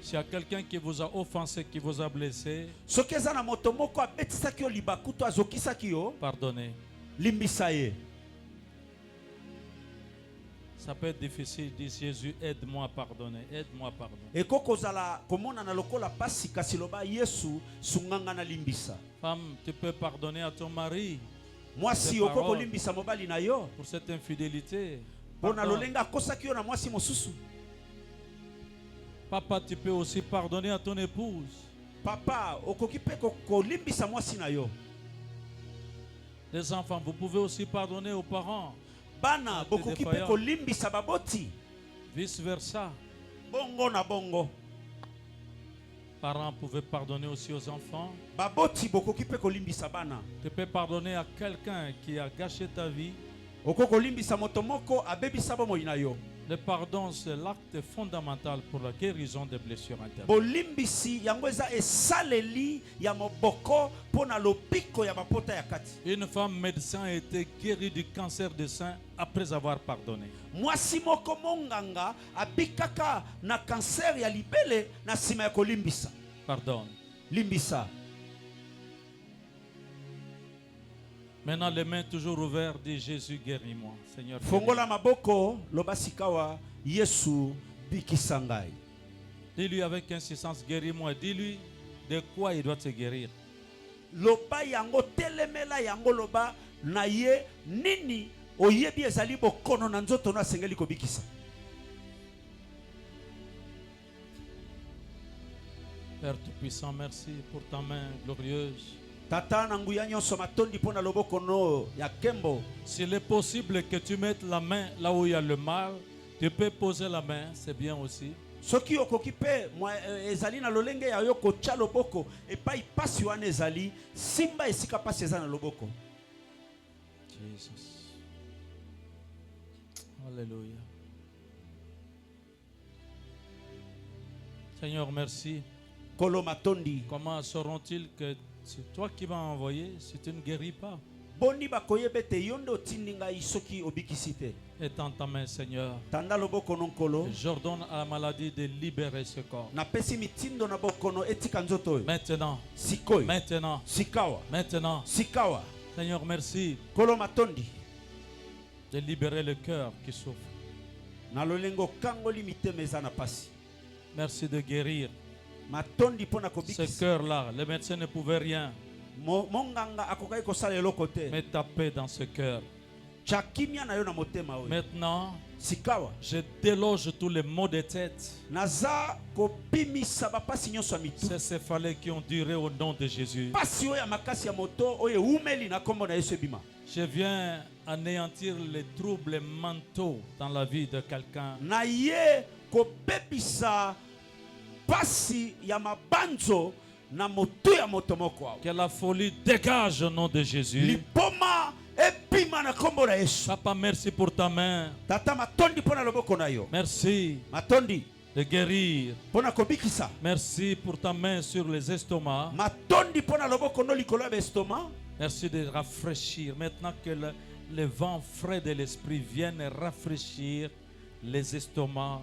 S'il y a quelqu'un qui vous a offensé, qui vous a blessé, soki eza na moto moko abetisaki yo libaku to azokisaki yo pardonnez. limbisa ye. Ça peut être difficile, dit Jésus, aide-moi à pardonner, aide-moi à pardonner. eko kozala komona na lokola pasi kasi loba yesu sunganga na limbisa. Femme, tu peux pardonner à ton mari mwasi Ces oko paroles. kolimbisa mobali na yo pour cette infidélité. mpo na Pardon. lolenga akosaki yo na mwasi mosusu. Papa, tu peux aussi pardonner à ton épouse. papa okoki mpe kolimbisa mwasi na yo. Les enfants, vous pouvez aussi pardonner aux parents. bana bokoki mpe défaillant. kolimbisa baboti. Vice versa. bongo na bongo. Parents pouvaient pardonner aussi aux enfants. baboti bokoki mpe kolimbisa bana. Tu peux pardonner à quelqu'un qui a gâché ta vie. oko kolimbisa moto moko abebisa bomoi na yo. Le pardon, c'est l'acte fondamental pour la guérison des blessures internes. bolimbisi yango eza esaleli ya moboko mpo na lobiko ya bapota ya kati. Une femme médecin a été guérie du cancer du sein après avoir pardonné. mwasi moko monganga abikaka na kanser ya libele na nsima ya kolimbisa. Pardonne. limbisa. Maintenant, les mains toujours ouvertes, dit Jésus, guéris-moi. Seigneur, fongola maboko loba sikawa yesu bikisa ngai. dis-lui avec insistance, guéris-moi. Dis-lui de quoi il doit se guérir. loba yango telemela yango loba na ye nini oyebi ezali bokono na nzoto no asengeli kobikisa. Père Tout-Puissant, merci pour ta main glorieuse. tata na nguya nyonso matondi mpo na loboko no ya kembo. S'il est possible que tu mettes la main là où il y a le mal, tu peux poser la main, c'est bien aussi. soki okoki mpe ezali na lolenge ya yo kotya loboko epai pasi wana ezali simba esika pasi eza na loboko. Jesus. Alléluia. Seigneur, merci. kolo matondi. Comment sauront-ils que c'est toi qui m'as envoyé si tu ne guéris pas? boni bakoyeba ete yo nde otindi ngai soki obikisi te. Étends ta main, Seigneur. tanda loboko no nkolo. J'ordonne à la maladie de libérer ce corps. napesi mitindo na bokono etika nzoto oyo. Maintenant, sikoyo. maintenant, sikawa. maintenant. sikawa. Seigneur, merci. kolo matondi. de libérer le cœur qui souffre. na lolengo kangoli mitema eza na pasi. Merci de guérir Matondi pona ce kobikisa. cœur-là. Les médecins ne pouvaient rien, Monganga akokai kosala eloko te. mais taper dans ce cœur. Chakimia na yo na motema oyo. Maintenant, Sikawa. je déloge tous les maux de tête, Naza kopimisa bapasi nyonso ya mitu. ces céphalées qui ont duré au nom de Jésus. Pasi oyo ya makasi ya moto oyo umeli na kombo na Yesu ebima. Je viens anéantir les troubles mentaux dans la vie de quelqu'un. Na ye kopepisa pasi ya mabanzo na moto ya moto moko awa. Que la folie dégage au nom de Jésus. Lipoma ebima na kombo na Yesu. Papa, merci pour ta main. Tata matondi pona loboko na yo. Merci Matondi de guérir. pona kobikisa. Merci pour ta main sur les estomacs. Matondi pona loboko no likolo ya bestoma. Merci de rafraîchir. Maintenant que le vent frais de l'esprit vienne rafraîchir les estomacs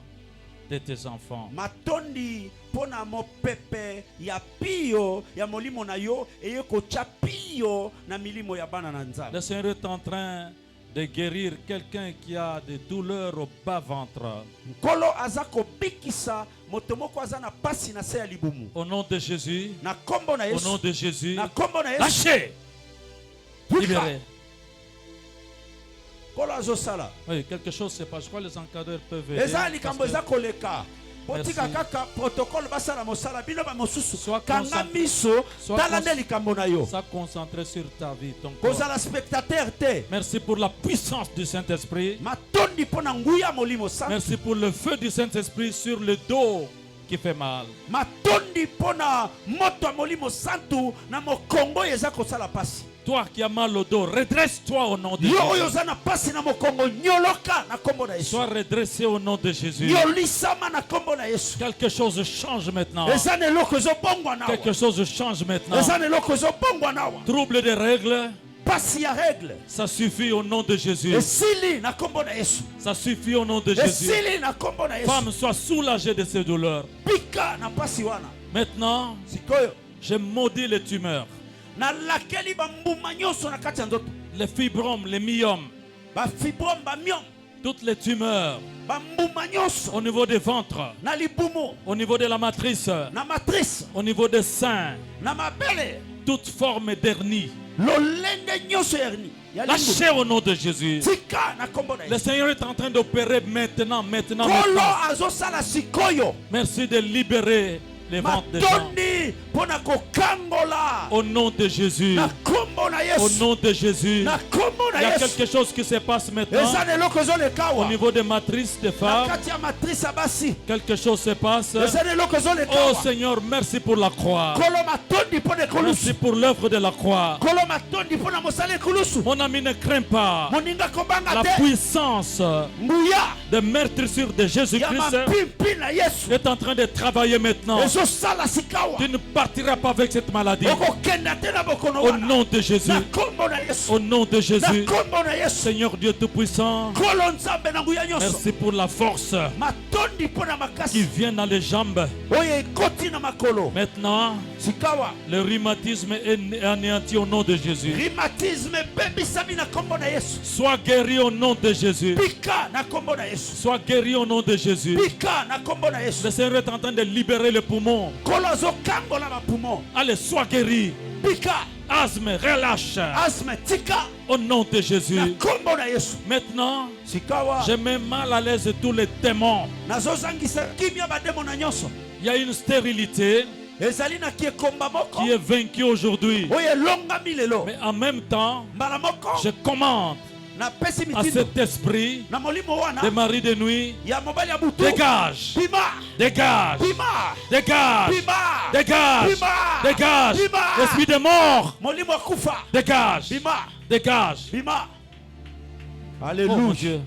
de tes enfants. Matondi pona mopepe ya pio ya molimo na yo eye kocha pio na milimo ya bana na nzambe. Le Seigneur est en train de guérir quelqu'un qui a des douleurs au bas-ventre. Nkolo aza kobikisa moto moko aza na pasi na se ya libumu. Au nom de Jésus. Na kombo na Au Yesu. nom de Jésus. Na kombo na Yesu. Lâchez. Libérez. Nkolo azosala. Oui, quelque chose se passe. Je crois que les encadreurs peuvent Eza aider. likambo Parce eza que koleka. Botika Merci. kaka protocole basala mosala bino ba mosusu. Sois Kanga concentré. miso Sois tala nde concentré. likambo na yo. ça concentré sur ta vie, ton corps. Kozala spectateur te. Merci pour la puissance du Saint-Esprit. Matondi pona nguya molimo santo. Merci pour le feu du Saint-Esprit sur le dos qui fait mal. Matondi pona moto ya molimo santu na mokongo eza kosala pasi. Toi qui as mal au dos, redresse-toi au nom de Yo oyo Jésus. za na pasi na mokongo nyoloka na kombo na Yesu. Sois redressé au nom de Jésus. Yo lisama na kombo na Yesu. Quelque chose change maintenant. Eza na eloko ezobongwa nawa. Quelque chose change maintenant. Eza na eloko ezobongwa nawa. Trouble des règles, Pasi ya règle. ça suffit au nom de Jésus. Esili na kombo na Yesu. Ça suffit au nom de Jésus. Esili na kombo na Yesu. Femme, sois soulagée de ces douleurs. Pika na pasi wana. Maintenant, Sikoyo. je maudis les tumeurs, Na lakeli bambuma nyonso na kati ya nzoto. les fibromes, les myomes, Ba fibrome ba myome. toutes les tumeurs Bambuma nyonso. au niveau des ventres, Na libumu. au niveau de la matrice, Na matrice. au niveau des seins, Na mabele. toute forme d'hernie. Lolenge nyonso ya hernie. Ya lingu. Lâchez au nom de Jésus. Tika na kombo na Le Yesu. Seigneur est en train d'opérer maintenant. Kolo azosala sikoyo. Merci de libérer les ventes des gens. Matondi pona kokangola. Au nom de Jésus. Na kombo na Au Yesu. nom de Jésus. Na kombo Il y na a Yesu. quelque chose qui se passe maintenant. Eza na eloko ezoleka Au awa. niveau des matrices des Na femmes. kati ya matrice ya basi. Quelque chose se passe. Eza na eloko ezoleka Oh awa. Seigneur, merci pour la croix. Kolo matondi pona Merci ekolusu. pour l'œuvre de la croix. Kolo matondi pona mosala ekolusu. Mon ami, ne crains pas Moninga kobanga la te. puissance Nguya de meurtrissure de ya Jésus-Christ mapimpi na Yesu. est en train de travailler maintenant. Ezosala sikawa. Tu ne partiras pas avec cette maladie. Okokenda te na bokono Au wana. nom de Jésus. Na kombo na Yesu. Au nom de Na Jésus. kombo na Yesu. Seigneur Dieu Tout-Puissant, Kolo nzambe na nguya nyonso. merci pour la force Matondi pona qui makasi. vient dans les jambes. Oyo ekoti na makolo. Maintenant, Sikawa. le rhumatisme est anéanti au nom de Jésus. Rhumatisme ebebisami na kombo na Yesu. Sois guéri au nom de Jésus. Pika na kombo na Yesu. Sois guéri au nom de Jésus. Pika na kombo na Yesu. Le Seigneur est en train de libérer le poumon. Kolo azokangola bapumo. Allez, sois guéri. Pika. Asthme, relâche. Asthme tika. Au nom de Jésus. Na kombo na Yesu. Maintenant, Sikawa. je mets mal à l'aise tous les démons. Nazozangisa kimia bademo na nyonso. Il y a une stérilité Ezali na kiekomba moko. qui est vaincue aujourd'hui. Oyo elongami lelo. Mais en même temps, Mbala moko. je commande Na pesi à mitindo. cet esprit Na molimo wana. de mari de nuit, Ya mobali ya butu. dégage, Pima. dégage, Pima. dégage, Pima. dégage, Pima. dégage. Pima. Esprit de mort, Molimo akufa. dégage, Pima. dégage. Bima. Oh mon Alléluia. Dieu,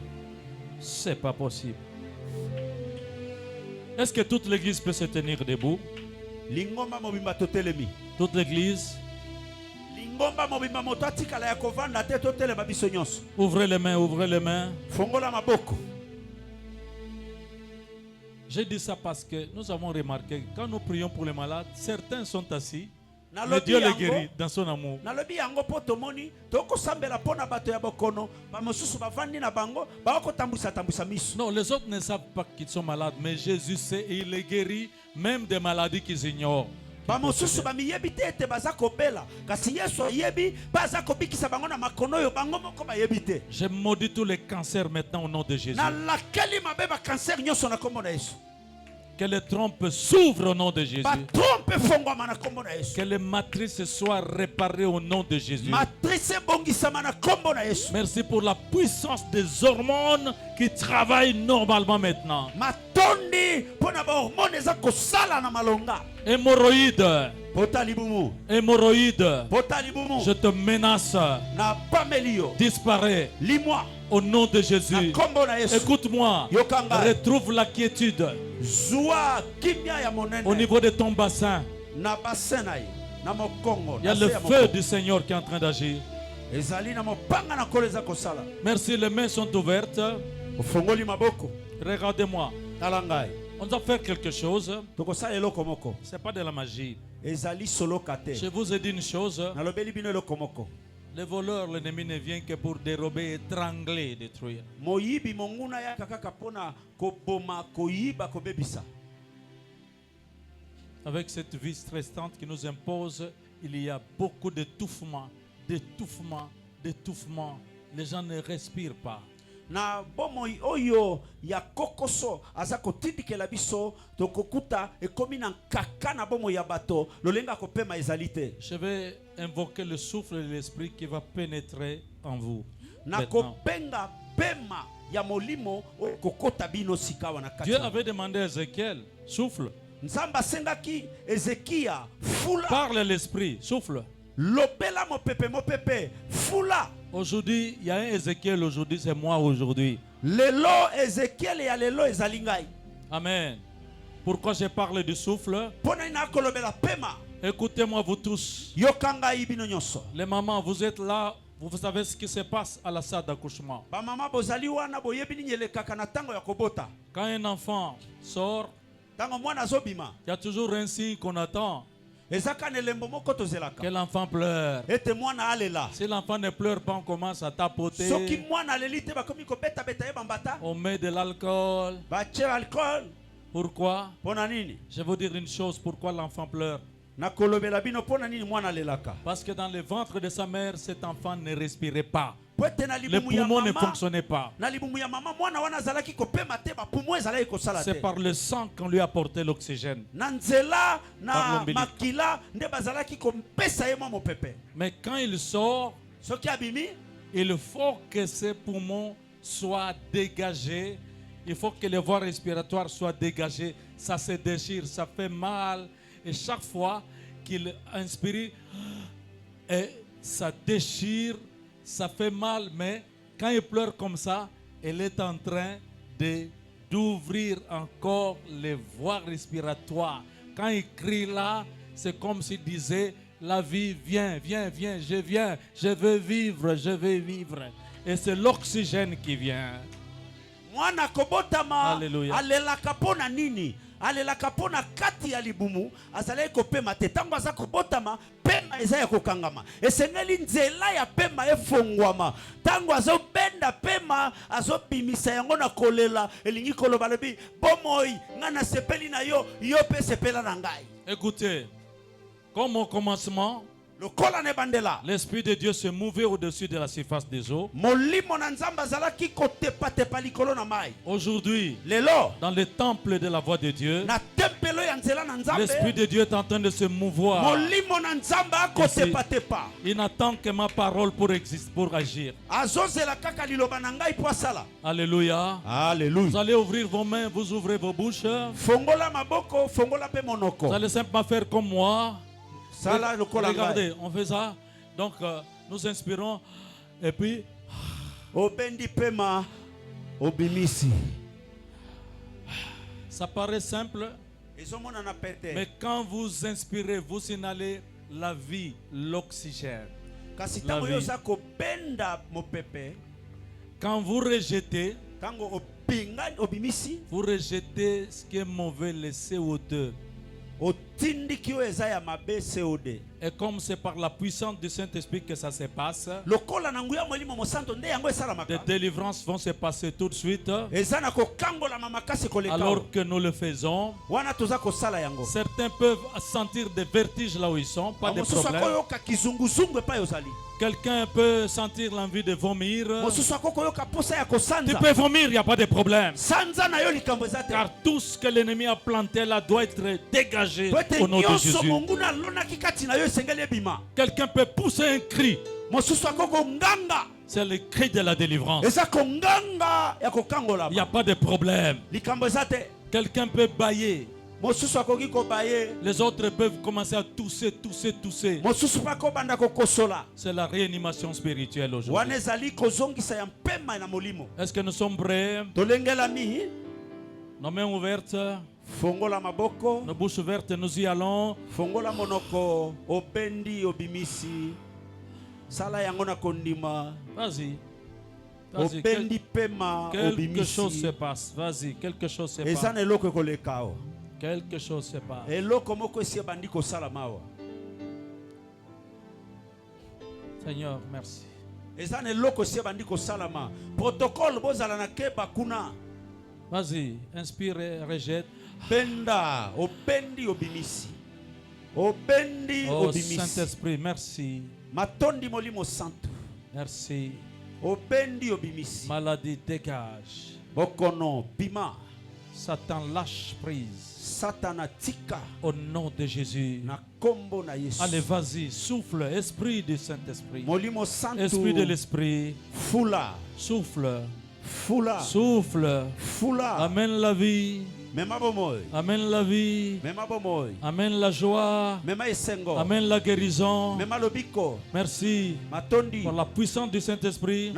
c'est pas possible. Est-ce que toute l'église peut se tenir debout? Lingomba mobimba totelemi. Toute l'église, Lingomba mobimba moto atikala ya kovanda te totelema biso nyonso. ouvrez les mains, ouvrez les mains. Fongola maboko. J'ai dit ça parce que nous avons remarqué que quand nous prions pour les malades, certains sont assis, Mais Dieu le guérit dans son amour. Nalobi yango po tomoni toko sambela pona bato ya bokono ba mosusu bavandi na bango ba ko tambusa miso. Non, les autres ne savent pas qu'ils sont malades, mais Jésus sait et il les guérit même des maladies qu'ils ignorent. Ba mosusu ba miyebi te ete baza kobela kasi Yesu yebi baza kobikisa bango na makono yo bango moko ba yebi te. Je maudis tous les cancers maintenant au nom de Jésus. Na lakeli mabe ba cancer nyoso na kombo na Yesu. Que les trompes s'ouvrent au nom de Jésus. Ba trompe fongwa na kombo na Yesu. Que les matrices soient réparées au nom de Jésus. Matrice bongisama na kombo na Yesu. Merci pour la puissance des hormones qui travaillent normalement maintenant. Matondi pona ba hormone za kosala na malonga. Hémorroïdes. Hémorroïdes. Je te menace. Disparaît. Au nom de Jésus. Écoute-moi. Retrouve la quiétude. Au niveau de ton bassin. Il y a le feu du Seigneur qui est en train d'agir. Merci, les mains sont ouvertes. Regardez-moi. On doit faire quelque chose. Ce n'est pas de la magie. Je vous ai dit une chose. Les voleurs, l'ennemi ne vient que pour dérober, étrangler, détruire. Avec cette vie stressante qui nous impose, il y a beaucoup d'étouffement, d'étouffement, d'étouffement. Les gens ne respirent pas. Na bomoi oyo ya kokoso azako tindikela biso tokokuta ekomi na kaka na bomo ya bato lolenga kopema ezalite. Je vais invoquer le souffle de l'esprit qui va pénétrer en vous. Na kopenga pema ya molimo kokota bino sikawa na kati. Dieu avait demandé à Ézéchiel, souffle. Nzamba sengaki Ezekia fula. Parle à l'esprit, souffle. Lobela mo pepe fula. Aujourd'hui, il y a un Ézéchiel aujourd'hui, c'est moi aujourd'hui. Lelo Ézéchiel et lelo ezalingai. Amen. Pourquoi je parle du souffle? Écoutez-moi vous tous. Les mamans, vous êtes là, vous savez ce qui se passe à la salle d'accouchement. Quand un enfant sort, il y a toujours un signe qu'on attend. Que l'enfant pleure. Si l'enfant ne pleure pas, on commence à tapoter. On met de l'alcool. Pourquoi? Je vais vous dire une chose. Pourquoi l'enfant pleure? Parce que dans le ventre de sa mère, cet enfant ne respirait pas. Les poumons ne fonctionnaient pas. C'est par le sang qu'on lui apportait l'oxygène. Mais quand il sort, il faut que ses poumons soient dégagés. Il faut que les voies respiratoires soient dégagées. Ça se déchire, ça fait mal. Et chaque fois qu'il inspire, et ça déchire. Ça fait mal, mais quand il pleure comme ça, elle est en train d'ouvrir encore les voies respiratoires. Quand il crie là, c'est comme s'il disait, la vie, viens, je veux vivre, je veux vivre. Et c'est l'oxygène qui vient. Alléluia. Alelaka pona kati ya libumu azalaki kopema te tango aza kobotama pema eza ya kokangama esengeli nzela ya pema efongwama tango azobenda pema azobimisa yango na kolela elingi koloba lobi bomoi nga na sepeli na yo yo pe sepela na ngai. Écoutez, comme au commencement, l'Esprit de Dieu se mouvait au-dessus de la surface des eaux. Aujourd'hui, dans le temple de la voix de Dieu, l'Esprit de Dieu est en train de se mouvoir. Ici, il n'attend que ma parole pour exister, pour agir. Alléluia. Alléluia. Vous allez ouvrir vos mains, vous ouvrez vos bouches. Vous allez simplement faire comme moi. Regardez, on fait ça. Donc, nous inspirons. Et puis, ça paraît simple. Mais quand vous inspirez, vous inhalez la vie, l'oxygène. Quand vous rejetez, vous rejetez ce qui est mauvais, le CO2. Et comme c'est par la puissance du Saint-Esprit que ça se passe, des délivrances vont se passer tout de suite. Alors que nous le faisons, certains peuvent sentir des vertiges là où ils sont, pas de problème. Quelqu'un peut sentir l'envie de vomir. Tu peux vomir, il n'y a pas de problème. Car tout ce que l'ennemi a planté là doit être dégagé au nom de Jésus. Quelqu'un peut pousser un cri. C'est le cri de la délivrance. Il n'y a pas de problème. Quelqu'un peut bâiller. Les autres peuvent commencer à tousser. C'est la réanimation spirituelle aujourd'hui. Est-ce que nous sommes prêts? Nos mains ouvertes, nos bouches ouvertes, nous y allons. Vas-y. Quelque chose se passe. Vas-y, quelque chose se passe. Quelque chose se passe. Seigneur, merci. Vas-y, inspire et rejette. Oh Saint-Esprit, merci. Merci. Maladie, dégage. Satan, lâche prise. Au nom de Jésus. Allez, vas-y, souffle, esprit du Saint-Esprit. Esprit de l'Esprit. Souffle. Souffle. Amène la vie. Amène la vie. Amène la joie. Amène la guérison. Merci pour la puissance du Saint-Esprit.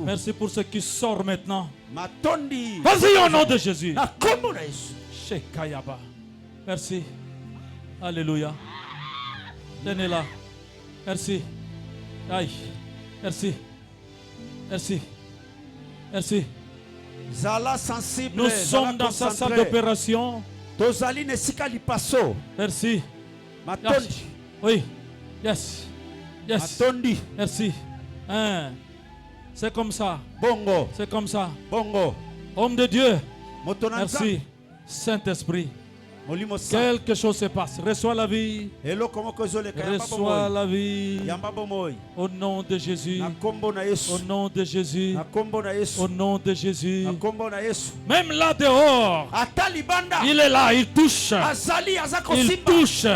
Merci pour ce qui sort maintenant. Vas-y au nom de Jésus. Shekayaba. Merci. Alléluia. Tenez-la. Merci. Aïe. Merci. Merci. Merci. Nous sommes dans sa salle d'opération. Merci. Oui. Yes. Yes. Merci. Hein. C'est comme ça. C'est comme ça. Homme de Dieu. Merci. Saint-Esprit. Quelque chose se passe. Reçois la vie. Reçois la vie. Au nom de Jésus. Au nom de Jésus. Au nom de Jésus. Même là dehors, il est là, il touche. Il touche.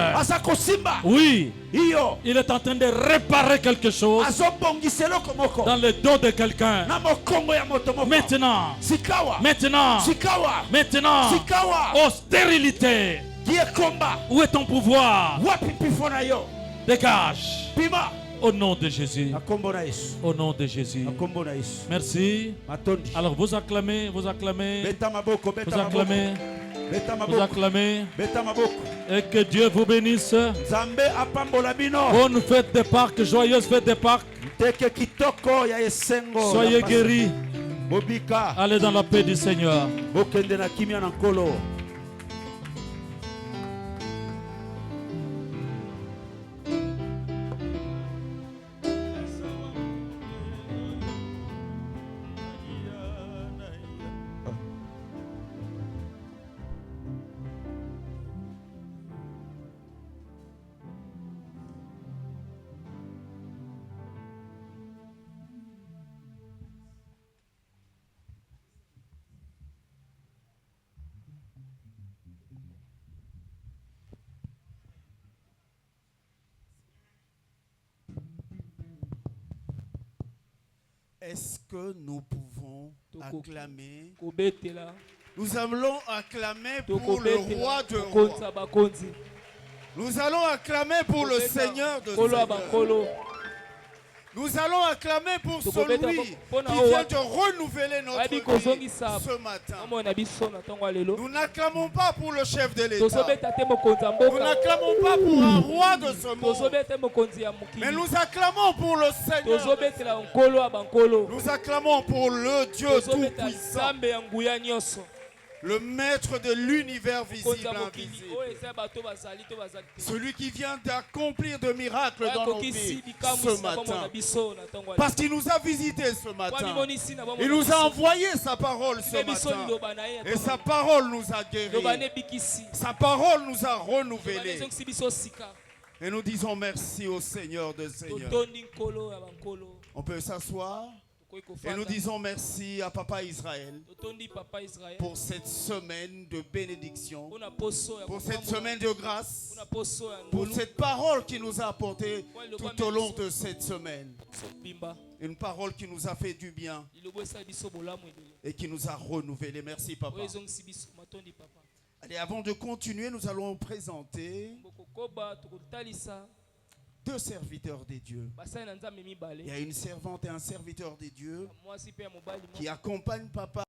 Oui. Il est en train de réparer quelque chose dans le dos de quelqu'un. Maintenant, oh stérilité, où est ton pouvoir? Dégage. Au nom de Jésus. Au nom de Jésus. Merci. Alors vous acclamez, vous acclamez, vous acclamez. Vous acclamez. Et que Dieu vous bénisse. Bonne fête de Pâques, joyeuse fête de Pâques. Soyez guéris. Allez dans la paix du Seigneur. Est-ce que nous pouvons acclamer? Nous allons acclamer pour le roi de rois. Nous allons acclamer pour le Seigneur de seigneurs. Nous allons acclamer pour celui qui vient de renouveler notre vie ce matin. Nous n'acclamons pas pour le chef de l'État. Nous n'acclamons pas pour un roi de ce monde. Mais nous acclamons pour le Seigneur. Nous acclamons pour le Dieu Tout-Puissant. Le maître de l'univers visible et invisible. Celui qui vient d'accomplir de miracles dans nos vies ce matin. Parce qu'il nous a visités ce matin. Il nous a envoyé sa parole ce matin. Et sa parole nous a guéris. Sa parole nous a renouvelés. Et nous disons merci au Seigneur de Seigneurs. On peut s'asseoir. Et nous disons merci à Papa Israël pour cette semaine de bénédiction, pour cette semaine de grâce, pour cette parole qui nous a apporté tout au long de cette semaine. Une parole qui nous a fait du bien et qui nous a renouvelés. Merci Papa. Allez, avant de continuer, nous allons présenter deux serviteurs des dieux. Il y a une servante et un serviteur des dieux qui accompagnent Papa